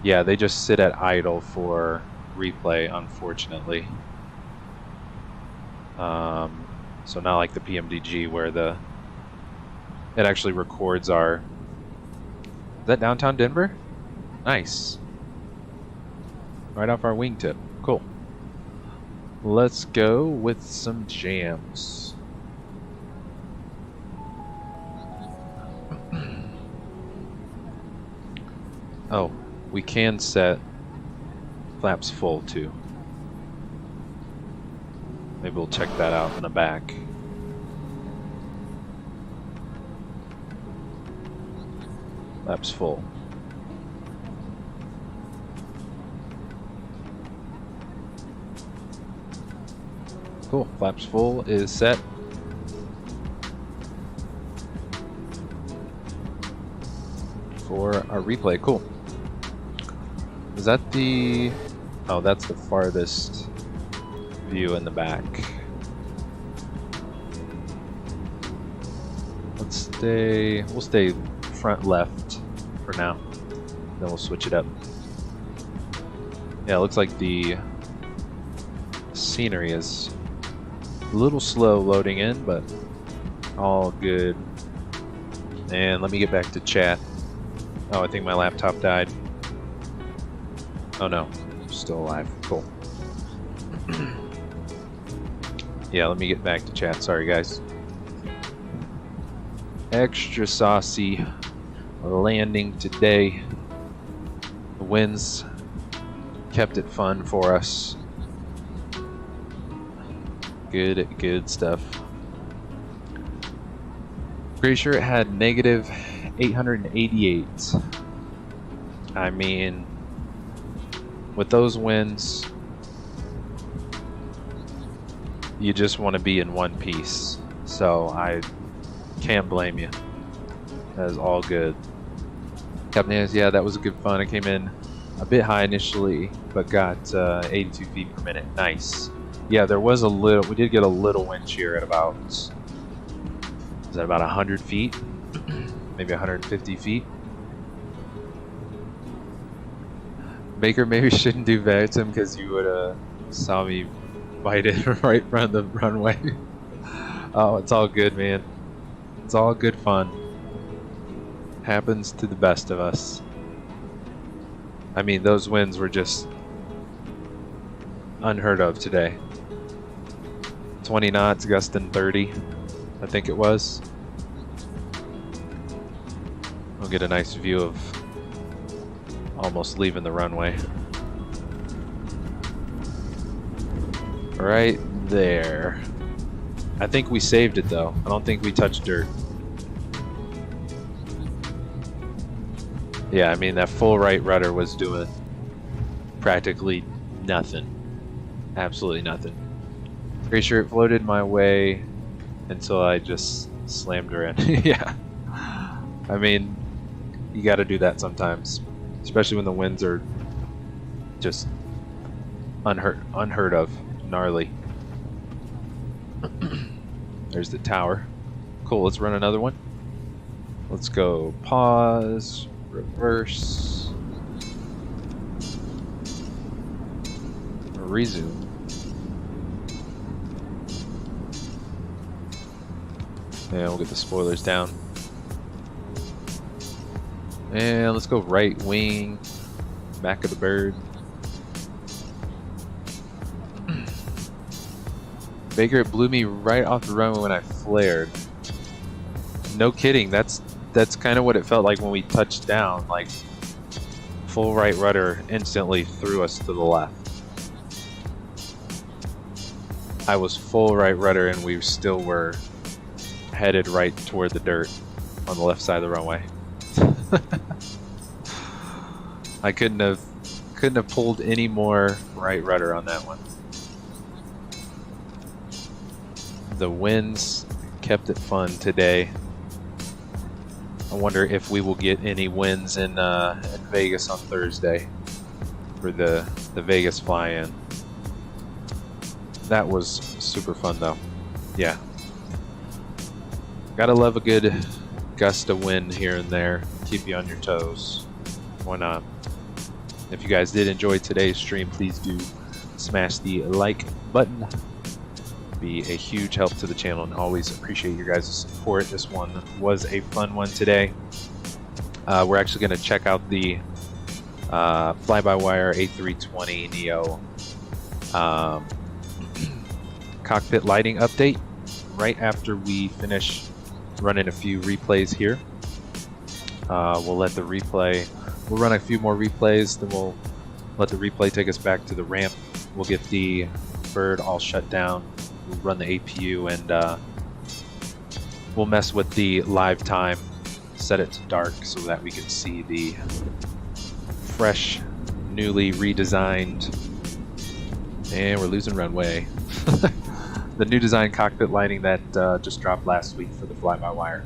Yeah, they just sit at idle for replay, unfortunately. So not like the PMDG where it actually records our. Is that downtown Denver? Nice. Right off our wingtip. Cool. Let's go with some jams. Oh, we can set flaps full too. Maybe we'll check that out in the back. Flaps full. Cool. Flaps full is set. For our replay. Cool. Is that the... Oh, that's the farthest view in the back. We'll stay front left for now. Then we'll switch it up. Yeah, it looks like the scenery is a little slow loading in, but all good. And let me get back to chat. Oh, I think my laptop died. Oh no, still alive. Cool. Yeah, let me get back to chat. Sorry, guys. Extra saucy landing today. The winds kept it fun for us. Good stuff. Pretty sure it had negative 888. I mean, with those winds, you just want to be in one piece. So I can't blame you. That is all good. Captain Anus, yeah, that was a good fun. I came in a bit high initially, but got 82 feet per minute. Nice. Yeah, there was a little, we did get a little wind shear at about, is that about 100 feet? Maybe 150 feet? Baker maybe shouldn't do Vatsim because you would saw me bite it right in front of the runway. Oh, it's all good, man. It's all good fun. Happens to the best of us. I mean, those winds were just unheard of today. 20 knots, gusting 30, I think it was. We'll get a nice view of almost leaving the runway. Right there. I think we saved it though. I don't think we touched dirt. Yeah, I mean that full right rudder was doing practically nothing. Absolutely nothing. Pretty sure it floated my way until I just slammed her in. Yeah. I mean, you gotta do that sometimes. Especially when the winds are just unheard of. Gnarly. There's the tower. Cool, let's run another one. Let's go pause, reverse, resume. And we'll get the spoilers down. And let's go right wing, back of the bird. Baker, it blew me right off the runway when I flared. No kidding, that's kind of what it felt like when we touched down. Like, full right rudder instantly threw us to the left. I was full right rudder and we still were headed right toward the dirt on the left side of the runway. I couldn't have pulled any more right rudder on that one. The winds kept it fun today. I wonder if we will get any wins in Vegas on Thursday for the Vegas fly-in. That was super fun though. Yeah. Gotta love a good gust of wind here and there. Keep you on your toes. Why not? If you guys did enjoy today's stream, please do smash the like button. Be a huge help to the channel and always appreciate your guys' support. This one was a fun one today. We're actually going to check out the FlyByWire A32NX cockpit lighting update right after we finish running a few replays here. We'll let the replay, we'll run a few more replays, then we'll let the replay take us back to the ramp. We'll get the bird all shut down. We'll run the APU and we'll mess with the live time, set it to dark so that we can see the fresh, newly redesigned, and we're losing runway. The new design cockpit lighting that just dropped last week for the fly-by-wire.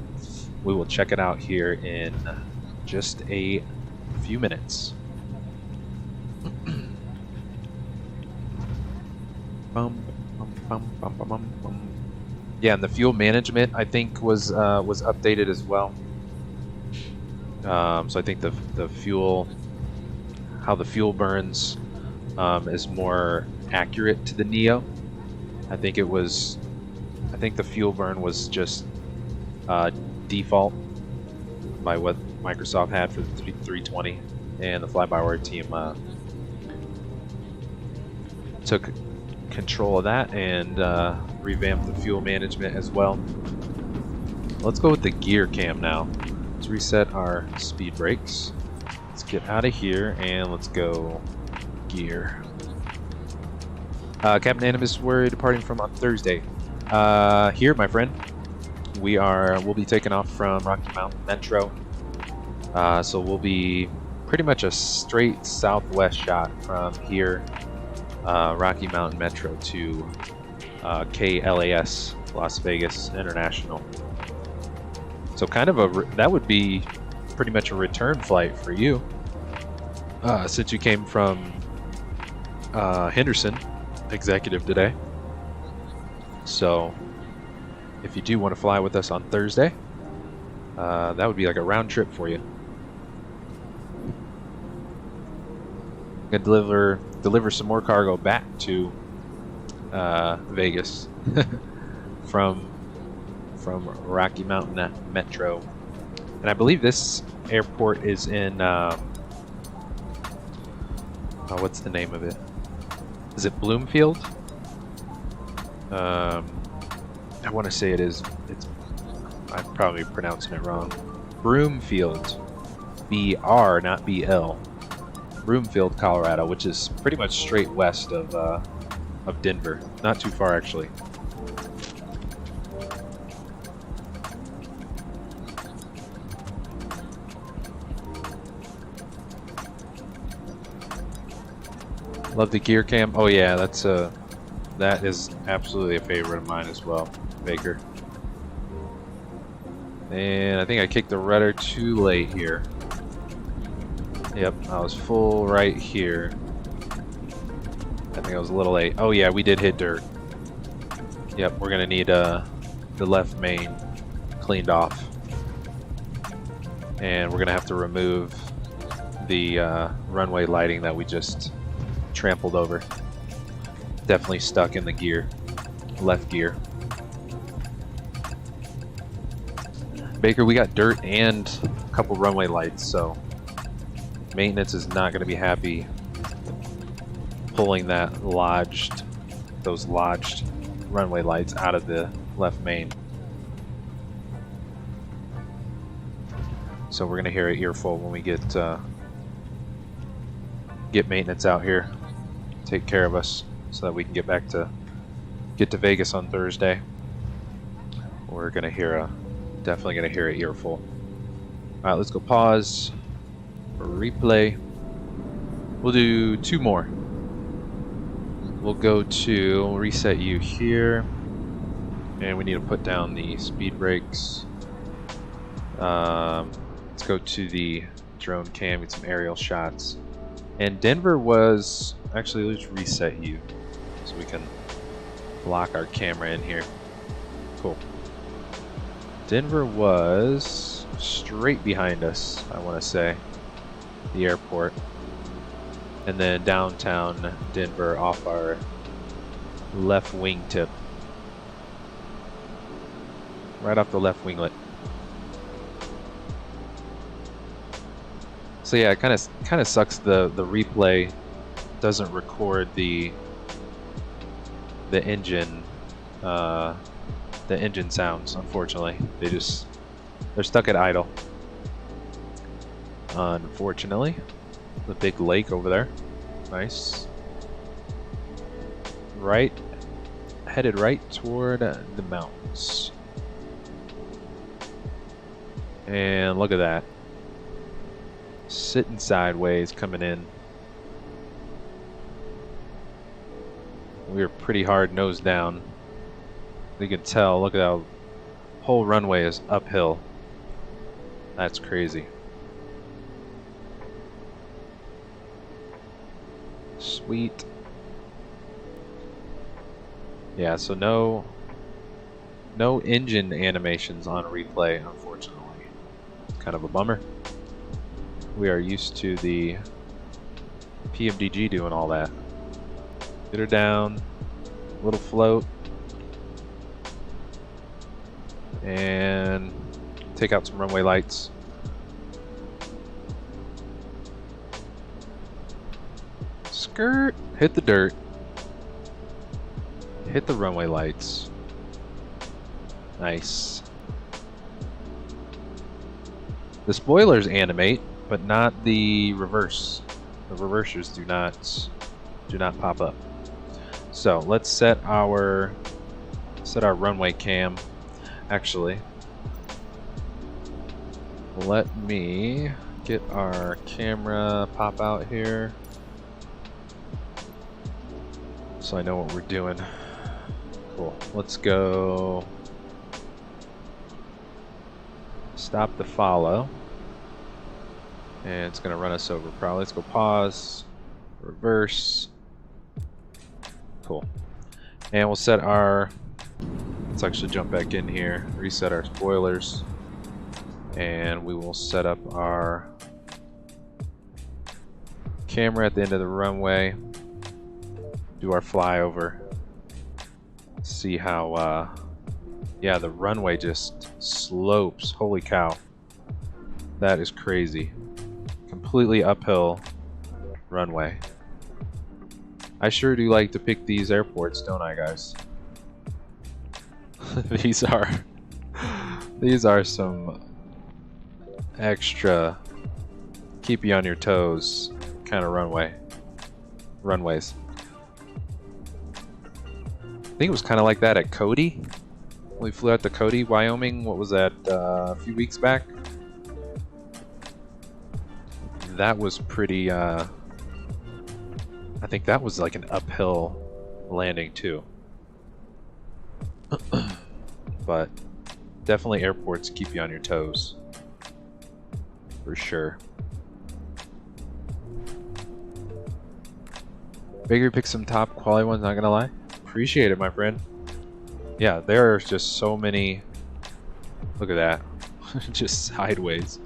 We will check it out here in just a few minutes. Yeah, and the fuel management I think was updated as well. So I think the fuel, how the fuel burns, is more accurate to the Neo. I think the fuel burn was just default by what Microsoft had for the 320, and the fly-by-wire team took control of that and revamped the fuel management as well. Let's go with the gear cam now. Let's reset our speed brakes. Let's get out of here and let's go gear. Captain Animus, we're departing from on Thursday. Here, my friend, we'll be taking off from Rocky Mountain Metro. So we'll be pretty much a straight southwest shot from here, Rocky Mountain Metro to KLAS, Las Vegas International. So kind of that would be pretty much a return flight for you, since you came from Henderson Executive today. So if you do want to fly with us on Thursday, that would be like a round trip for you. I'm gonna deliver deliver some more cargo back to Vegas from Rocky Mountain Metro. And I believe this airport is in what's the name of it? Is it Bloomfield? I want to say it's I'm probably pronouncing it wrong. Broomfield. BR, not BL. Broomfield, Colorado, which is pretty much straight west of Denver. Not too far, actually. Love the gear cam. Oh yeah, that is absolutely a favorite of mine as well, Baker. And I think I kicked the rudder too late here. Yep, I was full right here. I think I was a little late. Oh yeah, we did hit dirt. Yep, we're gonna need the left main cleaned off. And we're gonna have to remove the runway lighting that we just trampled over. Definitely stuck in the gear, left gear. Baker, we got dirt and a couple runway lights, so maintenance is not going to be happy pulling those lodged runway lights out of the left main. So we're going to hear an earful when we get maintenance out here, take care of us, so that we can get to Vegas on Thursday. We're going to definitely going to hear an earful. All right, let's go pause. Replay. We'll do 2 more. We'll reset you here, and we need to put down the speed brakes. Let's go to the drone cam, get some aerial shots. And Denver was actually, let's reset you so we can block our camera in here. Cool. Denver was straight behind us, I want to say, the airport, and then downtown Denver off our left wingtip, right off the left winglet. So yeah, it kind of sucks. The replay doesn't record the engine sounds. Unfortunately, they're stuck at idle. Unfortunately, the big lake over there, nice. Headed right toward the mountains. And look at that. Sitting sideways coming in. We are pretty hard nose down. You can tell, look at how the whole runway is uphill. That's crazy. Sweet. Yeah, so no engine animations on replay, unfortunately. Kind of a bummer. We are used to the PMDG doing all that. Get her down, little float, and take out some runway lights. Skirt, hit the dirt, hit the runway lights. Nice. The spoilers animate, but not the reverse. The reversers do not pop up. So let's set our runway cam. Actually, let me get our camera pop out here so I know what we're doing. Cool. Let's go stop the follow. And it's going to run us over probably. Let's go pause, reverse. Cool. And we'll set our, let's actually jump back in here, reset our spoilers, and we will set up our camera at the end of the runway. do our flyover. See how, yeah, the runway just slopes. Holy cow. That is crazy. Completely uphill runway. I sure do like to pick these airports, don't I, guys? These are some extra keep you on your toes kind of runways. I think it was kind of like that at Cody. We flew out to Cody, Wyoming. What was that? A few weeks back. That was pretty. I think that was like an uphill landing too. But definitely airports keep you on your toes. For sure. Baker picked some top quality ones, not gonna lie. Appreciate it, my friend. Yeah, there are just so many. Look at that. Just sideways.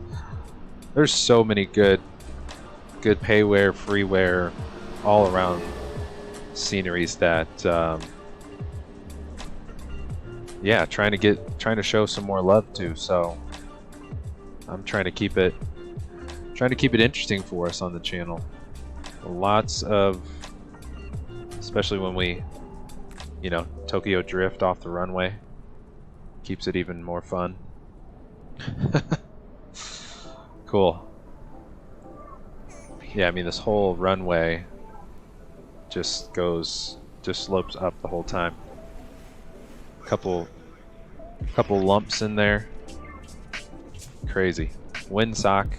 There's so many good payware, freeware, all around sceneries that yeah, trying to show some more love to. So I'm trying to keep it interesting for us on the channel. Lots of, especially when we, you know, Tokyo drift off the runway, keeps it even more fun. Cool. Yeah, I mean, this whole runway just slopes up the whole time. Couple lumps in there. Crazy. Windsock.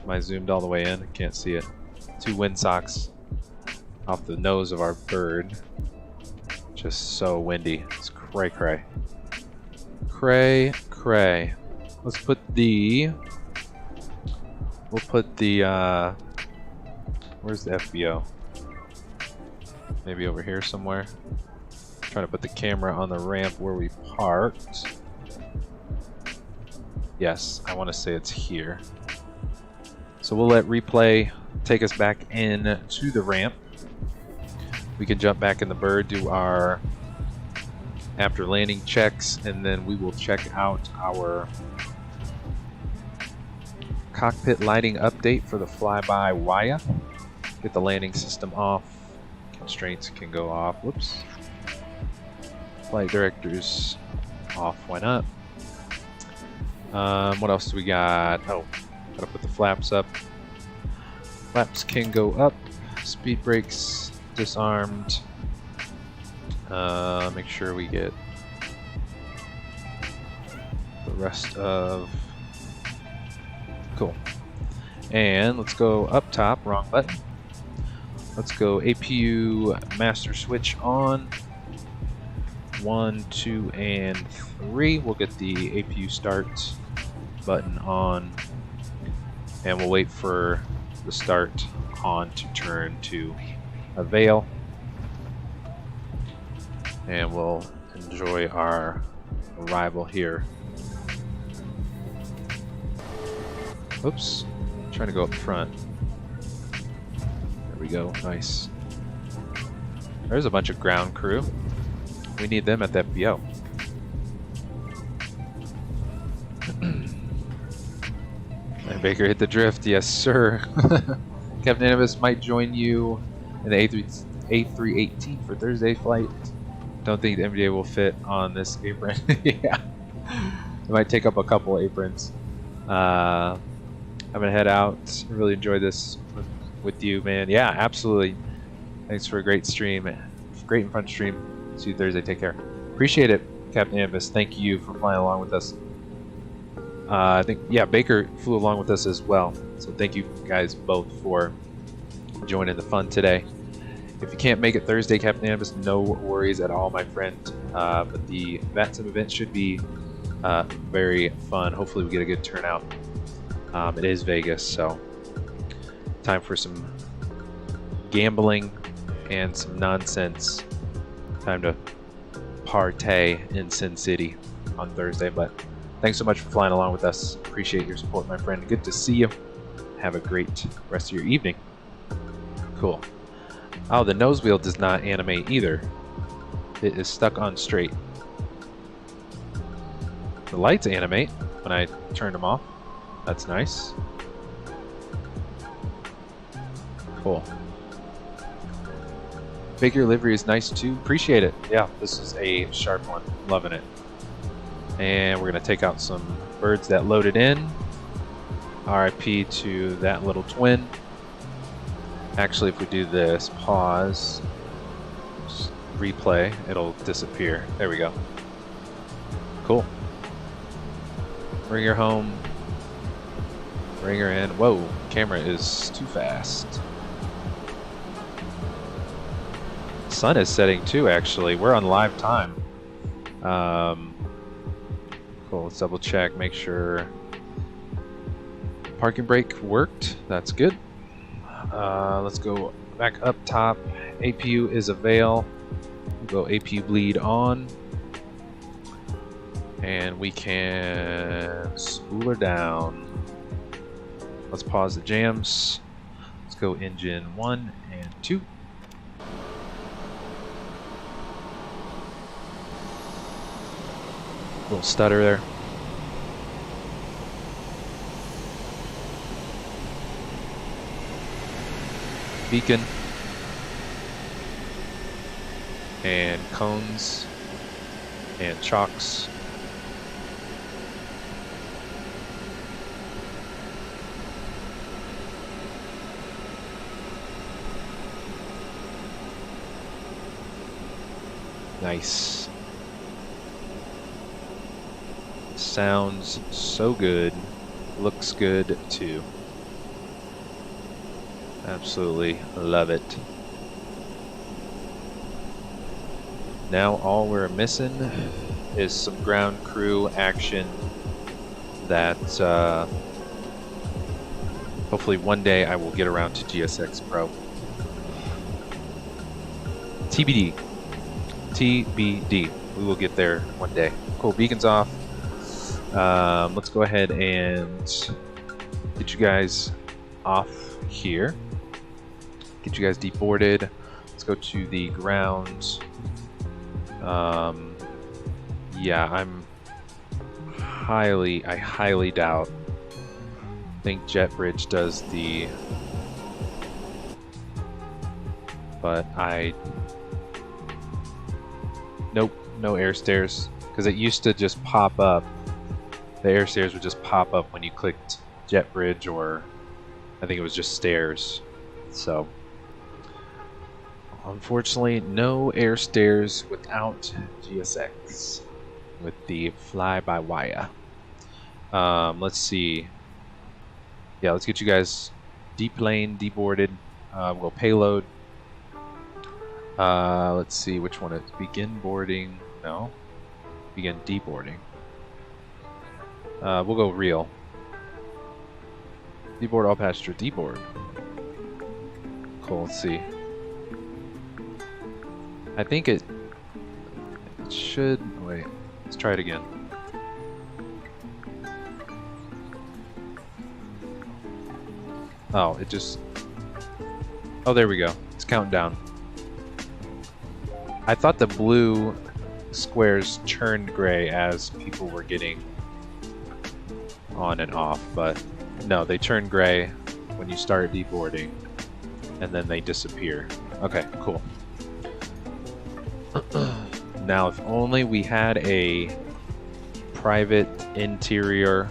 Am I zoomed all the way in? I can't see it. 2 windsocks off the nose of our bird. Just so windy. It's cray cray. Cray cray. Let's put the. We'll put the. Where's the FBO? Maybe over here somewhere. Trying to put the camera on the ramp where we parked. Yes, I want to say it's here. So we'll let replay take us back in to the ramp. We can jump back in the bird, do our after landing checks, and then we will check out our cockpit lighting update for the fly-by-wire. Get the landing system off. Constraints can go off. Whoops. Flight directors off. Why not? What else do we got? Oh, gotta put the flaps up. Flaps can go up. Speed brakes disarmed. Make sure we get the rest of. Cool. And let's go up top. Wrong button. Let's go APU master switch on. 1, 2, and 3. We'll get the APU start button on, and we'll wait for the start on to turn to avail, and we'll enjoy our arrival here. Oops, trying to go up front. There we go, nice. There's a bunch of ground crew. We need them at the FBO. And Baker hit the drift, yes sir. Captain Annabis might join you in the A318 for Thursday flight. Don't think the NVIDIA will fit on this apron. Yeah, it might take up a couple aprons. I'm gonna head out. Really enjoyed this with you, man. Yeah, absolutely. Thanks for a great stream, great and fun stream. See you Thursday. Take care. Appreciate it, Captain Ambus. Thank you for flying along with us. I think, yeah, Baker flew along with us as well. So thank you guys both for joining the fun today. If you can't make it Thursday, Captain Ambus, no worries at all, my friend. But the Vatsim event should be very fun. Hopefully we get a good turnout. It is Vegas, so time for some gambling and some nonsense. Time to partay in Sin City on Thursday. But thanks so much for flying along with us. Appreciate your support, my friend. Good to see you. Have a great rest of your evening. Cool. Oh, the nose wheel does not animate either. It is stuck on straight. The lights animate when I turn them off. That's nice. Cool. Figure livery is nice too. Appreciate it. Yeah, this is a sharp one. Loving it. And we're going to take out some birds that loaded in. RIP to that little twin. Actually, if we do this, pause, replay, it'll disappear. There we go. Cool. Bring her home. Bring her in. Whoa, camera is too fast. Sun is setting too, actually. We're on live time. Cool, let's double check, make sure parking brake worked. That's good. Let's go back up top. APU is avail. We'll go APU bleed on. And we can spool her down. Let's pause the jams. Let's go engine 1 and 2. Little stutter there. Beacon. And cones. And chocks. Nice. Sounds so good. Looks good too. Absolutely love it. Now all we're missing is some ground crew action that hopefully one day I will get around to GSX Pro. TBD. TBD. We will get there one day. Cool, beacons off. Let's go ahead and get you guys off here. Get you guys deboarded. Let's go to the ground. Yeah, I highly doubt. I think JetBridge does the, but nope, no air stairs, because it used to just pop up. The air stairs would just pop up when you clicked JetBridge, or I think it was just stairs. So unfortunately, no air stairs without GSX with the fly-by-wire. Let's see. Yeah, let's get you guys deplane, deboarded. We'll payload. Let's see which one it is. Begin boarding. No. Begin deboarding. We'll go real. Deboard all passenger. Deboard. Cool. Let's see. I think it should. Wait. Let's try it again. Oh, it just. Oh, there we go. It's counting down. I thought the blue squares turned gray as people were getting on and off, but no, they turn gray when you start deboarding, and then they disappear. Okay, cool. Now, if only we had a private interior,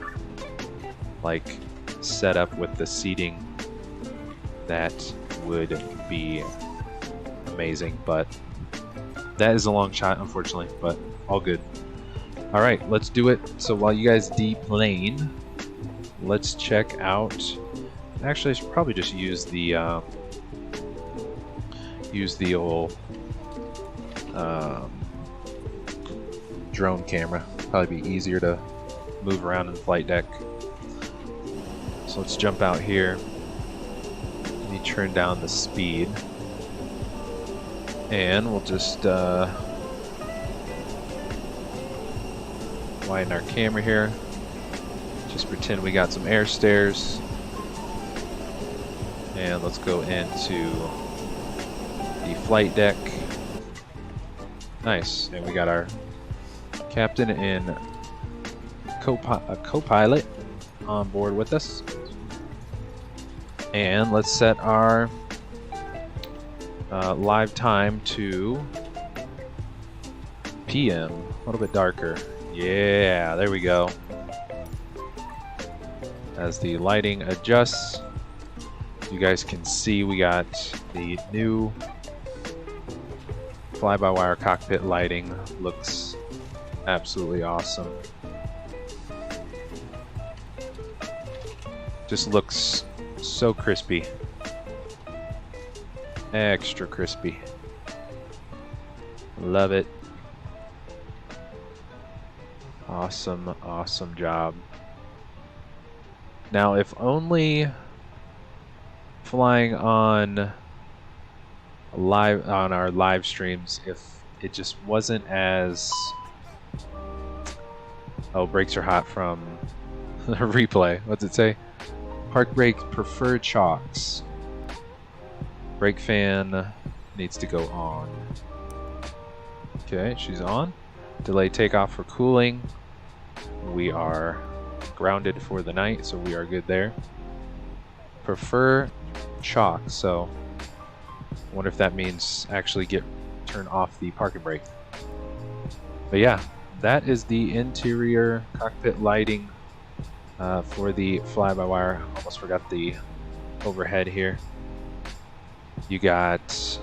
like, set up with the seating, that would be amazing, but that is a long shot, unfortunately, but all good. All right, let's do it. So while you guys deplane, let's check out. Actually, I should probably just use the old drone camera. Probably be easier to move around in the flight deck. So let's jump out here. Let me turn down the speed, and we'll just widen our camera here. Just pretend we got some air stairs, and let's go into the flight deck. Nice. And we got our captain and co-pilot on board with us. And let's set our live time to PM, a little bit darker. Yeah, there we go. As the lighting adjusts, you guys can see we got the new fly-by-wire cockpit lighting. Looks absolutely awesome. Just looks so crispy. Extra crispy. Love it. Awesome, awesome job. Now, if only flying on our live streams, if it just wasn't as... Oh, brakes are hot from the replay. What's it say? Park brake preferred chocks. Brake fan needs to go on. Okay, she's on. Delay takeoff for cooling. We are grounded for the night, so we are good there. Prefer chalk, so I wonder if that means actually turn off the parking brake. But yeah, that is the interior cockpit lighting for the fly-by-wire. Almost forgot the overhead here. You got,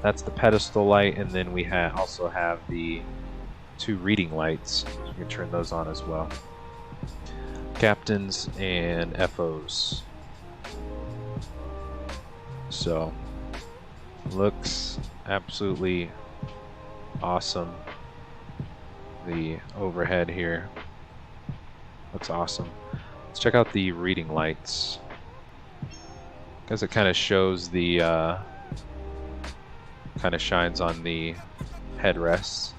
that's the pedestal light, and then we also have the 2 reading lights. You can turn those on as well. Captains and FOs. So, looks absolutely awesome. The overhead here looks awesome. Let's check out the reading lights. Because it kind of shows the, kind of shines on the headrests.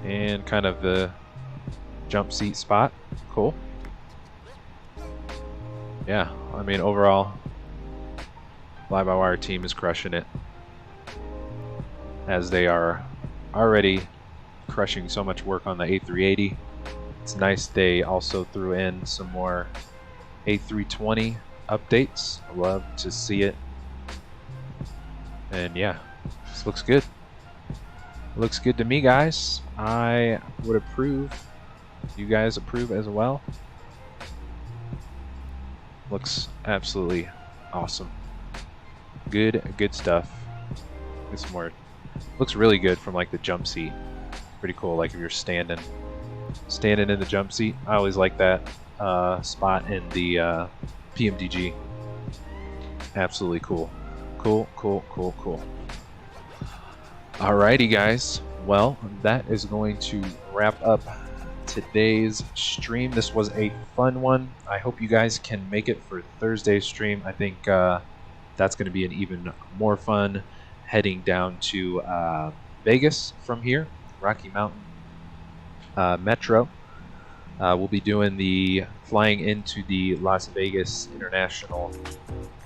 And kind of the jump seat spot. Cool. Yeah, I mean, overall, fly-by-wire team is crushing it. As they are already crushing so much work on the A380. It's nice they also threw in some more A320 updates. I love to see it. And yeah, this looks good. Looks good to me, guys. I would approve. You guys approve as well. Looks absolutely awesome. Good stuff. Get some more. Looks really good from like the jump seat. Pretty cool. Like if you're standing in the jump seat. I always like that spot in the PMDG. Absolutely cool. Cool. Alrighty, guys. Well, that is going to wrap up today's stream. This was a fun one. I hope you guys can make it for Thursday's stream. I think that's going to be an even more fun, heading down to Vegas from here, Rocky Mountain Metro. We'll be doing the flying into the Las Vegas International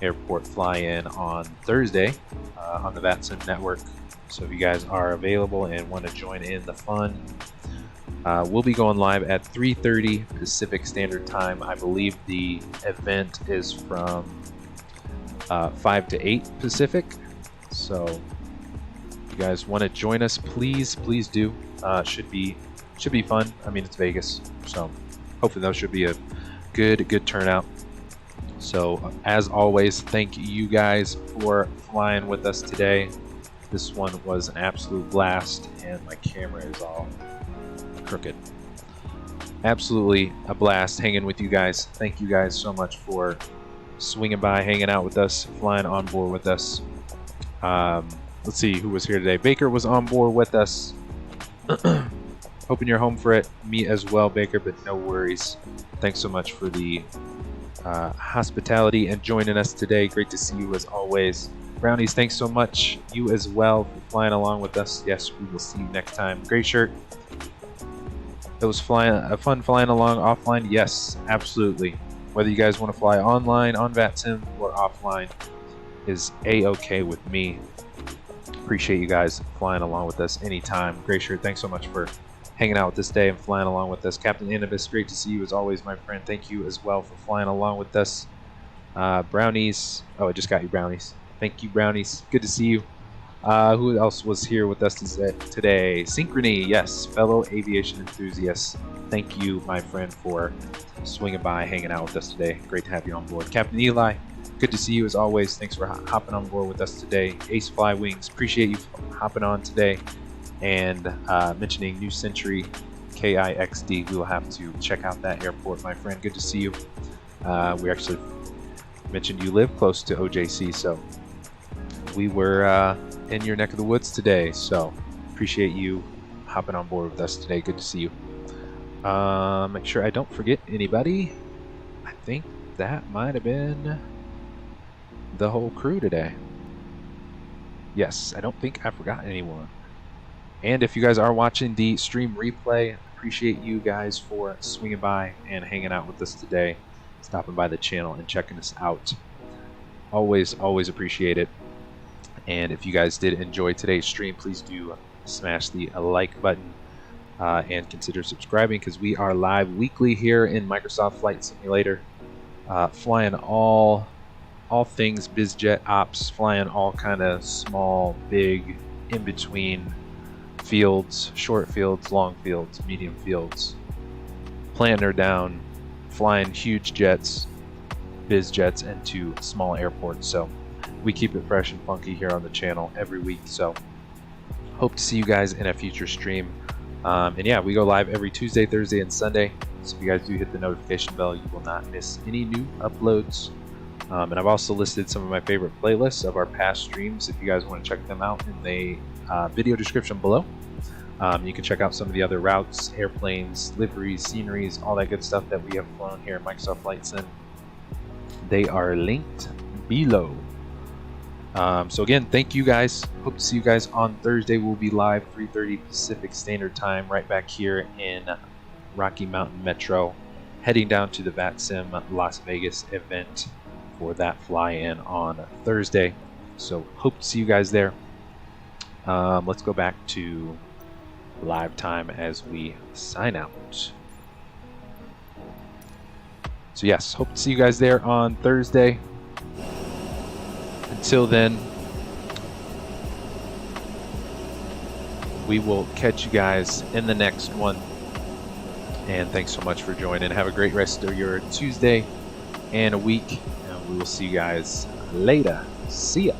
Airport fly-in on Thursday on the Vatsim network. So if you guys are available and want to join in the fun, we'll be going live at 3:30 Pacific Standard Time. I believe the event is from 5 to 8 Pacific. So if you guys want to join us, please do. Should be fun. I mean, it's Vegas, so hopefully that should be a good turnout. So as always, thank you guys for flying with us today. This one was an absolute blast, and my camera is all crooked. Absolutely a blast hanging with you guys. Thank you guys so much for swinging by, hanging out with us, flying on board with us. Let's see who was here today. Baker was on board with us. Hoping you're home for it. Me as well, Baker, but no worries. Thanks so much for the hospitality and joining us today. Great to see you as always. Brownies, thanks so much. You as well for flying along with us. Yes, we will see you next time. Great shirt. It was fun flying along offline. Yes, absolutely. Whether you guys want to fly online on Vatsim or offline, is a-okay with me. Appreciate you guys flying along with us anytime. Gray Shirt, thanks so much for hanging out this day and flying along with us. Captain Anubis, great to see you as always, my friend. Thank you as well for flying along with us. Brownies, oh, I just got you, Brownies. Thank you, Brownies. Good to see you. Who else was here with us today? Synchrony, yes, fellow aviation enthusiasts. Thank you, my friend, for swinging by, hanging out with us today. Great to have you on board. Captain Eli, good to see you as always. Thanks for hopping on board with us today. Ace Fly Wings, appreciate you hopping on today and mentioning New Century KIXD. We will have to check out that airport, my friend. Good to see you. We actually mentioned you live close to OJC, so we were in your neck of the woods today, so appreciate you hopping on board with us today. Good to see you. Make sure I don't forget anybody. I think that might have been the whole crew today. Yes, I don't think I forgot anyone. And if you guys are watching the stream replay, appreciate you guys for swinging by and hanging out with us today, stopping by the channel and checking us out. Always appreciate it. And if you guys did enjoy today's stream, please do smash the like button and consider subscribing, because we are live weekly here in Microsoft Flight Simulator, flying all things BizJet ops, flying all kind of small, big, in between fields, short fields, long fields, medium fields, planter down, flying huge jets, biz jets into small airports. So we keep it fresh and funky here on the channel every week. So hope to see you guys in a future stream. And yeah, we go live every Tuesday, Thursday, and Sunday. So if you guys do hit the notification bell, you will not miss any new uploads. And I've also listed some of my favorite playlists of our past streams if you guys want to check them out in the video description below. You can check out some of the other routes, airplanes, liveries, sceneries, all that good stuff that we have flown here at Microsoft Flight Sim. They are linked below. So again, thank you guys. Hope to see you guys on Thursday. We'll be live 3:30 Pacific Standard Time right back here in Rocky Mountain Metro, heading down to the Vatsim Las Vegas event for that fly-in on Thursday. So hope to see you guys there. Let's go back to live time as we sign out. So yes, hope to see you guys there on Thursday. Until then, we will catch you guys in the next one. And thanks so much for joining. Have a great rest of your Tuesday and a week. And we will see you guys later. See ya.